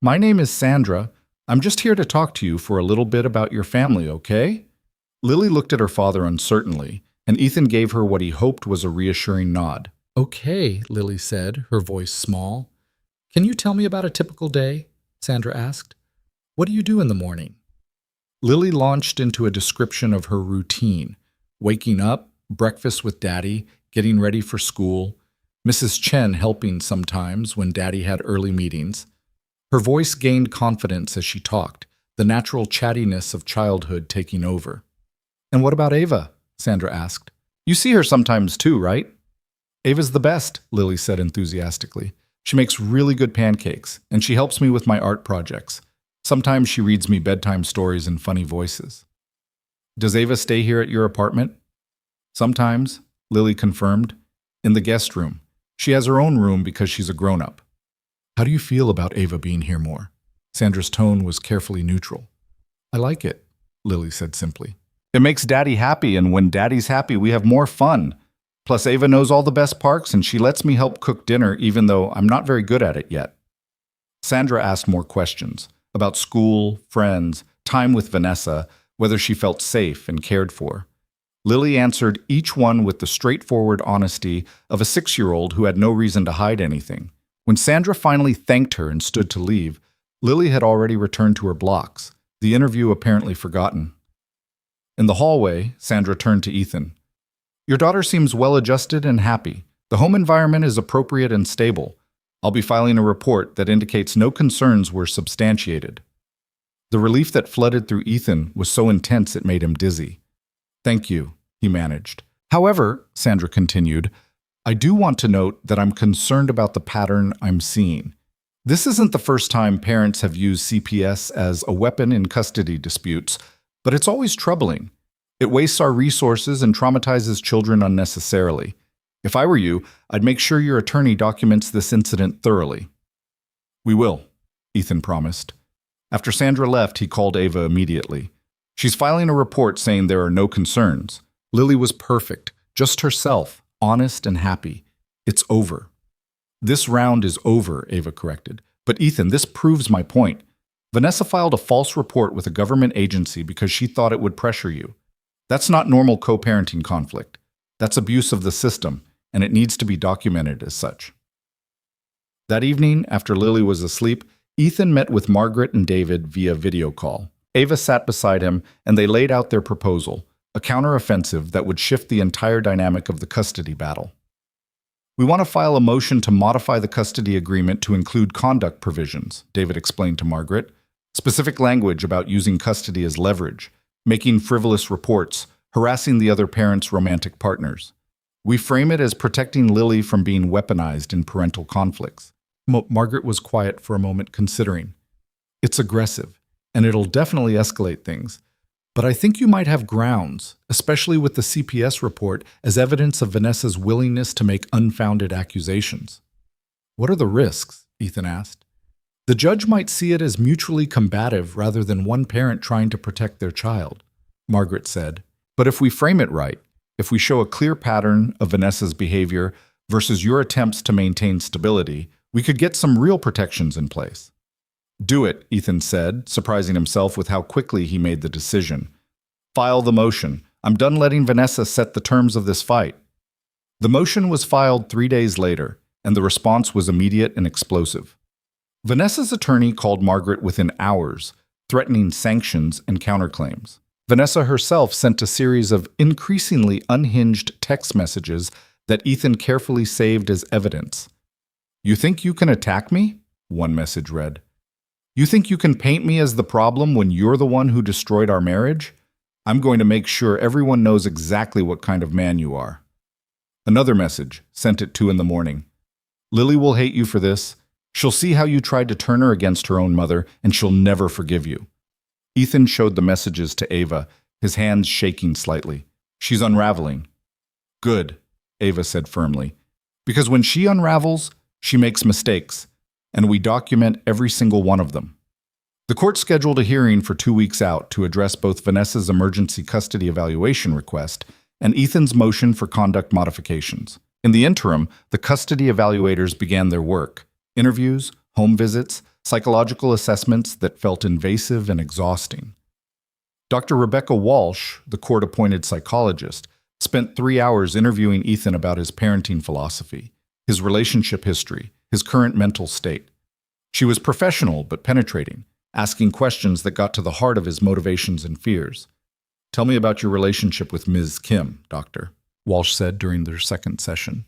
"My name is Sandra. I'm just here to talk to you for a little bit about your family, okay?" Lily looked at her father uncertainly, and Ethan gave her what he hoped was a reassuring nod. "Okay," Lily said, her voice small. "Can you tell me about a typical day?" Sandra asked. "What do you do in the morning?" Lily launched into a description of her routine. Waking up, breakfast with Daddy, getting ready for school, Mrs. Chen helping sometimes when Daddy had early meetings. Her voice gained confidence as she talked, the natural chattiness of childhood taking over. "And what about Ava?" Sandra asked. "You see her sometimes too, right?" "Ava's the best," Lily said enthusiastically. "She makes really good pancakes, and she helps me with my art projects. Sometimes she reads me bedtime stories in funny voices." "Does Ava stay here at your apartment?" "Sometimes," Lily confirmed. "In the guest room. She has her own room because she's a grown-up." "How do you feel about Ava being here more?" Sandra's tone was carefully neutral. "I like it," Lily said simply. "It makes Daddy happy, and when Daddy's happy, we have more fun. Plus, Ava knows all the best parks, and she lets me help cook dinner even though I'm not very good at it yet." Sandra asked more questions about school, friends, time with Vanessa, whether she felt safe and cared for. Lily answered each one with the straightforward honesty of a 6-year-old who had no reason to hide anything. When Sandra finally thanked her and stood to leave, Lily had already returned to her blocks, the interview apparently forgotten. In the hallway, Sandra turned to Ethan. Your daughter seems well-adjusted and happy. The home environment is appropriate and stable. I'll be filing a report that indicates no concerns were substantiated." The relief that flooded through Ethan was so intense it made him dizzy. "Thank you," he managed. "However," Sandra continued, "I do want to note that I'm concerned about the pattern I'm seeing. This isn't the first time parents have used CPS as a weapon in custody disputes, but it's always troubling. It wastes our resources and traumatizes children unnecessarily. If I were you, I'd make sure your attorney documents this incident thoroughly." "We will," Ethan promised. After Sandra left, he called Ava immediately. "She's filing a report saying there are no concerns. Lily was perfect, just herself, honest and happy. It's over." "This round is over," Ava corrected. "But Ethan, this proves my point. Vanessa filed a false report with a government agency because she thought it would pressure you. That's not normal co-parenting conflict. That's abuse of the system, and it needs to be documented as such." That evening, after Lily was asleep, Ethan met with Margaret and David via video call. Ava sat beside him, and they laid out their proposal, a counteroffensive that would shift the entire dynamic of the custody battle. "We want to file a motion to modify the custody agreement to include conduct provisions," David explained to Margaret. "Specific language about using custody as leverage, making frivolous reports, harassing the other parent's romantic partners. We frame it as protecting Lily from being weaponized in parental conflicts." Margaret was quiet for a moment, considering. "It's aggressive, and it'll definitely escalate things. But I think you might have grounds, especially with the CPS report, as evidence of Vanessa's willingness to make unfounded accusations." "What are the risks?" Ethan asked. "The judge might see it as mutually combative rather than one parent trying to protect their child," Margaret said. "But if we frame it right, if we show a clear pattern of Vanessa's behavior versus your attempts to maintain stability, we could get some real protections in place." "Do it," Ethan said, surprising himself with how quickly he made the decision. "File the motion. I'm done letting Vanessa set the terms of this fight." The motion was filed 3 days later, and the response was immediate and explosive. Vanessa's attorney called Margaret within hours, threatening sanctions and counterclaims. Vanessa herself sent a series of increasingly unhinged text messages that Ethan carefully saved as evidence. "You think you can attack me?" one message read. "You think you can paint me as the problem when you're the one who destroyed our marriage? I'm going to make sure everyone knows exactly what kind of man you are." Another message, sent at 2 a.m. "Lily will hate you for this. She'll see how you tried to turn her against her own mother, and she'll never forgive you." Ethan showed the messages to Ava, his hands shaking slightly. "She's unraveling." "Good," Ava said firmly. "Because when she unravels, she makes mistakes, and we document every single one of them." The court scheduled a hearing for 2 weeks out to address both Vanessa's emergency custody evaluation request and Ethan's motion for conduct modifications. In the interim, the custody evaluators began their work: interviews, home visits, psychological assessments that felt invasive and exhausting. Dr. Rebecca Walsh, the court-appointed psychologist, spent 3 hours interviewing Ethan about his parenting philosophy, his relationship history, his current mental state. She was professional but penetrating, asking questions that got to the heart of his motivations and fears. "Tell me about your relationship with Ms. Kim, Doctor," Walsh said during their second session.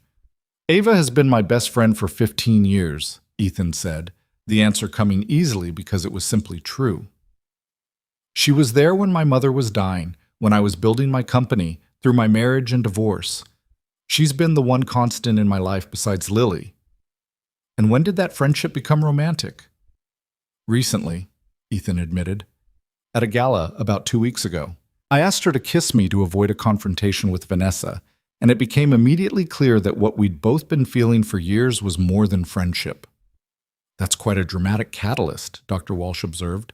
"Ava has been my best friend for 15 years, Ethan said, the answer coming easily because it was simply true. "She was there when my mother was dying, when I was building my company, through my marriage and divorce. She's been the one constant in my life besides Lily." "And when did that friendship become romantic?" "Recently," Ethan admitted. "At a gala about 2 weeks ago. I asked her to kiss me to avoid a confrontation with Vanessa, and it became immediately clear that what we'd both been feeling for years was more than friendship." "That's quite a dramatic catalyst," Dr. Walsh observed.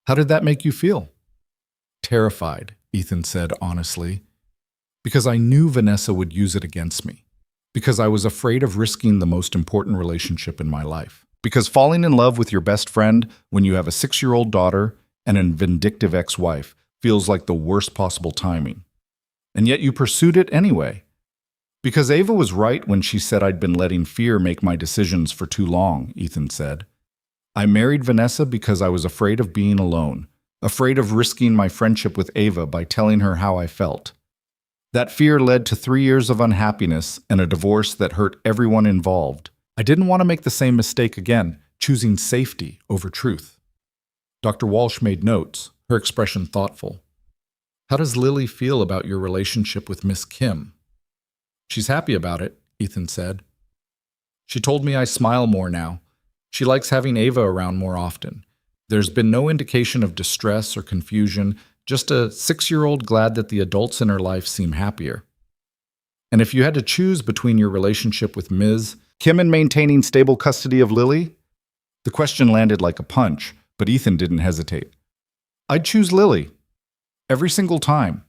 "How did that make you feel?" "Terrified," Ethan said honestly. "Because I knew Vanessa would use it against me. Because I was afraid of risking the most important relationship in my life. Because falling in love with your best friend when you have a 6-year-old daughter and a vindictive ex-wife feels like the worst possible timing. And yet you pursued it anyway. Because Ava was right when she said I'd been letting fear make my decisions for too long," Ethan said. "I married Vanessa because I was afraid of being alone, afraid of risking my friendship with Ava by telling her how I felt. That fear led to 3 years of unhappiness and a divorce that hurt everyone involved. I didn't want to make the same mistake again, choosing safety over truth. Dr. Walsh made notes, her expression thoughtful. How does Lily feel about your relationship with Miss Kim? She's happy about it, Ethan said. She told me I smile more now. She likes having Ava around more often. There's been no indication of distress or confusion, just a 6-year-old glad that the adults in her life seem happier. And if you had to choose between your relationship with Ms. Kim and maintaining stable custody of Lily? The question landed like a punch, but Ethan didn't hesitate. I'd choose Lily. Every single time.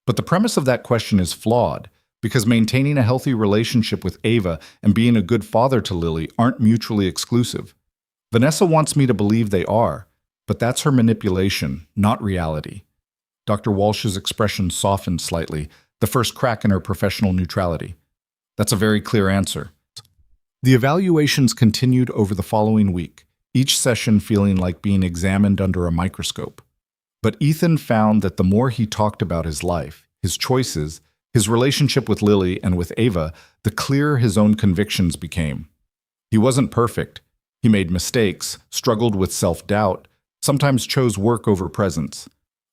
But the premise of that question is flawed, because maintaining a healthy relationship with Ava and being a good father to Lily aren't mutually exclusive. Vanessa wants me to believe they are, but that's her manipulation, not reality. Dr. Walsh's expression softened slightly, the first crack in her professional neutrality. That's a very clear answer. The evaluations continued over the following week, each session feeling like being examined under a microscope. But Ethan found that the more he talked about his life, his choices, his relationship with Lily and with Ava, the clearer his own convictions became. He wasn't perfect. He made mistakes, struggled with self-doubt, sometimes chose work over presence.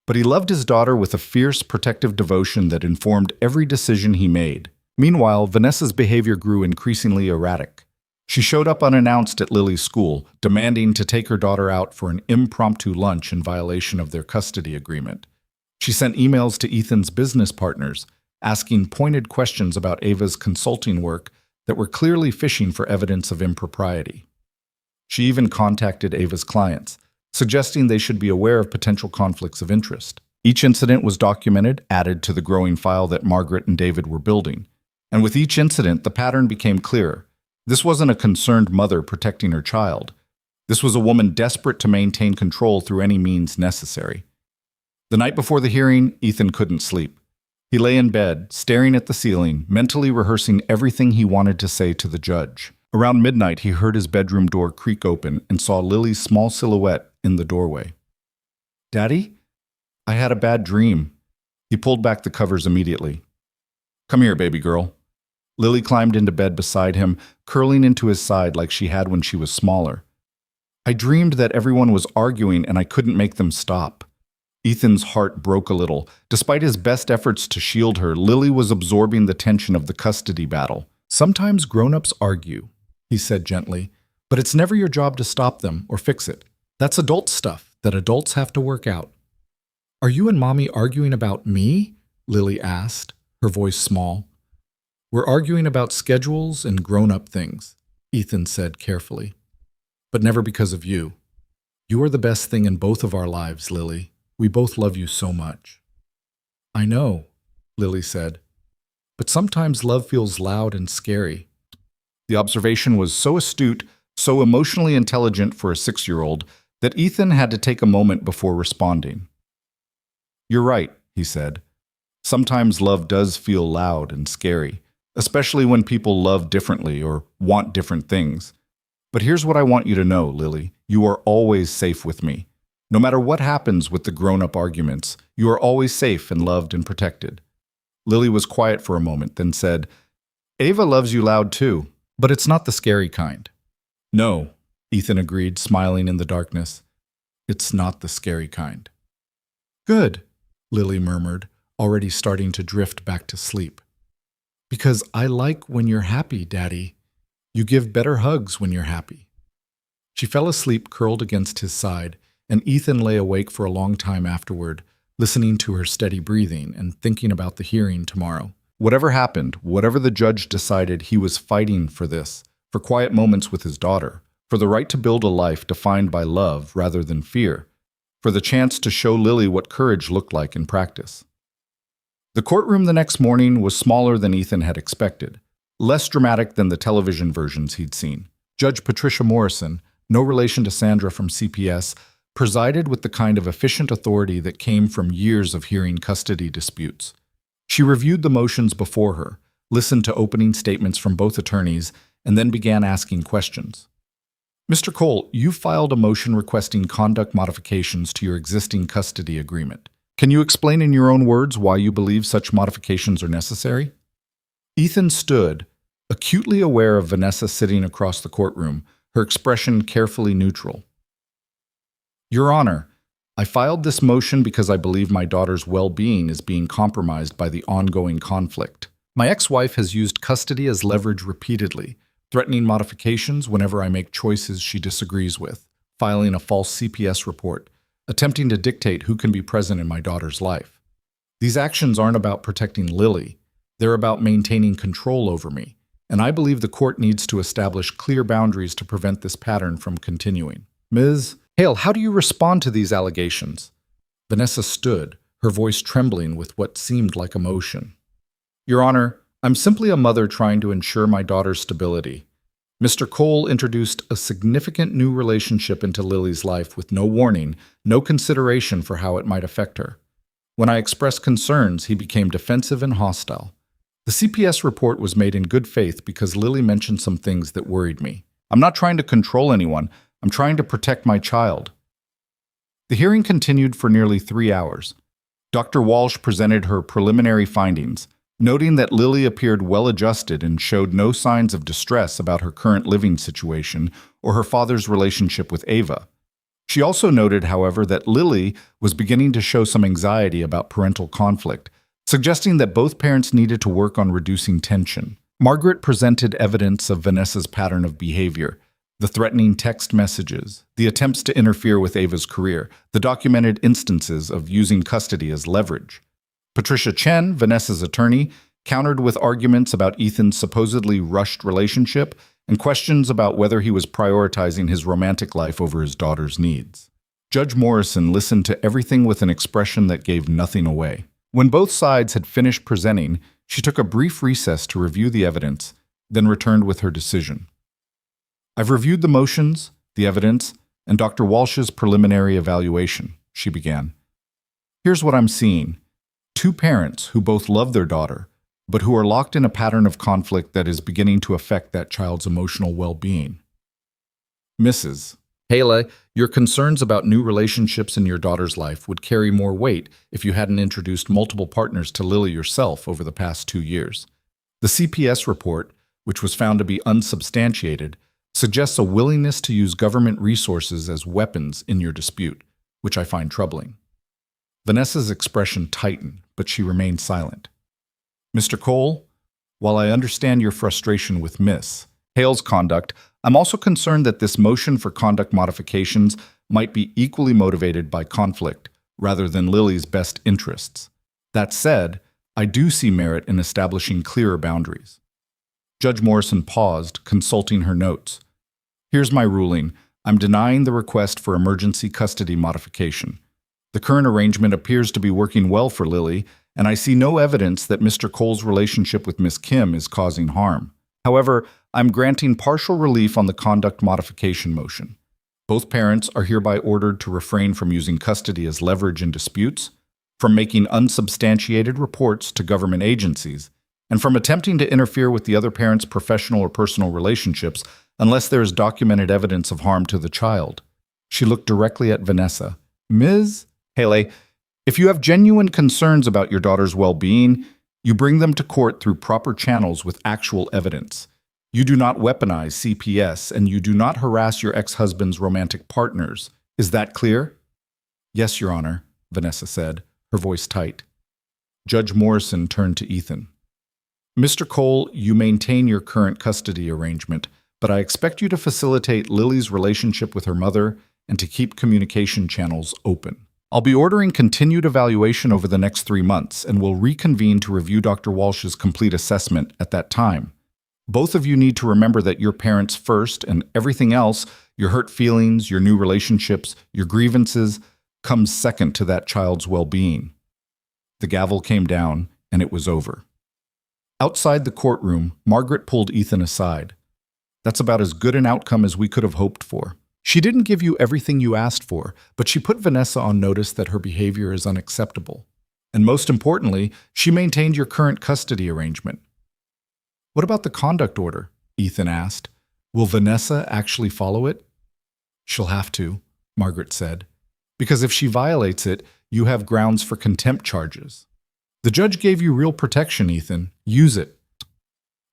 But he loved his daughter with a fierce, protective devotion that informed every decision he made. Meanwhile, Vanessa's behavior grew increasingly erratic. She showed up unannounced at Lily's school, demanding to take her daughter out for an impromptu lunch in violation of their custody agreement. She sent emails to Ethan's business partners, asking pointed questions about Ava's consulting work that were clearly fishing for evidence of impropriety. She even contacted Ava's clients, suggesting they should be aware of potential conflicts of interest. Each incident was documented, added to the growing file that Margaret and David were building. And with each incident, the pattern became clearer. This wasn't a concerned mother protecting her child. This was a woman desperate to maintain control through any means necessary. The night before the hearing, Ethan couldn't sleep. He lay in bed, staring at the ceiling, mentally rehearsing everything he wanted to say to the judge. Around midnight, he heard his bedroom door creak open and saw Lily's small silhouette in the doorway. "Daddy? I had a bad dream." He pulled back the covers immediately. "Come here, baby girl." Lily climbed into bed beside him, curling into his side like she had when she was smaller. "I dreamed that everyone was arguing and I couldn't make them stop." Ethan's heart broke a little. Despite his best efforts to shield her, Lily was absorbing the tension of the custody battle. "Sometimes grown-ups argue," he said gently, "but it's never your job to stop them or fix it. That's adult stuff that adults have to work out." "Are you and Mommy arguing about me?" Lily asked, her voice small. "We're arguing about schedules and grown-up things," Ethan said carefully. "But never because of you. You are the best thing in both of our lives, Lily. We both love you so much." "I know," Lily said. "But sometimes love feels loud and scary." The observation was so astute, so emotionally intelligent for a 6-year-old, that Ethan had to take a moment before responding. "You're right," he said. "Sometimes love does feel loud and scary, especially when people love differently or want different things. But here's what I want you to know, Lily. You are always safe with me. No matter what happens with the grown-up arguments, you are always safe and loved and protected." Lily was quiet for a moment, then said, "Ava loves you loud too, but it's not the scary kind." "No," Ethan agreed, smiling in the darkness. "It's not the scary kind." "Good," Lily murmured, already starting to drift back to sleep. "Because I like when you're happy, Daddy. You give better hugs when you're happy." She fell asleep curled against his side, and Ethan lay awake for a long time afterward, listening to her steady breathing and thinking about the hearing tomorrow. Whatever happened, whatever the judge decided, he was fighting for this, for quiet moments with his daughter, for the right to build a life defined by love rather than fear, for the chance to show Lily what courage looked like in practice. The courtroom the next morning was smaller than Ethan had expected, less dramatic than the television versions he'd seen. Judge Patricia Morrison, no relation to Sandra from CPS, presided with the kind of efficient authority that came from years of hearing custody disputes. She reviewed the motions before her, listened to opening statements from both attorneys, and then began asking questions. "Mr. Cole, you filed a motion requesting conduct modifications to your existing custody agreement. Can you explain in your own words why you believe such modifications are necessary? Ethan stood, acutely aware of Vanessa sitting across the courtroom, her expression carefully neutral. Your Honor, I filed this motion because I believe my daughter's well-being is being compromised by the ongoing conflict. My ex-wife has used custody as leverage repeatedly, threatening modifications whenever I make choices she disagrees with, filing a false CPS report, attempting to dictate who can be present in my daughter's life. These actions aren't about protecting Lily, they're about maintaining control over me, and I believe the court needs to establish clear boundaries to prevent this pattern from continuing. Ms. Hale, how do you respond to these allegations? Vanessa stood, her voice trembling with what seemed like emotion. Your Honor, I'm simply a mother trying to ensure my daughter's stability. Mr. Cole introduced a significant new relationship into Lily's life with no warning, no consideration for how it might affect her. When I expressed concerns, he became defensive and hostile. The CPS report was made in good faith because Lily mentioned some things that worried me. I'm not trying to control anyone. I'm trying to protect my child. The hearing continued for nearly 3 hours. Dr. Walsh presented her preliminary findings, noting that Lily appeared well-adjusted and showed no signs of distress about her current living situation or her father's relationship with Ava. She also noted, however, that Lily was beginning to show some anxiety about parental conflict, suggesting that both parents needed to work on reducing tension. Margaret presented evidence of Vanessa's pattern of behavior: the threatening text messages, the attempts to interfere with Ava's career, the documented instances of using custody as leverage. Patricia Chen, Vanessa's attorney, countered with arguments about Ethan's supposedly rushed relationship and questions about whether he was prioritizing his romantic life over his daughter's needs. Judge Morrison listened to everything with an expression that gave nothing away. When both sides had finished presenting, she took a brief recess to review the evidence, then returned with her decision. I've reviewed the motions, the evidence, and Dr. Walsh's preliminary evaluation, she began. Here's what I'm seeing. 2 parents who both love their daughter, but who are locked in a pattern of conflict that is beginning to affect that child's emotional well-being. Mrs. Hale, your concerns about new relationships in your daughter's life would carry more weight if you hadn't introduced multiple partners to Lily yourself over the past 2 years. The CPS report, which was found to be unsubstantiated, suggests a willingness to use government resources as weapons in your dispute, which I find troubling. Vanessa's expression tightened, but she remained silent. Mr. Cole, while I understand your frustration with Miss Hale's conduct, I'm also concerned that this motion for conduct modifications might be equally motivated by conflict rather than Lily's best interests. That said, I do see merit in establishing clearer boundaries. Judge Morrison paused, consulting her notes. Here's my ruling. I'm denying the request for emergency custody modification. The current arrangement appears to be working well for Lily, and I see no evidence that Mr. Cole's relationship with Miss Kim is causing harm. However, I'm granting partial relief on the conduct modification motion. Both parents are hereby ordered to refrain from using custody as leverage in disputes, from making unsubstantiated reports to government agencies, and from attempting to interfere with the other parent's professional or personal relationships unless there is documented evidence of harm to the child. She looked directly at Vanessa. Ms. Hale, if you have genuine concerns about your daughter's well-being, you bring them to court through proper channels with actual evidence. You do not weaponize CPS, and you do not harass your ex-husband's romantic partners. Is that clear? Yes, Your Honor, Vanessa said, her voice tight. Judge Morrison turned to Ethan. Mr. Cole, you maintain your current custody arrangement, but I expect you to facilitate Lily's relationship with her mother and to keep communication channels open. I'll be ordering continued evaluation over the next 3 months and will reconvene to review Dr. Walsh's complete assessment at that time. Both of you need to remember that your parents first and everything else, your hurt feelings, your new relationships, your grievances, comes second to that child's well-being. The gavel came down and it was over. Outside the courtroom, Margaret pulled Ethan aside. That's about as good an outcome as we could have hoped for. She didn't give you everything you asked for, but she put Vanessa on notice that her behavior is unacceptable. And most importantly, she maintained your current custody arrangement. What about the conduct order? Ethan asked. Will Vanessa actually follow it? She'll have to, Margaret said. Because if she violates it, you have grounds for contempt charges. The judge gave you real protection, Ethan. Use it.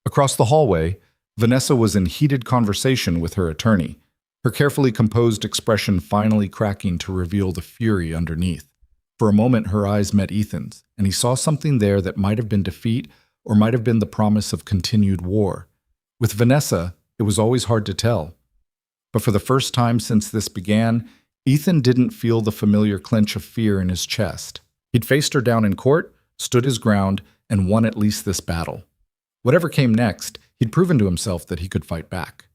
Across the hallway, Vanessa was in heated conversation with her attorney, her carefully composed expression finally cracking to reveal the fury underneath. For a moment, her eyes met Ethan's, and he saw something there that might have been defeat or might have been the promise of continued war. With Vanessa, it was always hard to tell. But for the first time since this began, Ethan didn't feel the familiar clench of fear in his chest. He'd faced her down in court, stood his ground, and won at least this battle. Whatever came next, he'd proven to himself that he could fight back.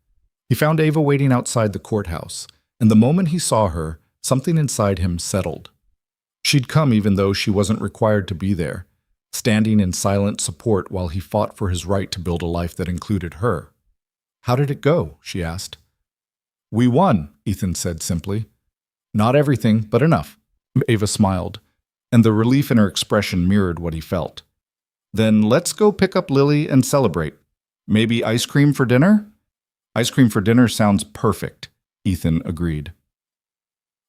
He found Ava waiting outside the courthouse, and the moment he saw her, something inside him settled. She'd come even though she wasn't required to be there, standing in silent support while he fought for his right to build a life that included her. "How did it go?" she asked. "We won," Ethan said simply. "Not everything, but enough." Ava smiled, and the relief in her expression mirrored what he felt. "Then let's go pick up Lily and celebrate. Maybe ice cream for dinner?" "Ice cream for dinner sounds perfect," Ethan agreed.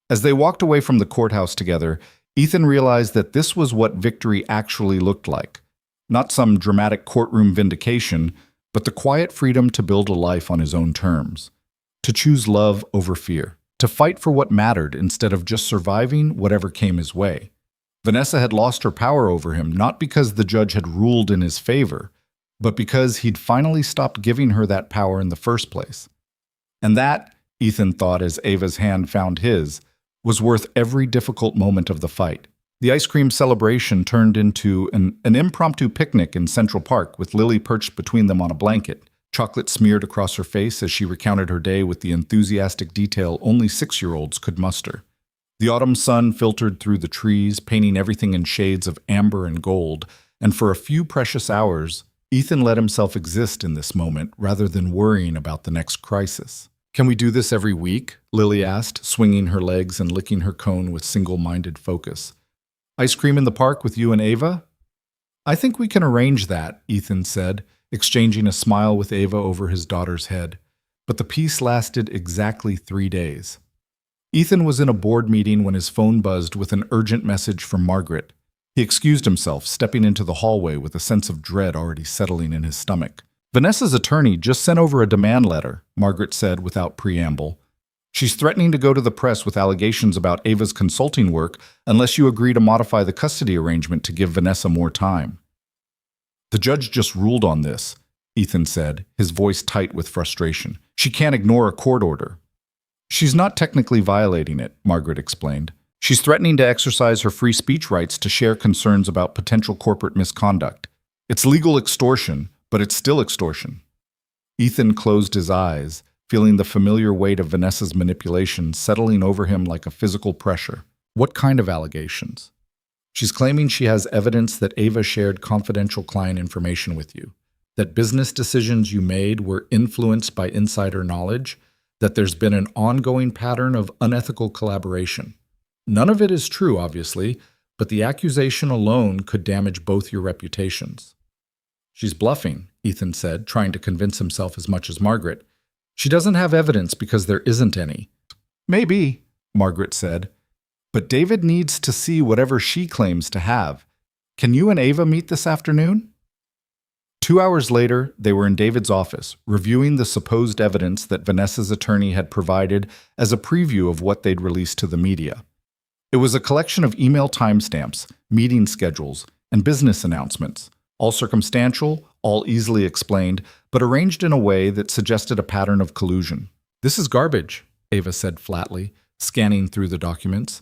As they walked away from the courthouse together, Ethan realized that this was what victory actually looked like. Not some dramatic courtroom vindication, but the quiet freedom to build a life on his own terms. To choose love over fear. To fight for what mattered instead of just surviving whatever came his way. Vanessa had lost her power over him not because the judge had ruled in his favor, but because he'd finally stopped giving her that power in the first place. And that, Ethan thought as Ava's hand found his, was worth every difficult moment of the fight. The ice cream celebration turned into an impromptu picnic in Central Park with Lily perched between them on a blanket, chocolate smeared across her face as she recounted her day with the enthusiastic detail only 6-year-olds could muster. The autumn sun filtered through the trees, painting everything in shades of amber and gold, and for a few precious hours, Ethan let himself exist in this moment rather than worrying about the next crisis. "Can we do this every week?" Lily asked, swinging her legs and licking her cone with single-minded focus. "Ice cream in the park with you and Ava?" "I think we can arrange that," Ethan said, exchanging a smile with Ava over his daughter's head. But the peace lasted exactly 3 days. Ethan was in a board meeting when his phone buzzed with an urgent message from Margaret. He excused himself, stepping into the hallway with a sense of dread already settling in his stomach. "Vanessa's attorney just sent over a demand letter," Margaret said without preamble. "She's threatening to go to the press with allegations about Ava's consulting work unless you agree to modify the custody arrangement to give Vanessa more time." "The judge just ruled on this," Ethan said, his voice tight with frustration. "She can't ignore a court order." "She's not technically violating it," Margaret explained. "She's threatening to exercise her free speech rights to share concerns about potential corporate misconduct. It's legal extortion, but it's still extortion." Ethan closed his eyes, feeling the familiar weight of Vanessa's manipulation settling over him like a physical pressure. "What kind of allegations?" "She's claiming she has evidence that Ava shared confidential client information with you, that business decisions you made were influenced by insider knowledge, that there's been an ongoing pattern of unethical collaboration. None of it is true, obviously, but the accusation alone could damage both your reputations." "She's bluffing," Ethan said, trying to convince himself as much as Margaret. "She doesn't have evidence because there isn't any." "Maybe," Margaret said, "but David needs to see whatever she claims to have. Can you and Ava meet this afternoon?" 2 hours later, they were in David's office, reviewing the supposed evidence that Vanessa's attorney had provided as a preview of what they'd released to the media. It was a collection of email timestamps, meeting schedules, and business announcements, all circumstantial, all easily explained, but arranged in a way that suggested a pattern of collusion. "This is garbage," Ava said flatly, scanning through the documents.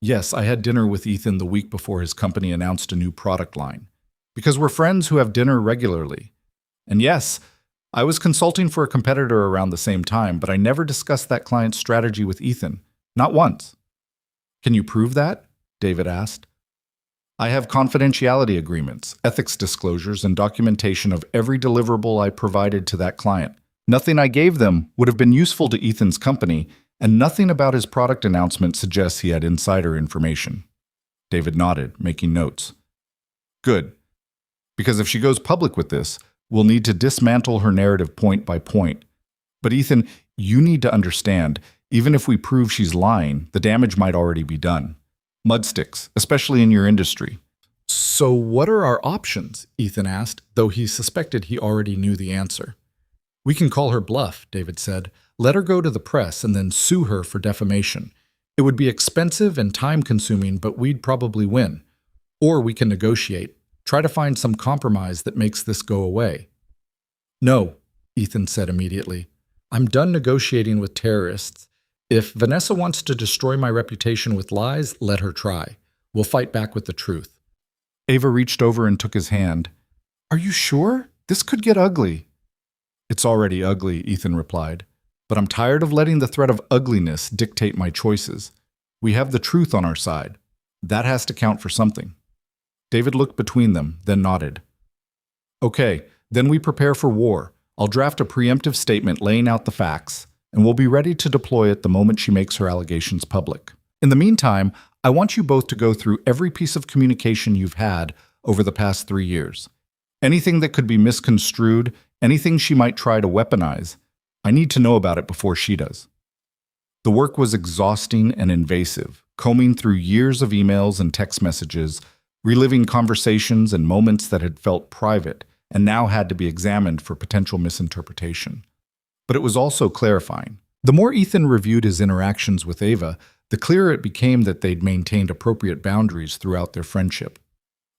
"Yes, I had dinner with Ethan the week before his company announced a new product line. Because we're friends who have dinner regularly. And yes, I was consulting for a competitor around the same time, but I never discussed that client's strategy with Ethan. Not once." "Can you prove that?" David asked. "I have confidentiality agreements, ethics disclosures, and documentation of every deliverable I provided to that client. Nothing I gave them would have been useful to Ethan's company, and nothing about his product announcement suggests he had insider information." David nodded, making notes. "Good. Because if she goes public with this, we'll need to dismantle her narrative point by point. But Ethan, you need to understand, even if we prove she's lying, the damage might already be done. Mudsticks, especially in your industry. So what are our options? Ethan asked, though he suspected he already knew the answer. We can call her bluff, David said. Let her go to the press and then sue her for defamation. It would be expensive and time-consuming, but we'd probably win. Or we can negotiate, try to find some compromise that makes this go away. No, Ethan said immediately. I'm done negotiating with terrorists. If Vanessa wants to destroy my reputation with lies, let her try. We'll fight back with the truth. Ava reached over and took his hand. Are you sure? This could get ugly. It's already ugly, Ethan replied. But I'm tired of letting the threat of ugliness dictate my choices. We have the truth on our side. That has to count for something. David looked between them, then nodded. Okay, then we prepare for war. I'll draft a preemptive statement laying out the facts, and we'll be ready to deploy it the moment she makes her allegations public. In the meantime, I want you both to go through every piece of communication you've had over the past 3 years. Anything that could be misconstrued, anything she might try to weaponize, I need to know about it before she does. The work was exhausting and invasive, combing through years of emails and text messages, reliving conversations and moments that had felt private and now had to be examined for potential misinterpretation. But it was also clarifying. The more Ethan reviewed his interactions with Ava, the clearer it became that they'd maintained appropriate boundaries throughout their friendship.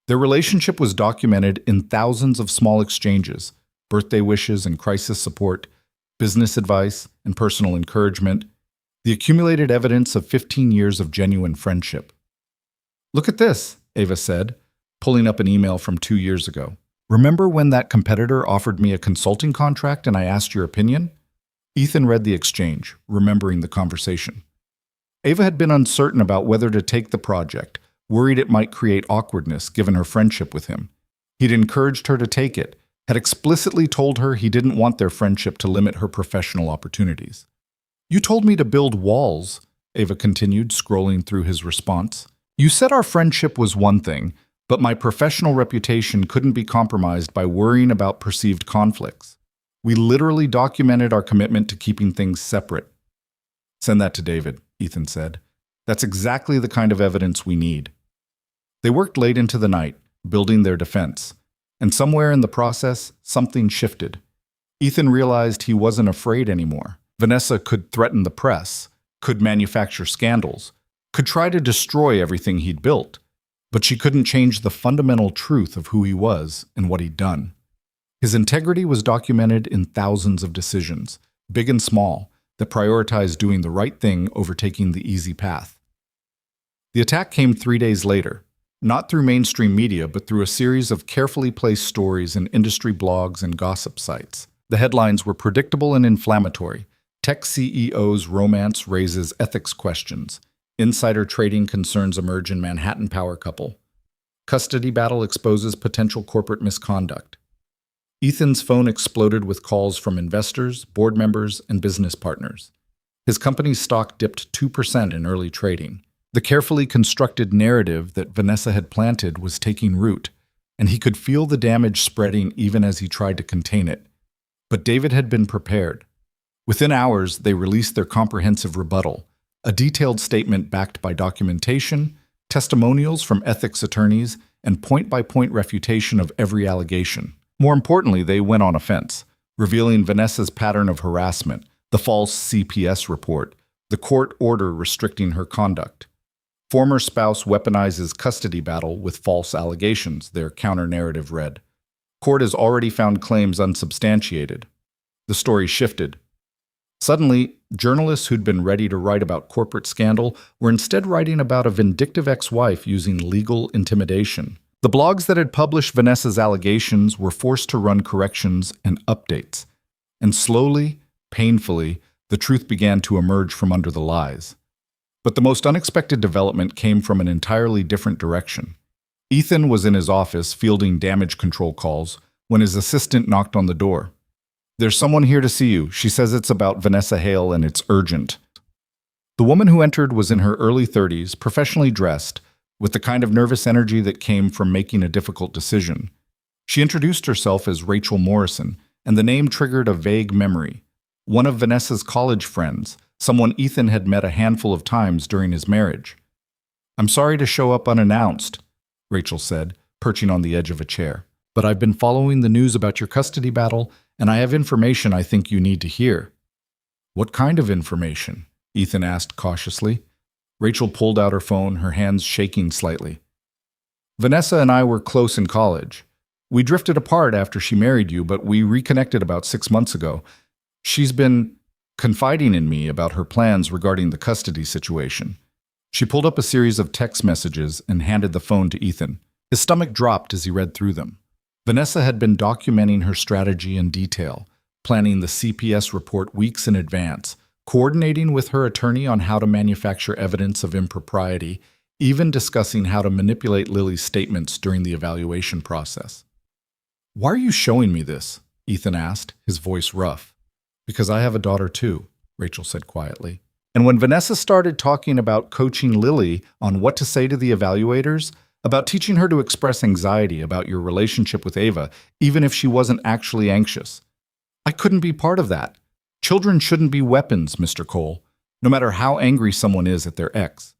Their relationship was documented in thousands of small exchanges, birthday wishes and crisis support, business advice and personal encouragement, the accumulated evidence of 15 years of genuine friendship. Look at this, Ava said, pulling up an email from 2 years ago. Remember when that competitor offered me a consulting contract and I asked your opinion? Ethan read the exchange, remembering the conversation. Ava had been uncertain about whether to take the project, worried it might create awkwardness given her friendship with him. He'd encouraged her to take it, had explicitly told her he didn't want their friendship to limit her professional opportunities. You told me to build walls, Ava continued, scrolling through his response. You said our friendship was one thing, but my professional reputation couldn't be compromised by worrying about perceived conflicts. We literally documented our commitment to keeping things separate. Send that to David, Ethan said. That's exactly the kind of evidence we need. They worked late into the night, building their defense. And somewhere in the process, something shifted. Ethan realized he wasn't afraid anymore. Vanessa could threaten the press, could manufacture scandals, could try to destroy everything he'd built. But she couldn't change the fundamental truth of who he was and what he'd done. His integrity was documented in thousands of decisions, big and small, that prioritized doing the right thing over taking the easy path. The attack came 3 days later, not through mainstream media, but through a series of carefully placed stories in industry blogs and gossip sites. The headlines were predictable and inflammatory. Tech CEO's romance raises ethics questions. Insider trading concerns emerge in Manhattan power couple. Custody battle exposes potential corporate misconduct. Ethan's phone exploded with calls from investors, board members, and business partners. His company's stock dipped 2% in early trading. The carefully constructed narrative that Vanessa had planted was taking root, and he could feel the damage spreading even as he tried to contain it. But David had been prepared. Within hours, they released their comprehensive rebuttal, a detailed statement backed by documentation, testimonials from ethics attorneys, and point-by-point refutation of every allegation. More importantly, they went on offense, revealing Vanessa's pattern of harassment, the false CPS report, the court order restricting her conduct. Former spouse weaponizes custody battle with false allegations, their counter-narrative read. Court has already found claims unsubstantiated. The story shifted. Suddenly, journalists who'd been ready to write about corporate scandal were instead writing about a vindictive ex-wife using legal intimidation. The blogs that had published Vanessa's allegations were forced to run corrections and updates. And slowly, painfully, the truth began to emerge from under the lies. But the most unexpected development came from an entirely different direction. Ethan was in his office fielding damage control calls when his assistant knocked on the door. There's someone here to see you. She says it's about Vanessa Hale and it's urgent. The woman who entered was in her early 30s, professionally dressed, with the kind of nervous energy that came from making a difficult decision. She introduced herself as Rachel Morrison, and the name triggered a vague memory. One of Vanessa's college friends, someone Ethan had met a handful of times during his marriage. I'm sorry to show up unannounced, Rachel said, perching on the edge of a chair. But I've been following the news about your custody battle, and I have information I think you need to hear. What kind of information? Ethan asked cautiously. Rachel pulled out her phone, her hands shaking slightly. Vanessa and I were close in college. We drifted apart after she married you, but we reconnected about 6 months ago. She's been confiding in me about her plans regarding the custody situation. She pulled up a series of text messages and handed the phone to Ethan. His stomach dropped as he read through them. Vanessa had been documenting her strategy in detail, planning the CPS report weeks in advance, coordinating with her attorney on how to manufacture evidence of impropriety, even discussing how to manipulate Lily's statements during the evaluation process. "Why are you showing me this?" Ethan asked, his voice rough. "Because I have a daughter too," Rachel said quietly. And when Vanessa started talking about coaching Lily on what to say to the evaluators, about teaching her to express anxiety about your relationship with Ava, even if she wasn't actually anxious, I couldn't be part of that. Children shouldn't be weapons, Mr. Cole, no matter how angry someone is at their ex.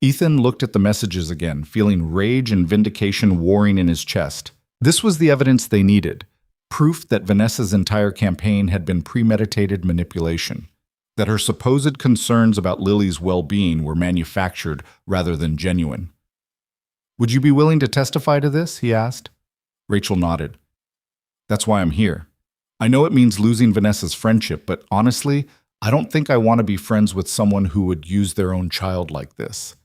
Ethan looked at the messages again, feeling rage and vindication warring in his chest. This was the evidence they needed, proof that Vanessa's entire campaign had been premeditated manipulation, that her supposed concerns about Lily's well-being were manufactured rather than genuine. "Would you be willing to testify to this?" he asked. Rachel nodded. "That's why I'm here. I know it means losing Vanessa's friendship, but honestly, I don't think I want to be friends with someone who would use their own child like this."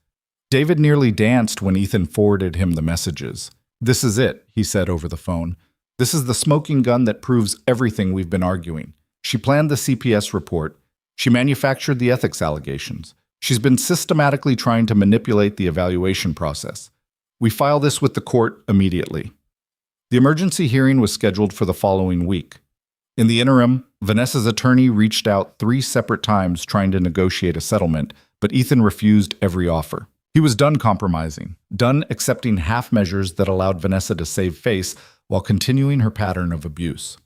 David nearly danced when Ethan forwarded him the messages. "This is it," he said over the phone. "This is the smoking gun that proves everything we've been arguing. She planned the CPS report. She manufactured the ethics allegations. She's been systematically trying to manipulate the evaluation process. We file this with the court immediately." The emergency hearing was scheduled for the following week. In the interim, Vanessa's attorney reached out 3 separate times trying to negotiate a settlement, but Ethan refused every offer. He was done compromising, done accepting half measures that allowed Vanessa to save face while continuing her pattern of abuse.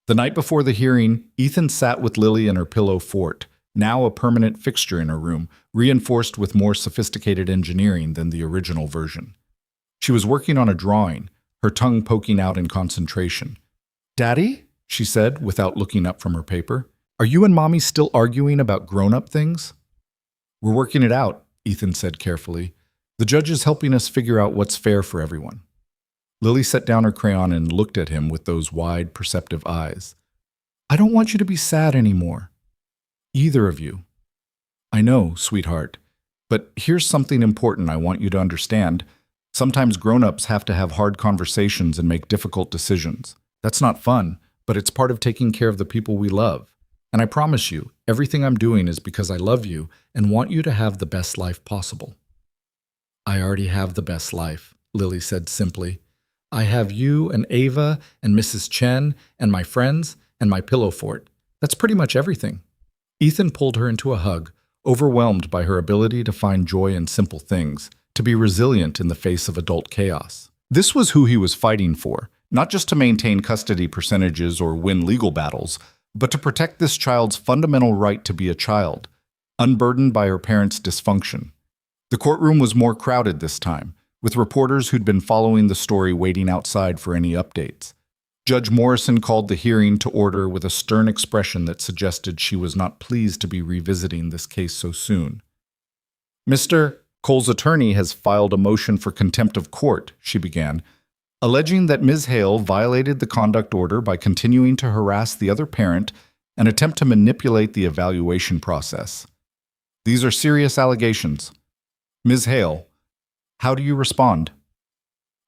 The night before the hearing, Ethan sat with Lily in her pillow fort, now a permanent fixture in her room, reinforced with more sophisticated engineering than the original version. She was working on a drawing, her tongue poking out in concentration. "Daddy?" she said, without looking up from her paper. "Are you and Mommy still arguing about grown-up things?" "We're working it out," Ethan said carefully. "The judge is helping us figure out what's fair for everyone." Lily set down her crayon and looked at him with those wide, perceptive eyes. "I don't want you to be sad anymore. Either of you. I know, sweetheart. But here's something important I want you to understand. Sometimes grown-ups have to have hard conversations and make difficult decisions. That's not fun, but it's part of taking care of the people we love. And I promise you, everything I'm doing is because I love you and want you to have the best life possible." "I already have the best life," Lily said simply. "I have you and Ava and Mrs. Chen and my friends and my pillow fort. That's pretty much everything." Ethan pulled her into a hug, overwhelmed by her ability to find joy in simple things, to be resilient in the face of adult chaos. This was who he was fighting for, not just to maintain custody percentages or win legal battles, but to protect this child's fundamental right to be a child, unburdened by her parents' dysfunction. The courtroom was more crowded this time, with reporters who'd been following the story waiting outside for any updates. Judge Morrison called the hearing to order with a stern expression that suggested she was not pleased to be revisiting this case so soon. "Mr. Cole's attorney has filed a motion for contempt of court," she began, alleging that Ms. Hale violated the conduct order by continuing to harass the other parent and attempt to manipulate the evaluation process. "These are serious allegations. Ms. Hale, how do you respond?"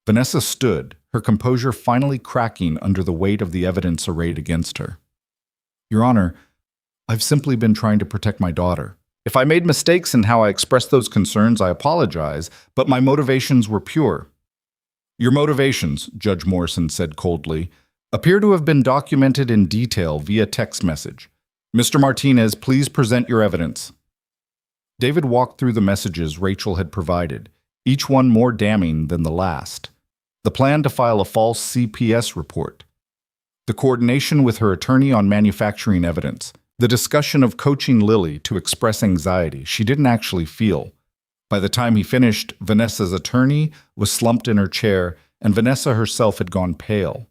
Vanessa stood, her composure finally cracking under the weight of the evidence arrayed against her. "Your Honor, I've simply been trying to protect my daughter. If I made mistakes in how I expressed those concerns, I apologize, but my motivations were pure." "Your motivations," Judge Morrison said coldly, "appear to have been documented in detail via text message. Mr. Martinez, please present your evidence." David walked through the messages Rachel had provided, each one more damning than the last. The plan to file a false CPS report, the coordination with her attorney on manufacturing evidence, the discussion of coaching Lily to express anxiety she didn't actually feel, By the time he finished, Vanessa's attorney was slumped in her chair, and Vanessa herself had gone pale.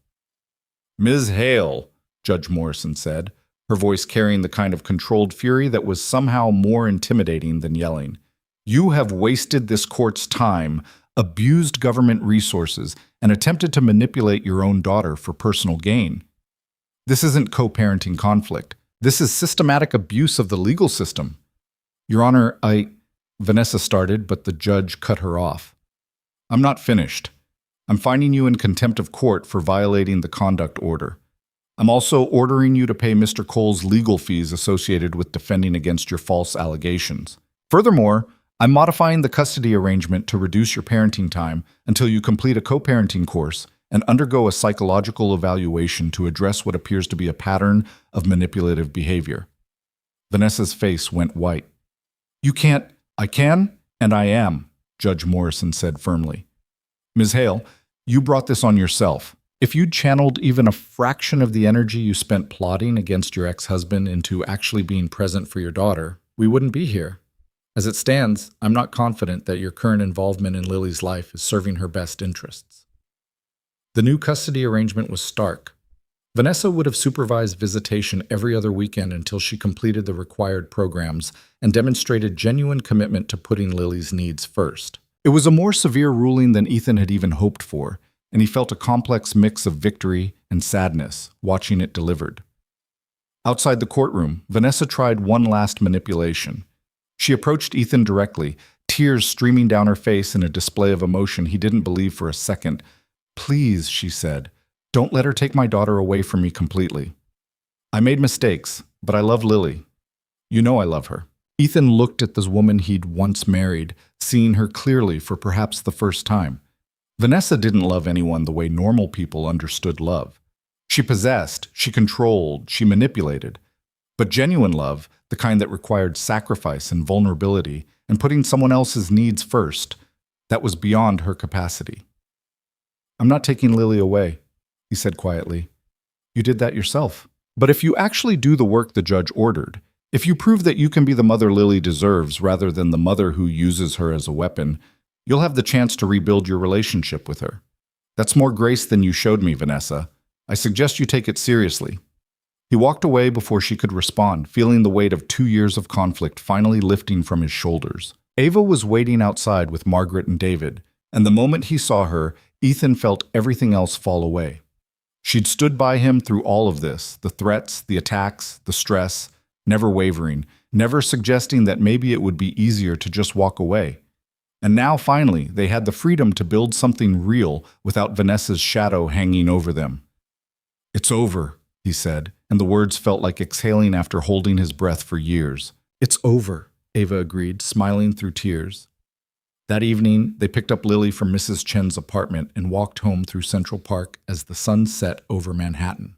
"Ms. Hale," Judge Morrison said, her voice carrying the kind of controlled fury that was somehow more intimidating than yelling. "You have wasted this court's time, abused government resources, and attempted to manipulate your own daughter for personal gain. This isn't co-parenting conflict. This is systematic abuse of the legal system." "Your Honor, Vanessa started, but the judge cut her off. "I'm not finished. I'm finding you in contempt of court for violating the conduct order. I'm also ordering you to pay Mr. Cole's legal fees associated with defending against your false allegations. Furthermore, I'm modifying the custody arrangement to reduce your parenting time until you complete a co-parenting course and undergo a psychological evaluation to address what appears to be a pattern of manipulative behavior." Vanessa's face went white. "You can't—" "I can, and I am," Judge Morrison said firmly. "Ms. Hale, you brought this on yourself. If you'd channeled even a fraction of the energy you spent plotting against your ex-husband into actually being present for your daughter, we wouldn't be here. As it stands, I'm not confident that your current involvement in Lily's life is serving her best interests." The new custody arrangement was stark. Vanessa would have supervised visitation every other weekend until she completed the required programs and demonstrated genuine commitment to putting Lily's needs first. It was a more severe ruling than Ethan had even hoped for, and he felt a complex mix of victory and sadness watching it delivered. Outside the courtroom, Vanessa tried one last manipulation. She approached Ethan directly, tears streaming down her face in a display of emotion he didn't believe for a second. "Please," she said, "don't let her take my daughter away from me completely. I made mistakes, but I love Lily. You know I love her." Ethan looked at the woman he'd once married, seeing her clearly for perhaps the first time. Vanessa didn't love anyone the way normal people understood love. She possessed, she controlled, she manipulated. But genuine love, the kind that required sacrifice and vulnerability, and putting someone else's needs first, that was beyond her capacity. "I'm not taking Lily away," he said quietly. "You did that yourself. But if you actually do the work the judge ordered, if you prove that you can be the mother Lily deserves rather than the mother who uses her as a weapon, you'll have the chance to rebuild your relationship with her. That's more grace than you showed me, Vanessa. I suggest you take it seriously." He walked away before she could respond, feeling the weight of 2 years of conflict finally lifting from his shoulders. Ava was waiting outside with Margaret and David, and the moment he saw her, Ethan felt everything else fall away. She'd stood by him through all of this, the threats, the attacks, the stress, never wavering, never suggesting that maybe it would be easier to just walk away. And now, finally, they had the freedom to build something real without Vanessa's shadow hanging over them. "It's over," he said, and the words felt like exhaling after holding his breath for years. "It's over," Ava agreed, smiling through tears. That evening, they picked up Lily from Mrs. Chen's apartment and walked home through Central Park as the sun set over Manhattan.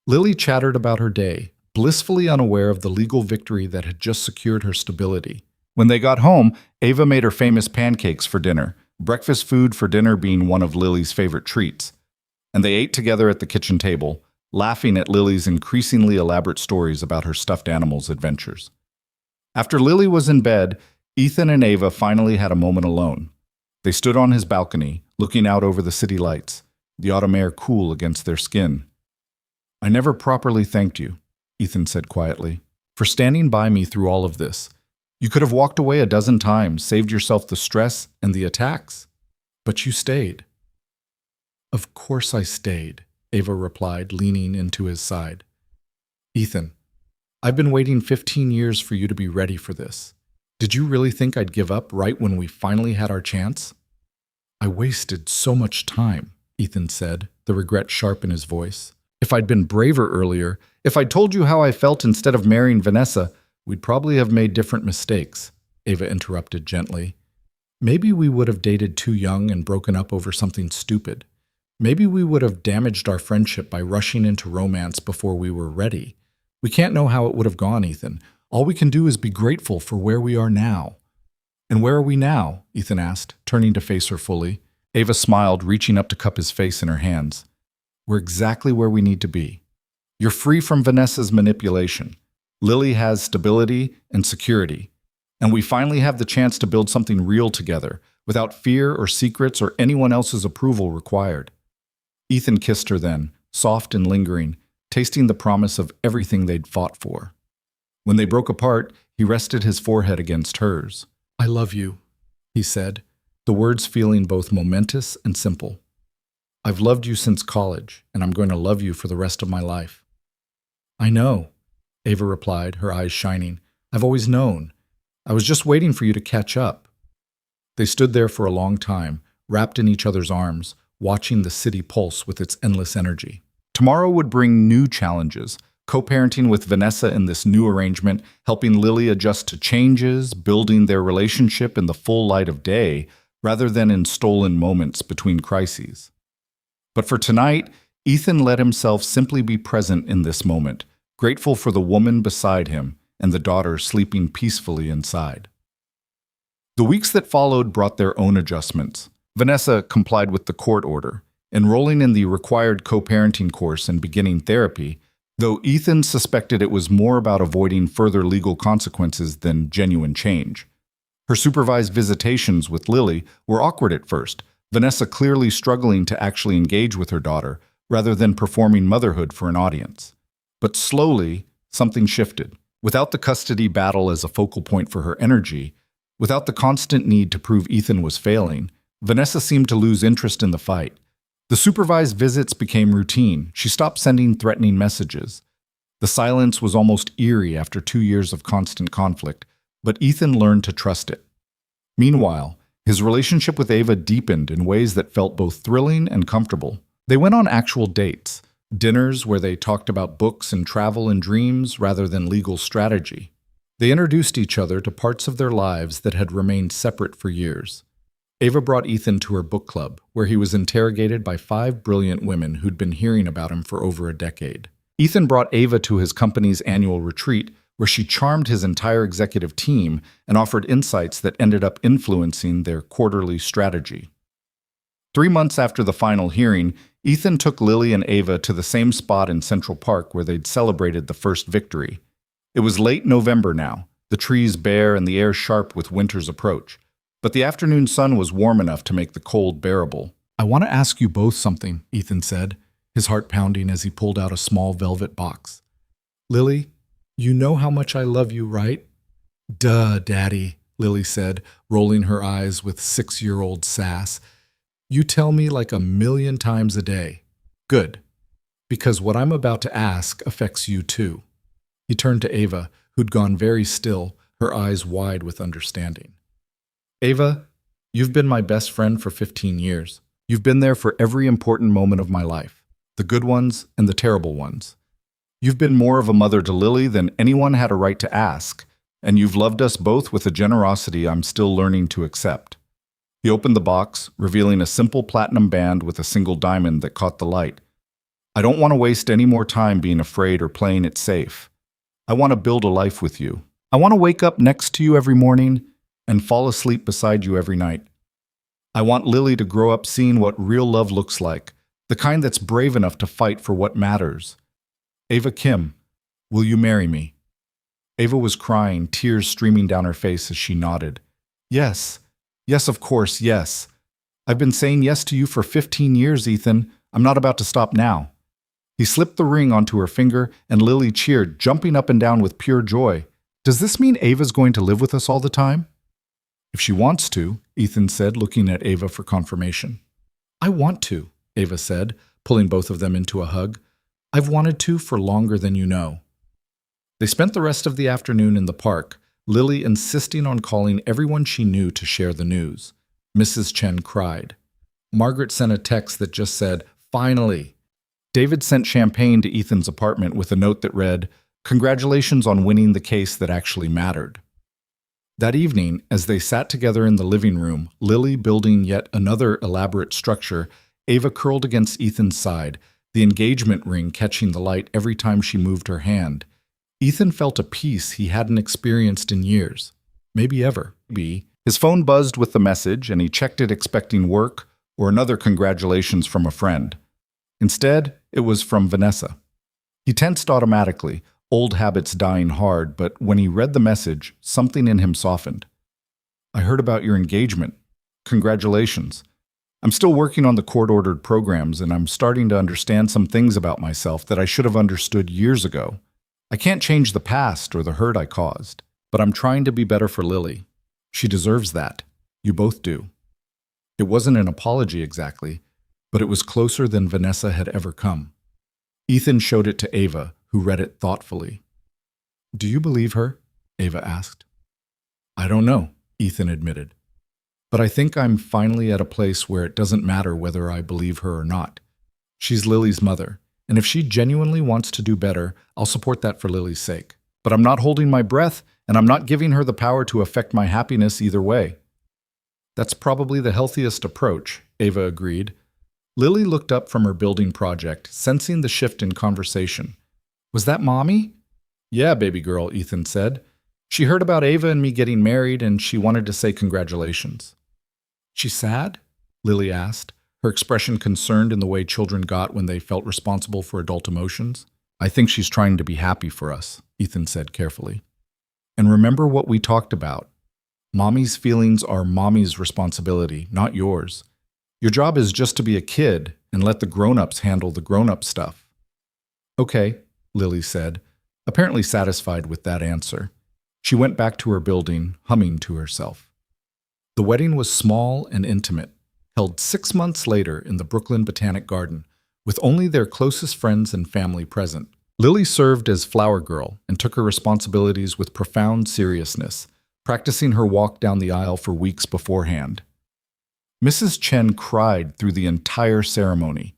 Lily chattered about her day, blissfully unaware of the legal victory that had just secured her stability. When they got home, Ava made her famous pancakes for dinner, breakfast food for dinner being one of Lily's favorite treats. And they ate together at the kitchen table, laughing at Lily's increasingly elaborate stories about her stuffed animals' adventures. After Lily was in bed, Ethan and Ava finally had a moment alone. They stood on his balcony, looking out over the city lights, the autumn air cool against their skin. "I never properly thanked you," Ethan said quietly, "for standing by me through all of this. You could have walked away a dozen times, saved yourself the stress and the attacks. But you stayed." "Of course I stayed," Ava replied, leaning into his side. "Ethan, I've been waiting 15 years for you to be ready for this. Did you really think I'd give up right when we finally had our chance?" "I wasted so much time," Ethan said, the regret sharp in his voice. "If I'd been braver earlier, if I'd told you how I felt instead of marrying Vanessa, we'd probably have made different mistakes," Ava interrupted gently. "Maybe we would have dated too young and broken up over something stupid. Maybe we would have damaged our friendship by rushing into romance before we were ready. We can't know how it would have gone, Ethan. All we can do is be grateful for where we are now." "And where are we now?" Ethan asked, turning to face her fully. Ava smiled, reaching up to cup his face in her hands. "We're exactly where we need to be. You're free from Vanessa's manipulation. Lily has stability and security. And we finally have the chance to build something real together, without fear or secrets or anyone else's approval required. Ethan kissed her then, soft and lingering, tasting the promise of everything they'd fought for. When they broke apart, he rested his forehead against hers. "I love you," he said, the words feeling both momentous and simple. "I've loved you since college, and I'm going to love you for the rest of my life." "I know," Ava replied, her eyes shining. "I've always known. I was just waiting for you to catch up." They stood there for a long time, wrapped in each other's arms, watching the city pulse with its endless energy. Tomorrow would bring new challenges, co-parenting with Vanessa in this new arrangement, helping Lily adjust to changes, building their relationship in the full light of day, rather than in stolen moments between crises. But for tonight, Ethan let himself simply be present in this moment, grateful for the woman beside him and the daughter sleeping peacefully inside. The weeks that followed brought their own adjustments. Vanessa complied with the court order, enrolling in the required co-parenting course and beginning therapy, though Ethan suspected it was more about avoiding further legal consequences than genuine change. Her supervised visitations with Lily were awkward at first, Vanessa clearly struggling to actually engage with her daughter, rather than performing motherhood for an audience. But slowly, something shifted. Without the custody battle as a focal point for her energy, without the constant need to prove Ethan was failing, Vanessa seemed to lose interest in the fight. The supervised visits became routine. She stopped sending threatening messages. The silence was almost eerie after 2 years of constant conflict, but Ethan learned to trust it. Meanwhile, his relationship with Ava deepened in ways that felt both thrilling and comfortable. They went on actual dates, dinners where they talked about books and travel and dreams rather than legal strategy. They introduced each other to parts of their lives that had remained separate for years. Ava brought Ethan to her book club, where he was interrogated by 5 brilliant women who'd been hearing about him for over a decade. Ethan brought Ava to his company's annual retreat, where she charmed his entire executive team and offered insights that ended up influencing their quarterly strategy. 3 months after the final hearing, Ethan took Lily and Ava to the same spot in Central Park where they'd celebrated the first victory. It was late November now, the trees bare and the air sharp with winter's approach. But the afternoon sun was warm enough to make the cold bearable. "I want to ask you both something," Ethan said, his heart pounding as he pulled out a small velvet box. "Lily, you know how much I love you, right?" "Duh, Daddy," Lily said, rolling her eyes with 6-year-old sass. "You tell me like 1,000,000 times a day." "Good, because what I'm about to ask affects you too." He turned to Ava, who'd gone very still, her eyes wide with understanding. "Ava, you've been my best friend for 15 years. You've been there for every important moment of my life, the good ones and the terrible ones. You've been more of a mother to Lily than anyone had a right to ask, and you've loved us both with a generosity I'm still learning to accept." He opened the box, revealing a simple platinum band with a single diamond that caught the light. "I don't want to waste any more time being afraid or playing it safe. I want to build a life with you. I want to wake up next to you every morning and fall asleep beside you every night. I want Lily to grow up seeing what real love looks like, the kind that's brave enough to fight for what matters. Ava Kim, will you marry me?" Ava was crying, tears streaming down her face as she nodded. "Yes. Yes, of course, yes. I've been saying yes to you for 15 years, Ethan. I'm not about to stop now." He slipped the ring onto her finger, and Lily cheered, jumping up and down with pure joy. "Does this mean Ava's going to live with us all the time?" "If she wants to," Ethan said, looking at Ava for confirmation. "I want to," Ava said, pulling both of them into a hug. "I've wanted to for longer than you know." They spent the rest of the afternoon in the park, Lily insisting on calling everyone she knew to share the news. Mrs. Chen cried. Margaret sent a text that just said, "Finally." David sent champagne to Ethan's apartment with a note that read, "Congratulations on winning the case that actually mattered." That evening, as they sat together in the living room, Lily building yet another elaborate structure, Ava curled against Ethan's side, the engagement ring catching the light every time she moved her hand. Ethan felt a peace he hadn't experienced in years, maybe ever. His phone buzzed with the message, and he checked it expecting work or another congratulations from a friend. Instead, it was from Vanessa. He tensed automatically, old habits dying hard, but when he read the message, something in him softened. I heard about your engagement. Congratulations. I'm still working on the court-ordered programs, and I'm starting to understand some things about myself that I should have understood years ago. I can't change the past or the hurt I caused, but I'm trying to be better for Lily. She deserves that. You both do. It wasn't an apology exactly, but it was closer than Vanessa had ever come. Ethan showed it to Ava, who read it thoughtfully. Do you believe her? Ava asked. I don't know, Ethan admitted. But I think I'm finally at a place where it doesn't matter whether I believe her or not. She's Lily's mother, and if she genuinely wants to do better, I'll support that for Lily's sake. But I'm not holding my breath, and I'm not giving her the power to affect my happiness either way. That's probably the healthiest approach, Ava agreed. Lily looked up from her building project, sensing the shift in conversation. Was that Mommy? Yeah, baby girl, Ethan said. She heard about Ava and me getting married, and she wanted to say congratulations. She's sad? Lily asked, her expression concerned in the way children got when they felt responsible for adult emotions. I think she's trying to be happy for us, Ethan said carefully. And remember what we talked about. Mommy's feelings are Mommy's responsibility, not yours. Your job is just to be a kid and let the grown-ups handle the grown-up stuff. Okay, Lily said, apparently satisfied with that answer. She went back to her building, humming to herself. The wedding was small and intimate, held 6 months later in the Brooklyn Botanic Garden, with only their closest friends and family present. Lily served as flower girl and took her responsibilities with profound seriousness, practicing her walk down the aisle for weeks beforehand. Mrs. Chen cried through the entire ceremony.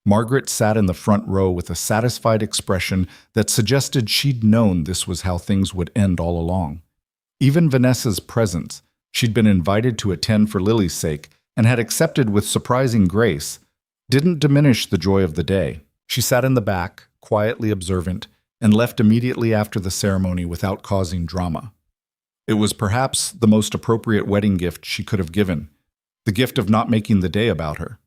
Margaret sat in the front row with a satisfied expression that suggested she'd known this was how things would end all along. Even Vanessa's presence, she'd been invited to attend for Lily's sake and had accepted with surprising grace, didn't diminish the joy of the day. She sat in the back, quietly observant, and left immediately after the ceremony without causing drama. It was perhaps the most appropriate wedding gift she could have given, the gift of not making the day about her.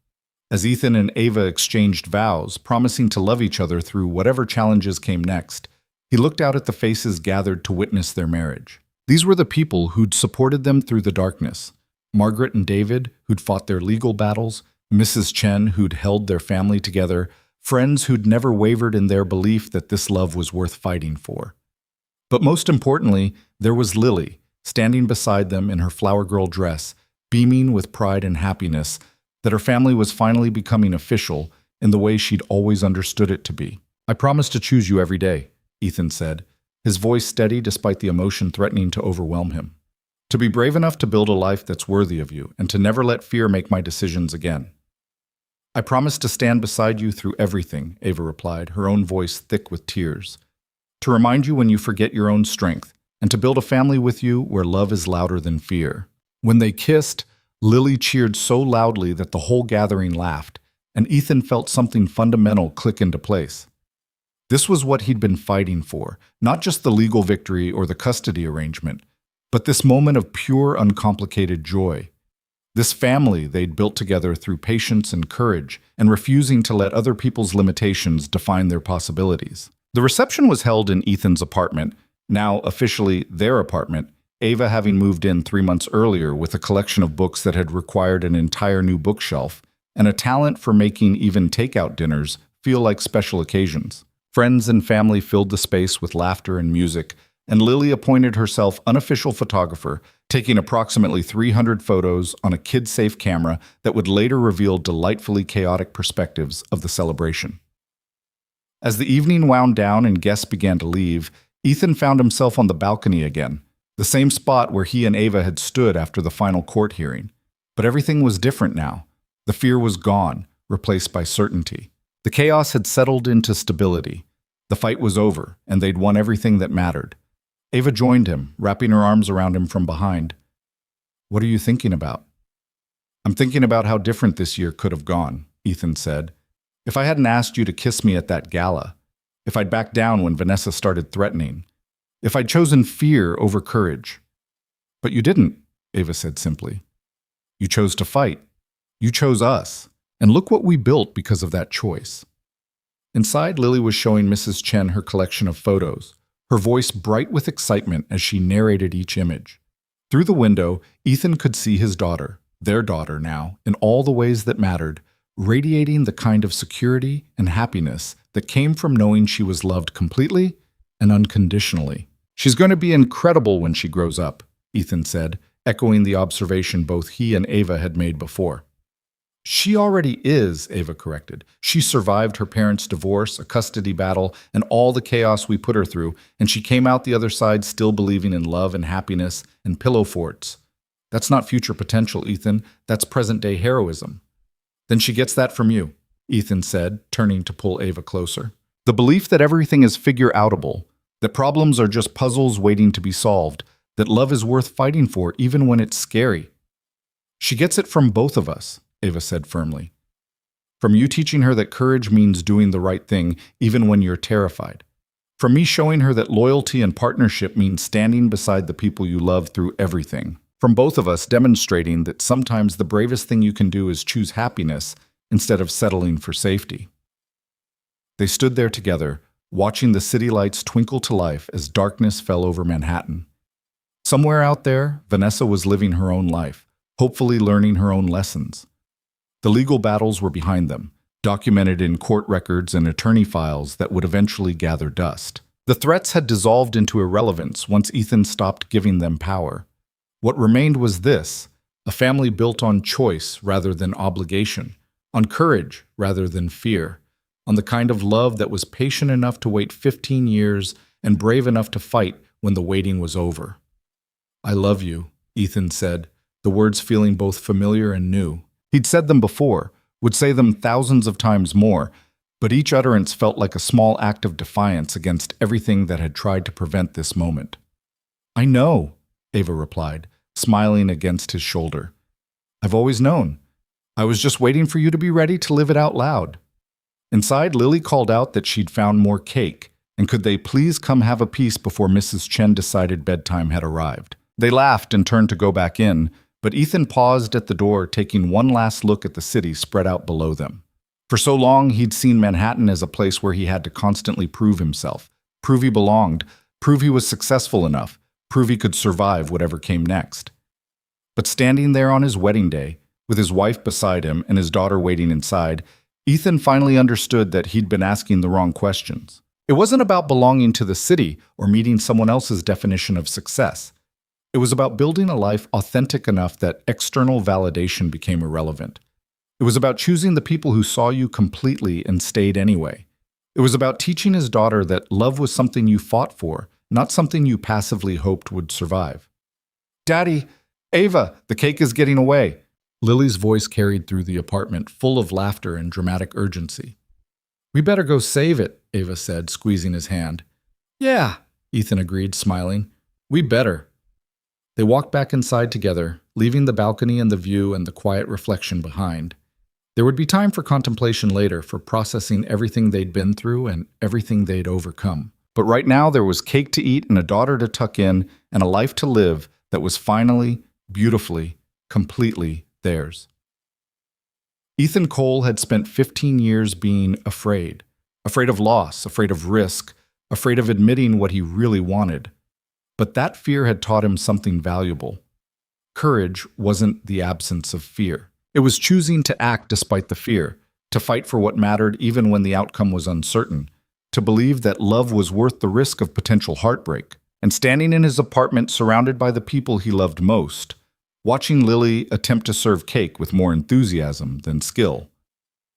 As Ethan and Ava exchanged vows, promising to love each other through whatever challenges came next, he looked out at the faces gathered to witness their marriage. These were the people who'd supported them through the darkness. Margaret and David, who'd fought their legal battles, Mrs. Chen, who'd held their family together, friends who'd never wavered in their belief that this love was worth fighting for. But most importantly, there was Lily, standing beside them in her flower girl dress, beaming with pride and happiness that her family was finally becoming official in the way she'd always understood it to be. I promise to choose you every day, Ethan said, his voice steady despite the emotion threatening to overwhelm him. To be brave enough to build a life that's worthy of you and to never let fear make my decisions again. I promise to stand beside you through everything, Ava replied, her own voice thick with tears. To remind you when you forget your own strength, and to build a family with you where love is louder than fear. When they kissed, Lily cheered so loudly that the whole gathering laughed, and Ethan felt something fundamental click into place. This was what he'd been fighting for, not just the legal victory or the custody arrangement, but this moment of pure, uncomplicated joy. This family they'd built together through patience and courage, and refusing to let other people's limitations define their possibilities. The reception was held in Ethan's apartment, now officially their apartment, Ava having moved in 3 months earlier with a collection of books that had required an entire new bookshelf, and a talent for making even takeout dinners feel like special occasions. Friends and family filled the space with laughter and music, and Lily appointed herself unofficial photographer, taking approximately 300 photos on a kid-safe camera that would later reveal delightfully chaotic perspectives of the celebration. As the evening wound down and guests began to leave, Ethan found himself on the balcony again, the same spot where he and Ava had stood after the final court hearing. But everything was different now. The fear was gone, replaced by certainty. The chaos had settled into stability. The fight was over, and they'd won everything that mattered. Ava joined him, wrapping her arms around him from behind. What are you thinking about? I'm thinking about how different this year could have gone, Ethan said. If I hadn't asked you to kiss me at that gala, if I'd backed down when Vanessa started threatening, if I'd chosen fear over courage. But you didn't, Ava said simply. You chose to fight. You chose us. And look what we built because of that choice. Inside, Lily was showing Mrs. Chen her collection of photos, her voice bright with excitement as she narrated each image. Through the window, Ethan could see his daughter, their daughter now, in all the ways that mattered, radiating the kind of security and happiness that came from knowing she was loved completely and unconditionally. "She's going to be incredible when she grows up," Ethan said, echoing the observation both he and Ava had made before. "She already is," Ava corrected. "She survived her parents' divorce, a custody battle, and all the chaos we put her through, and she came out the other side still believing in love and happiness and pillow forts. That's not future potential, Ethan. That's present-day heroism." "Then she gets that from you," Ethan said, turning to pull Ava closer. "The belief that everything is figure-outable, that problems are just puzzles waiting to be solved, that love is worth fighting for even when it's scary. She gets it from both of us," Ava said firmly. "From you teaching her that courage means doing the right thing even when you're terrified. From me showing her that loyalty and partnership means standing beside the people you love through everything. From both of us demonstrating that sometimes the bravest thing you can do is choose happiness instead of settling for safety." They stood there together, watching the city lights twinkle to life as darkness fell over Manhattan. Somewhere out there, Vanessa was living her own life, hopefully learning her own lessons. The legal battles were behind them, documented in court records and attorney files that would eventually gather dust. The threats had dissolved into irrelevance once Ethan stopped giving them power. What remained was this: a family built on choice rather than obligation, on courage rather than fear, on the kind of love that was patient enough to wait 15 years and brave enough to fight when the waiting was over. "I love you," Ethan said, the words feeling both familiar and new. He'd said them before, would say them thousands of times more, but each utterance felt like a small act of defiance against everything that had tried to prevent this moment. "I know," Ava replied, smiling against his shoulder. "I've always known. I was just waiting for you to be ready to live it out loud." Inside, Lily called out that she'd found more cake, and could they please come have a piece before Mrs. Chen decided bedtime had arrived. They laughed and turned to go back in, but Ethan paused at the door, taking one last look at the city spread out below them. For so long, he'd seen Manhattan as a place where he had to constantly prove himself, prove he belonged, prove he was successful enough, prove he could survive whatever came next. But standing there on his wedding day, with his wife beside him and his daughter waiting inside, Ethan finally understood that he'd been asking the wrong questions. It wasn't about belonging to the city or meeting someone else's definition of success. It was about building a life authentic enough that external validation became irrelevant. It was about choosing the people who saw you completely and stayed anyway. It was about teaching his daughter that love was something you fought for, not something you passively hoped would survive. "Daddy, Ava, the cake is getting away." Lily's voice carried through the apartment, full of laughter and dramatic urgency. "We better go save it," Ava said, squeezing his hand. "Yeah," Ethan agreed, smiling. "We better." They walked back inside together, leaving the balcony and the view and the quiet reflection behind. There would be time for contemplation later, for processing everything they'd been through and everything they'd overcome. But right now there was cake to eat and a daughter to tuck in and a life to live that was finally, beautifully, completely theirs. Ethan Cole had spent 15 years being afraid of loss, afraid of risk, afraid of admitting what he really wanted. But that fear had taught him something valuable. Courage wasn't the absence of fear. It was choosing to act despite the fear, to fight for what mattered even when the outcome was uncertain, to believe that love was worth the risk of potential heartbreak. And standing in his apartment surrounded by the people he loved most, watching Lily attempt to serve cake with more enthusiasm than skill.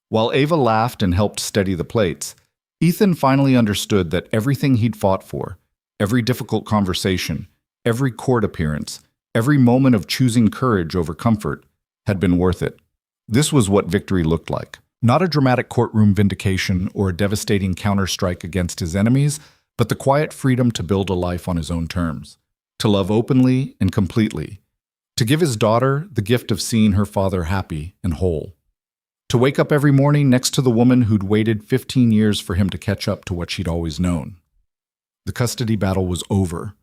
While Ava laughed and helped steady the plates, Ethan finally understood that everything he'd fought for, every difficult conversation, every court appearance, every moment of choosing courage over comfort, had been worth it. This was what victory looked like. Not a dramatic courtroom vindication or a devastating counterstrike against his enemies, but the quiet freedom to build a life on his own terms, to love openly and completely, to give his daughter the gift of seeing her father happy and whole, to wake up every morning next to the woman who'd waited 15 years for him to catch up to what she'd always known. The custody battle was over.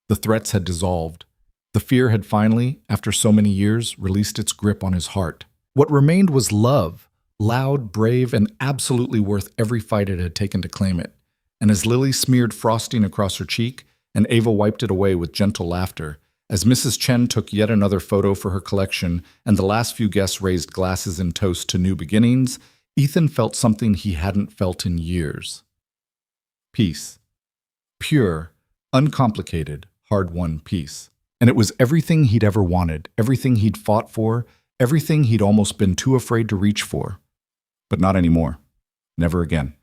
The threats had dissolved. The fear had finally, after so many years, released its grip on his heart. What remained was love, Loud, brave, and absolutely worth every fight it had taken to claim it. And as Lily smeared frosting across her cheek, and Ava wiped it away with gentle laughter, as Mrs. Chen took yet another photo for her collection, and the last few guests raised glasses in toast to new beginnings, Ethan felt something he hadn't felt in years. Peace. Pure, uncomplicated, hard-won peace. And it was everything he'd ever wanted, everything he'd fought for, everything he'd almost been too afraid to reach for. But not anymore. Never again.